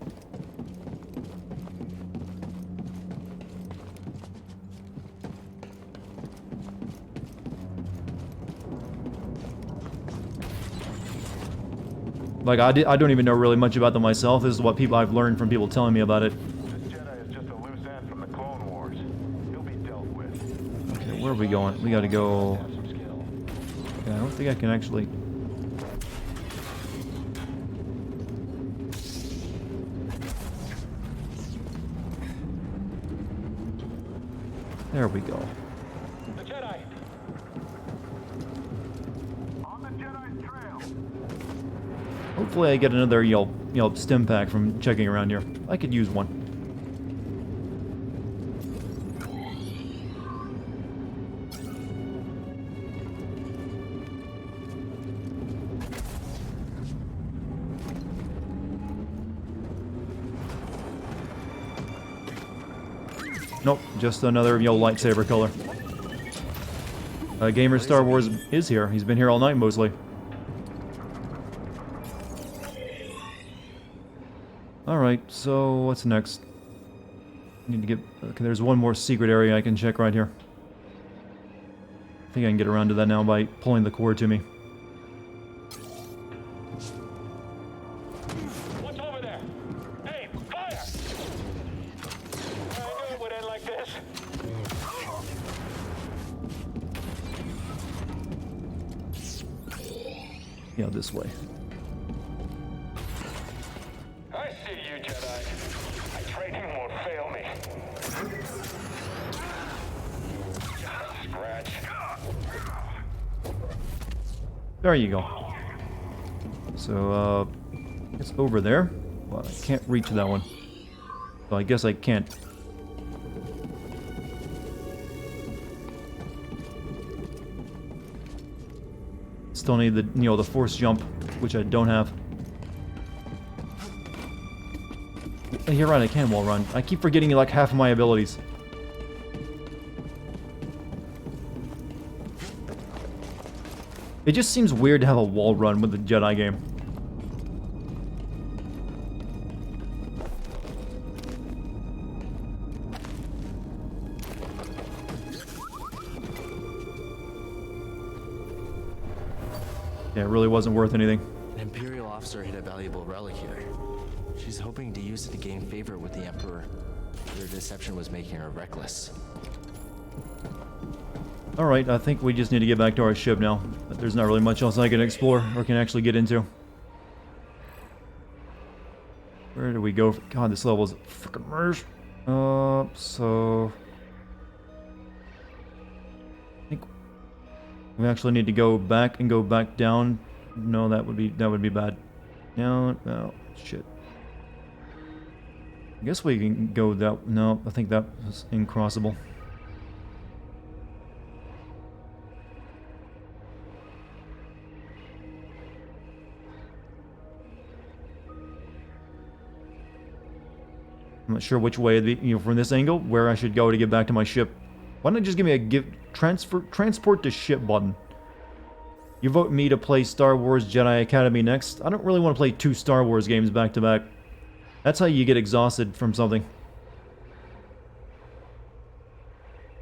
Like, I don't even know really much about them myself. This is what I've learned from people telling me about it. This Jedi is just a loose end from the Clone Wars. He'll be dealt with. Okay, where are we going? We gotta go... okay, I don't think I can actually... there we go. The Jedi! On the Jedi's trail! Hopefully I get another, you know, stim pack from checking around here. I could use one. Nope, just another, you know, lightsaber color. Gamer Star Wars is here. He's been here all night mostly. Alright, so what's next? Need to get... okay, there's one more secret area I can check right here. I think I can get around to that now by pulling the cord to me. What's over there? Hey, fire! I knew it would end like this. Yeah, this way. I see you, Jedi. My training won't fail me. Scratch. There you go. So, it's over there. Well, I can't reach that one. Well, I guess I can't. Still need the, you know, the force jump, which I don't have. You're right, I can wall run. I keep forgetting like half of my abilities. It just seems weird to have a wall run with the Jedi game. Yeah, it really wasn't worth anything. An Imperial officer hid a valuable relic here. She's hoping to use it to gain favor with the Emperor. Their deception was making her reckless. Alright, I think we just need to get back to our ship now. There's not really much else I can explore or can actually get into. Where do we go? God, this level is freaking merged. So... I think we actually need to go back and go back down. No, that would be bad. No, shit. I guess we can go that... no, I think that was incrossable. I'm not sure which way, from this angle, where I should go to get back to my ship. Why don't you just give me a transport to ship button? You vote me to play Star Wars Jedi Academy next. I don't really want to play 2 Star Wars games back to back. That's how you get exhausted from something.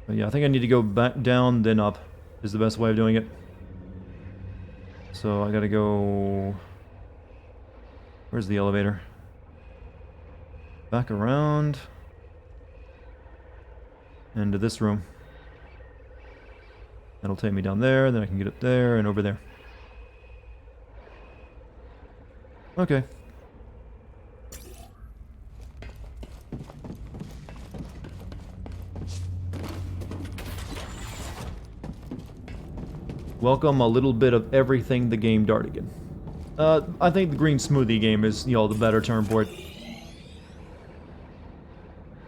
But yeah, I think I need to go back down, then up, is the best way of doing it. So I gotta go... Where's the elevator? Back around. Into this room. That'll take me down there, then I can get up there and over there. Okay. Welcome a little bit of everything the game Dartigan. I think the green smoothie game is, you know, the better term for it.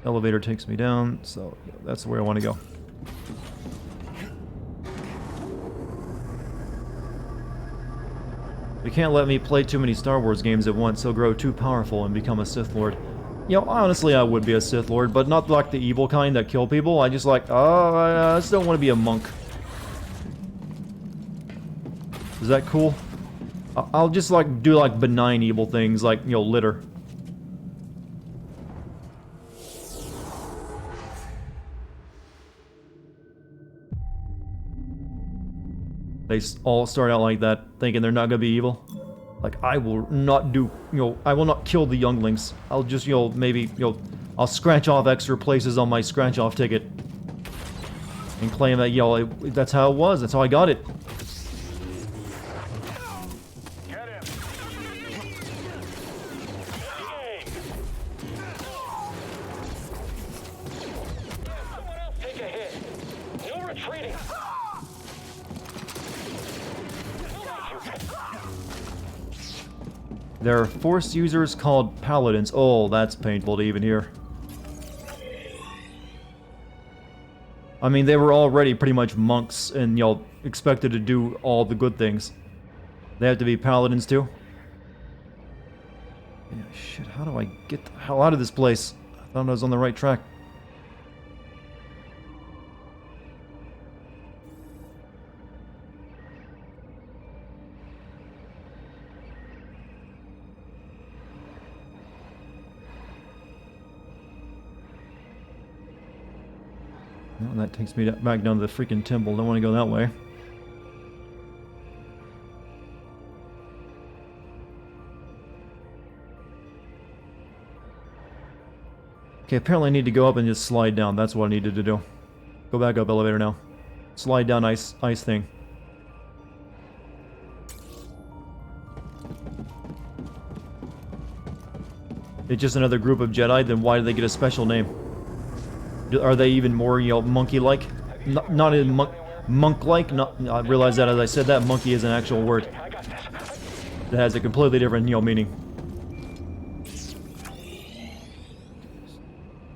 Elevator takes me down, so yeah, that's where I want to go. You can't let me play too many Star Wars games at once. He'll grow too powerful and become a Sith Lord. You know, honestly, I would be a Sith Lord, but not like the evil kind that kill people. I just like, I just don't want to be a monk. Is that cool? I'll just like do like benign evil things, like, you know, litter. They all start out like that, thinking they're not gonna be evil. Like, I will not do, you know, I will not kill the younglings. I'll just, you know, maybe, you know, I'll scratch off extra places on my scratch-off ticket. And claim that, you know, that's how it was, that's how I got it. Get him. Someone else take a hit. No retreating. There are Force users called Paladins. Oh, that's painful to even hear. I mean, they were already pretty much monks and, you know, expected to do all the good things. They have to be Paladins too? Yeah, shit, how do I get the hell out of this place? I thought I was on the right track. Well, that takes me back down to the freaking temple. Don't want to go that way. Okay, apparently I need to go up and just slide down. That's what I needed to do. Go back up, elevator now. Slide down ice thing. It's just another group of Jedi, then why do they get a special name? Are they even more, you know, monkey-like? Not in monk-like? I realize that as I said that, monkey is an actual word. That has a completely different, you know, meaning.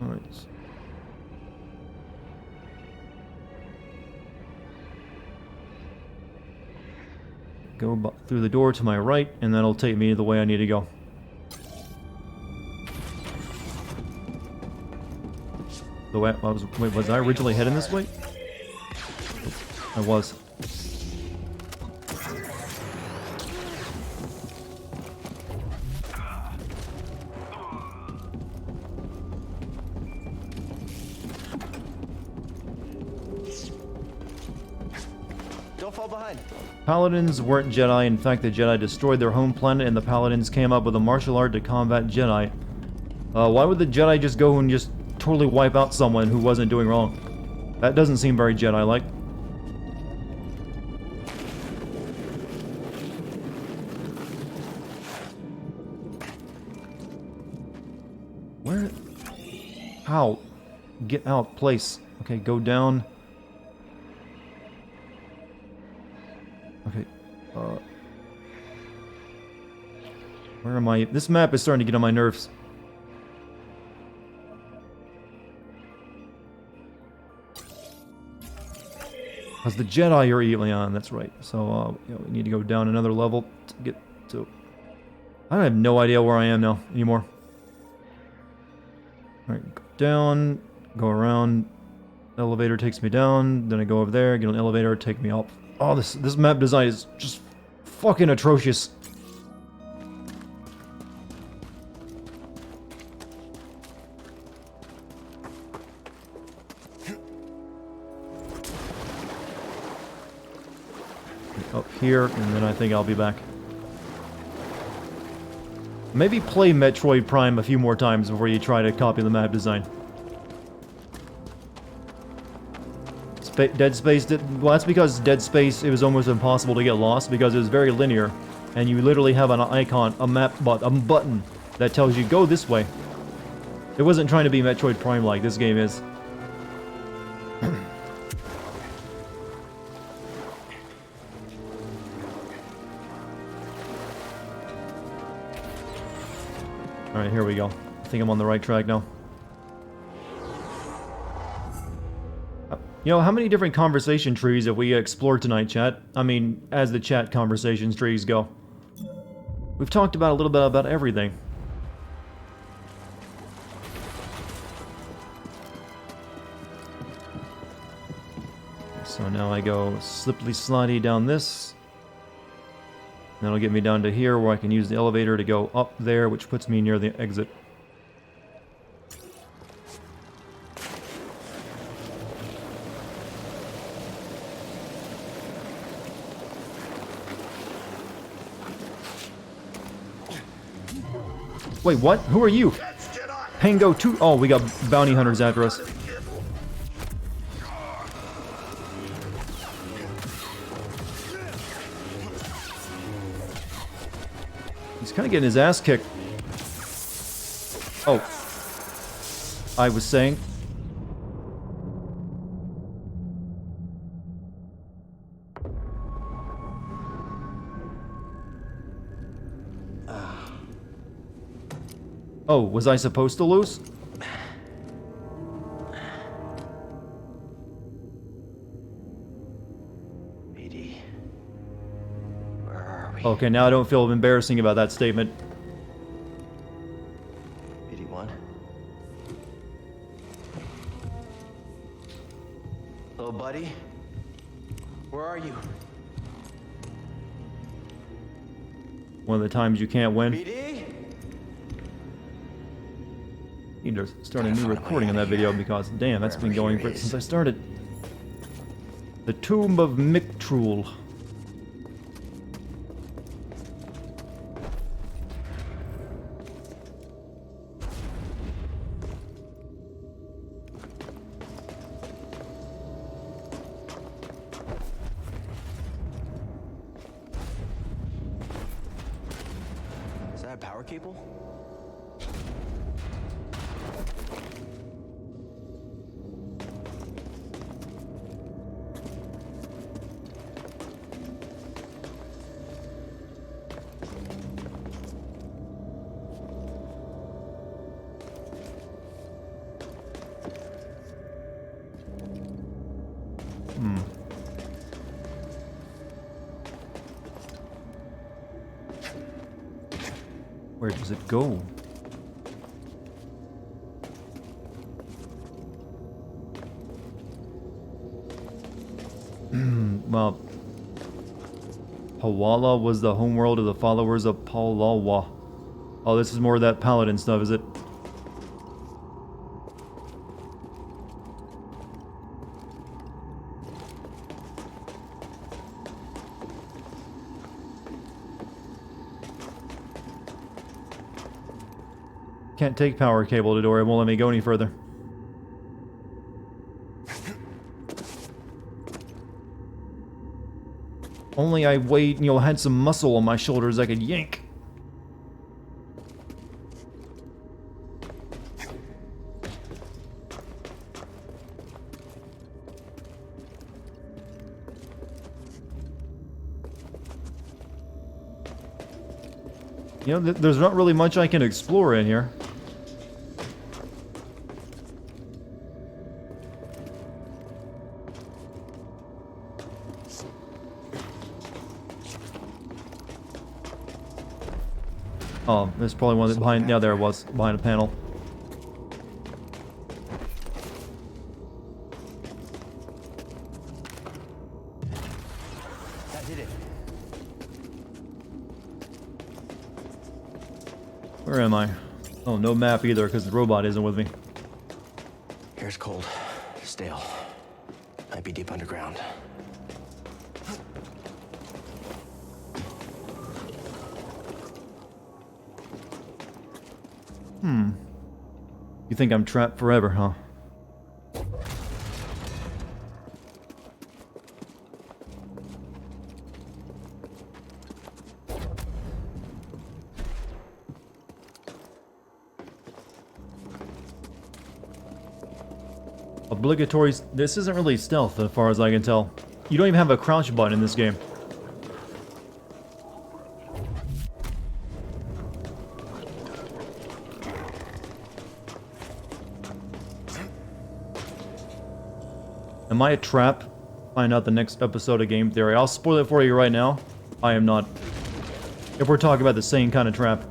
Alright. Go through the door to my right, and that'll take me the way I need to go. Wait, was I originally heading this way? I was. Don't fall behind. Paladins weren't Jedi. In fact, the Jedi destroyed their home planet, and the Paladins came up with a martial art to combat Jedi. Why would the Jedi just go and just totally wipe out someone who wasn't doing wrong? That doesn't seem very Jedi-like. Where? How? Get out, place. Okay, go down. Okay. Where am I? This map is starting to get on my nerves. Because the Jedi are Elion, that's right. So, you know, we need to go down another level to get to... I have no idea where I am now, anymore. Alright, go down, go around, Elevator takes me down, then I go over there, get an elevator, take me up. Oh, this map design is just fucking atrocious. Up here, and then I think I'll be back. Maybe play Metroid Prime a few more times before you try to copy the map design. Dead Space well, that's because Dead Space, it was almost impossible to get lost because it was very linear, and you literally have an icon, a button that tells you go this way. It wasn't trying to be Metroid Prime like this game is. Alright, here we go. I think I'm on the right track now. You know, how many different conversation trees have we explored tonight, chat? I mean, as the chat conversations trees go. We've talked about a little bit about everything. So now I go slippy slidey down this. That'll get me down to here where I can use the elevator to go up there, which puts me near the exit. Wait, what? Who are you? Pango 2. Oh, we got bounty hunters after us. He's kind of getting his ass kicked. Oh. I was saying. Oh, was I supposed to lose? BD, where are we? Okay, now I don't feel embarrassing about that statement. BD1? Little buddy? Where are you? One of the times you can't win. BD? Need to start a new recording on that video because, damn, that's been going for since I started. The Tomb of Mictrul. Is that a power cable? Where does it go? Well, Pawala was the homeworld of the followers of Palawa. Oh, this is more of that paladin stuff, is it? Can't take power cable to door, it won't let me go any further. Only I weighed, you know, had some muscle on my shoulders I could yank. You know, there's not really much I can explore in here. Oh, there's probably one behind. Yeah, there it was, behind a panel. did it. Where am I? Oh, no map either, because the robot isn't with me. Air's cold, stale. Might be deep underground. You think I'm trapped forever, huh? Obligatory. This isn't really stealth as far as I can tell. You don't even have a crouch button in this game. Am I a trap? Find out the next episode of Game Theory. I'll spoil it for you right now. I am not. If we're talking about the same kind of trap.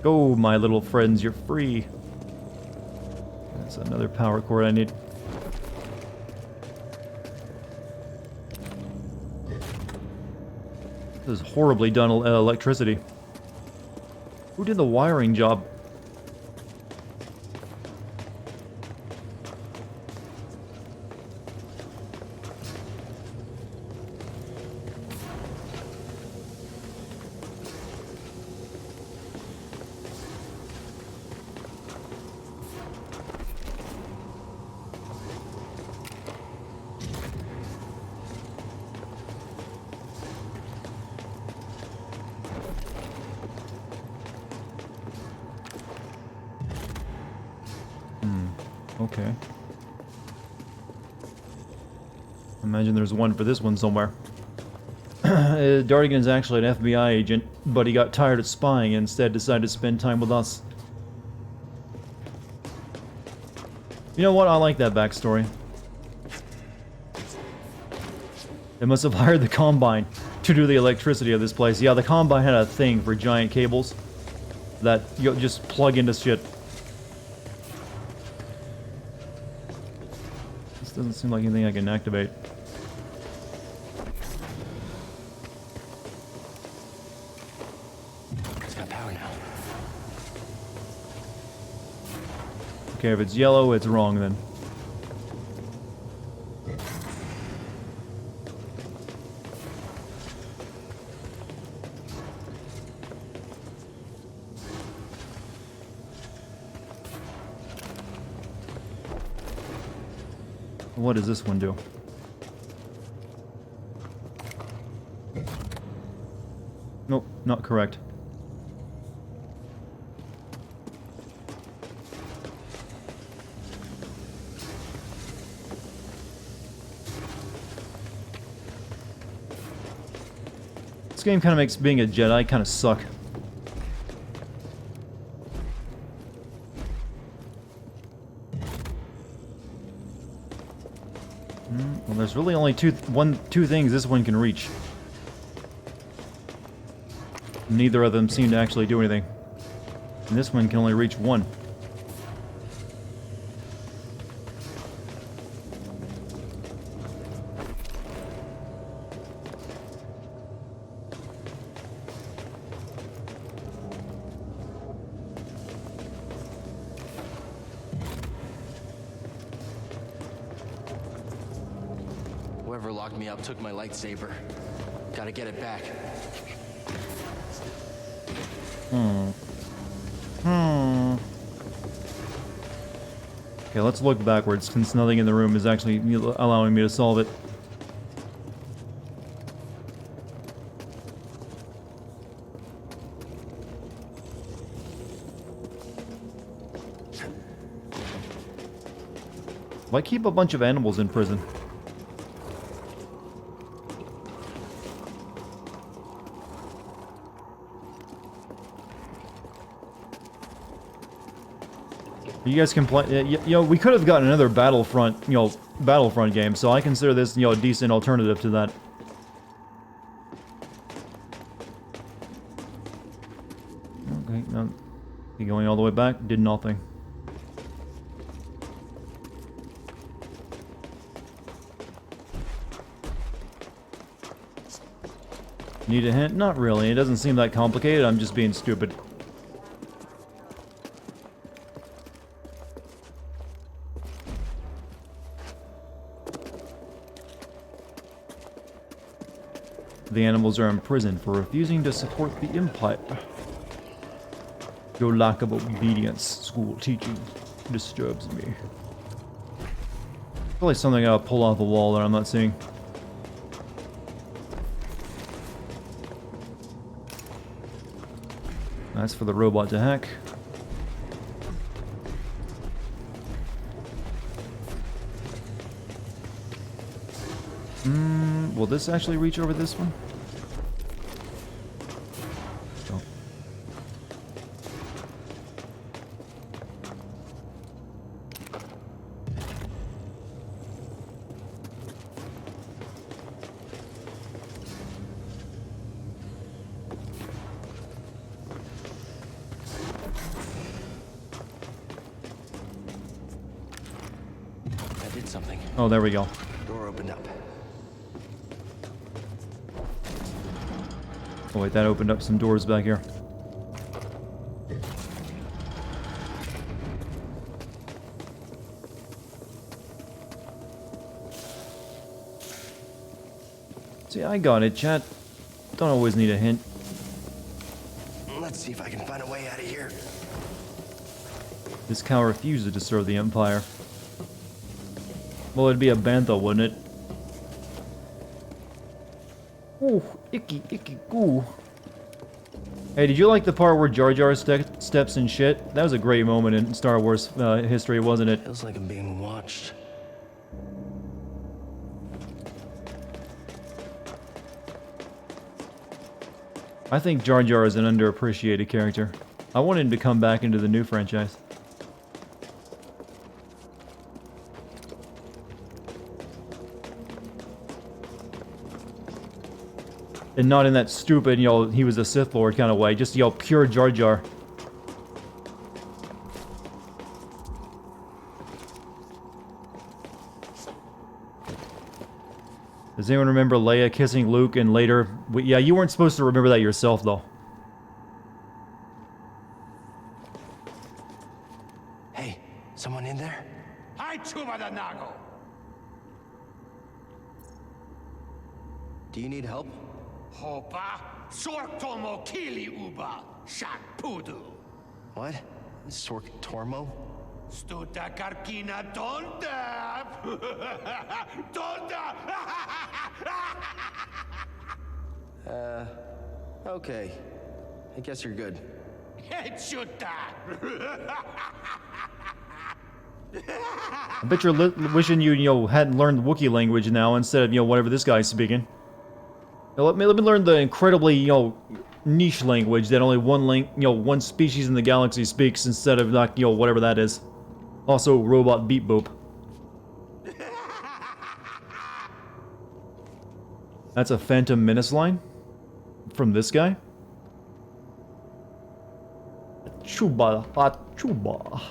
Go, my little friends, you're free. That's another power cord I need. This is horribly done electricity. Who did the wiring job? Okay. Imagine there's one for this one somewhere. Dartigan is actually an FBI agent, but he got tired of spying and instead decided to spend time with us. You know what? I like that backstory. They must have hired the Combine to do the electricity of this place. Yeah, the Combine had a thing for giant cables that you just plug into shit. This doesn't seem like anything I can activate. It's got power now. Okay, if it's yellow, it's wrong then. What does this one do? Nope, not correct. This game kind of makes being a Jedi kind of suck. Well, there's really only two things this one can reach. Neither of them seem to actually do anything. And this one can only reach one. Whoever locked me up took my lightsaber. Gotta get it back. Okay, let's look backwards, since nothing in the room is actually allowing me to solve it. Why keep a bunch of animals in prison? You guys can play. You know, we could have gotten another Battlefront, Battlefront game. So I consider this, a decent alternative to that. Okay, now going all the way back, did nothing. Need a hint? Not really. It doesn't seem that complicated. I'm just being stupid. The animals are imprisoned for refusing to support the Empire. Your lack of obedience, school teaching, disturbs me. Probably something I'll pull off the wall that I'm not seeing. That's for the robot to hack. Will this actually reach over this one? Oh. I did something. Oh, there we go. Door opened up. Oh wait, that opened up some doors back here. See, I got it, chat. Don't always need a hint. Let's see if I can find a way out of here. This cow refuses to serve the Empire. Well, it'd be a bantha, wouldn't it? Ooh, icky, icky, goo. Hey, did you like the part where Jar Jar steps in shit? That was a great moment in Star Wars history, wasn't it? Feels like I'm being watched. I think Jar Jar is an underappreciated character. I want him to come back into the new franchise. And not in that stupid, you know, he was a Sith Lord kind of way. Just, you know, pure Jar Jar. Does anyone remember Leia kissing Luke and later... Yeah, you weren't supposed to remember that yourself, though. Hey, someone in there? Hi, Chuba the Nago. Do you need help? Hopa, Sortomo Kili Uba, Shak Pudu. What? Sork Tormo? Stuta Karkina Donda! Donda! Okay. I guess you're good. Hechuta! I bet you're wishing you hadn't learned Wookiee language now instead of, whatever this guy's speaking. Now, let me learn the incredibly, niche language that only one species in the galaxy speaks instead of, like, whatever that is. Also, robot beep boop. That's a Phantom Menace line? From this guy? Chuba, chuba.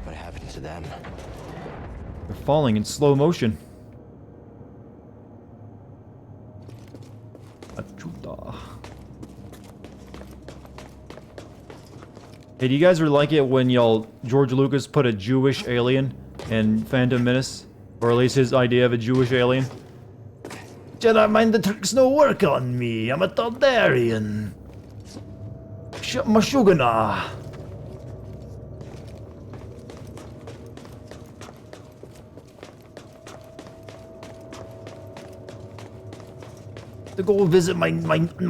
What happened to them? They're falling in slow motion. Achuta. Hey, do you guys like it when George Lucas put a Jewish alien in Phantom Menace? Or at least his idea of a Jewish alien? Jedi mind the tricks no work on me. I'm a Dartigan. Mashugana. To go visit my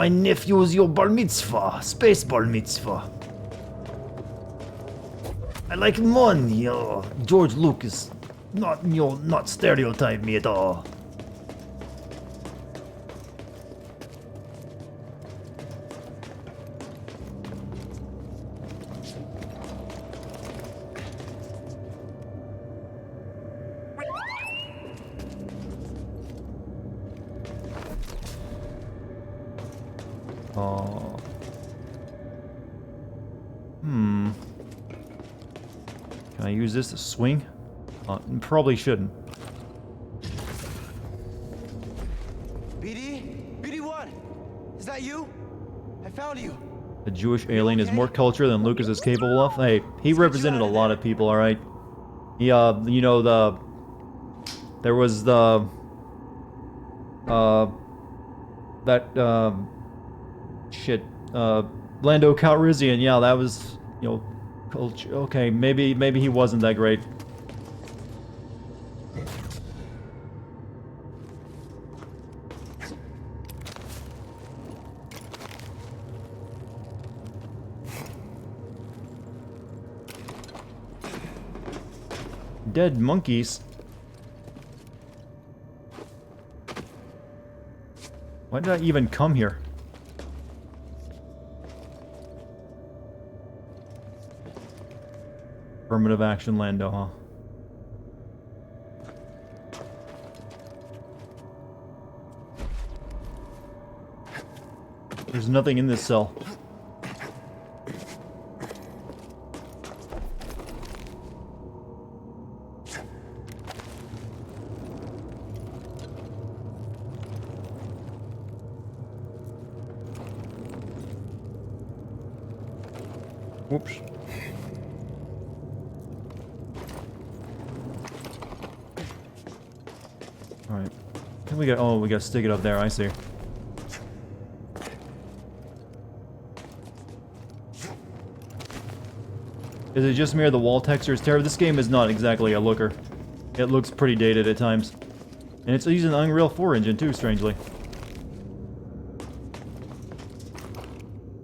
nephew's bar mitzvah, space bar mitzvah. I like money, George Lucas, not stereotype me at all. Can I use this to swing? Probably shouldn't. Is that you? I found you. A Jewish alien is more culture than Lucas is capable of. Hey, he represented a lot of people, alright? Yeah, you know, there was the... Lando Calrissian, yeah, that was, you know, culture. Okay, maybe he wasn't that great. Dead monkeys? Why did I even come here? Affirmative action Lando, huh? There's nothing in this cell. Whoops. Alright. Can we get... Oh, we gotta stick it up there, I see. Is it just me or the wall texture is terrible? This game is not exactly a looker. It looks pretty dated at times. And it's using the Unreal 4 engine too, strangely.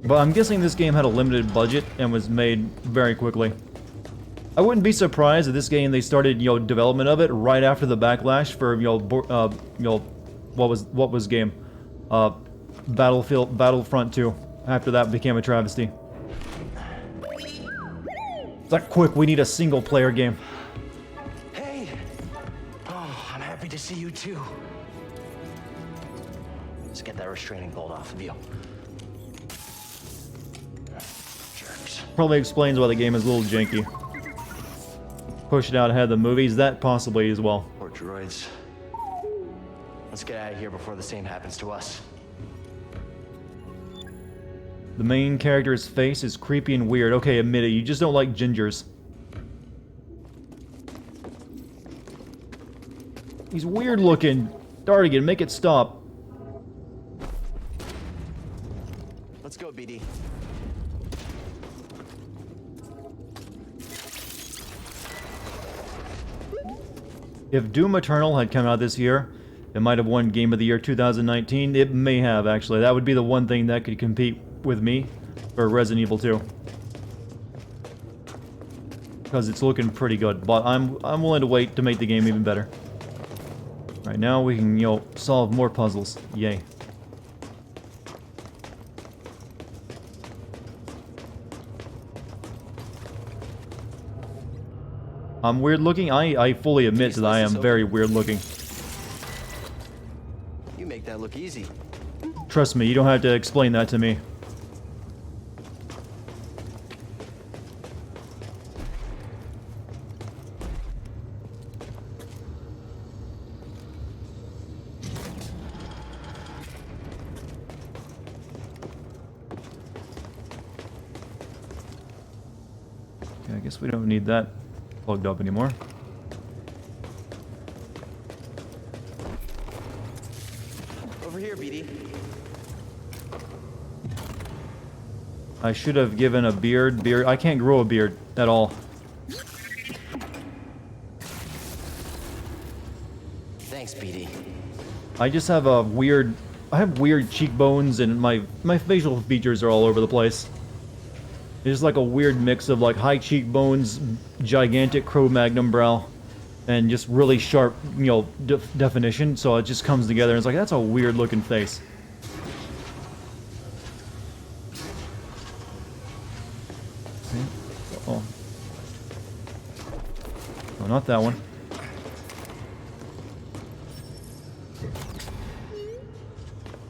But I'm guessing this game had a limited budget and was made very quickly. I wouldn't be surprised if this game they started, you know, development of it right after the backlash for, what was game? Battlefront 2. After that became a travesty. It's like, quick, we need a single player game. Hey! Oh, I'm happy to see you too. Let's get that restraining bolt off of you. Jerks. Probably explains why the game is a little janky. Push it out ahead of the movies, that possibly as well. Poor droids. Let's get out of here before the same happens to us. The main character's face is creepy and weird. Okay, admit it, you just don't like gingers. He's weird looking. Dartigan, make it stop. Let's go, BD. If Doom Eternal had come out this year, it might have won Game of the Year 2019. It may have, actually. That would be the one thing that could compete with me for Resident Evil 2. Because it's looking pretty good, but I'm willing to wait to make the game even better. Right now we can, you know, solve more puzzles. Yay. I'm weird looking? I fully admit that I am very weird looking. You make that look easy. Trust me, you don't have to explain that to me. Okay, I guess we don't need that plugged up anymore. Over here, BD. I should have given a beard. I can't grow a beard at all. Thanks, BD. I just have a weird... I have weird cheekbones and my facial features are all over the place. It's just like a weird mix of like high cheekbones, gigantic Cro-Magnon brow, and just really sharp, you know, definition. So it just comes together and it's like, that's a weird looking face. Oh. No, not that one.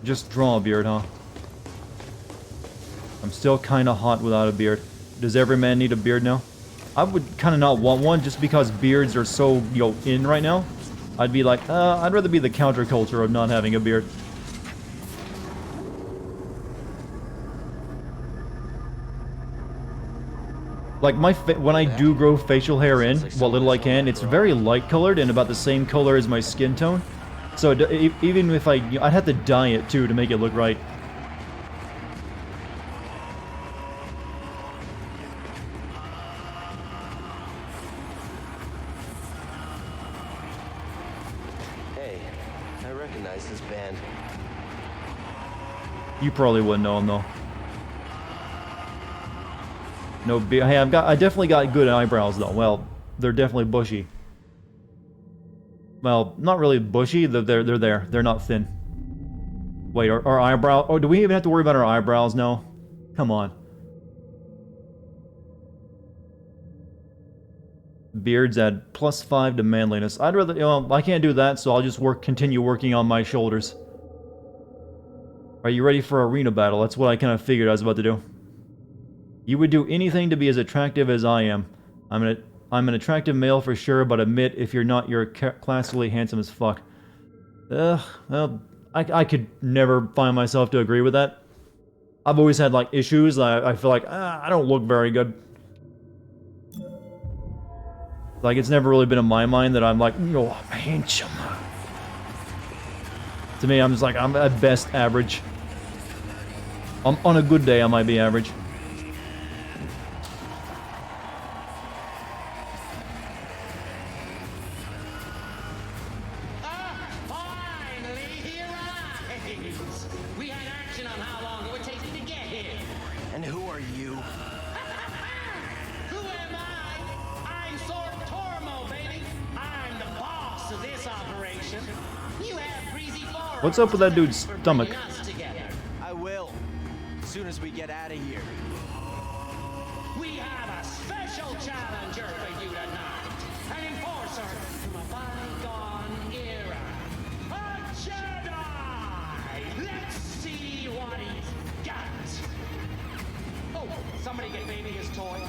Just draw a beard, huh? I'm still kind of hot without a beard. Does every man need a beard now? I would kind of not want one just because beards are so, you know, in right now. I'd be like, I'd rather be the counterculture of not having a beard. Like when I do grow facial hair in, what little I can, it's very light colored and about the same color as my skin tone. So even if I'd have to dye it too to make it look right. Hey, I recognize this band. You probably wouldn't know them though. No beard. Hey, I definitely got good eyebrows though. Well, they're definitely bushy. Well, not really bushy. They're there. They're not thin. Wait, our eyebrow. Oh, do we even have to worry about our eyebrows now? Come on. Beards add +5 to manliness. I'd rather. I can't do that, so I'll just continue working on my shoulders. Are you ready for arena battle? That's what I kind of figured I was about to do. You would do anything to be as attractive as I am. I'm an attractive male for sure, but admit if you're not, you're classically handsome as fuck. Well, I could never find myself to agree with that. I've always had, like, issues. I feel like, I don't look very good. Like, it's never really been in my mind that I'm like, oh, I'm handsome. To me, I'm just like, I'm at best average. On a good day, I might be average. What's up with that dude's stomach? I will. As soon as we get out of here. We have a special challenger for you tonight. An enforcer from a bygone era. A Jedi! Let's see what he's got. Oh, somebody get baby his toy.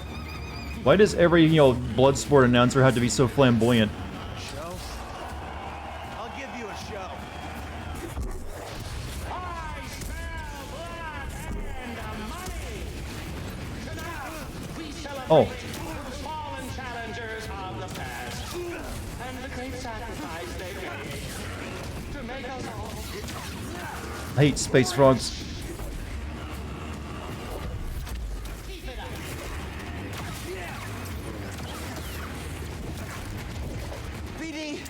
Why does every, Bloodsport announcer have to be so flamboyant? Show? I'll give you a show. Oh. Fallen challengers of the past, and the great sacrifice they made to make us all. I hate space frogs. Keep it up. BD!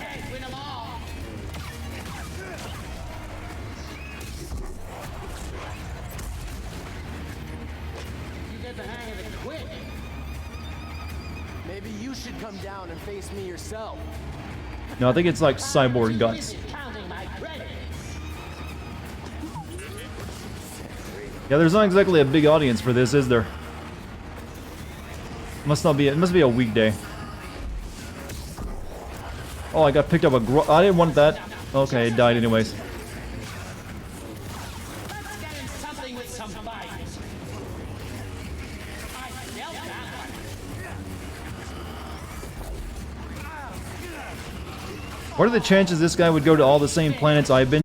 Hey, win them all. The hang of it quick. Maybe you should come down and face me yourself. No, I think it's like cyborg guts. Yeah, there's not exactly a big audience for this, is there? It must be a weekday. Oh, I got picked up a I didn't want that. Okay, it died anyways. What are the chances this guy would go to all the same planets I've been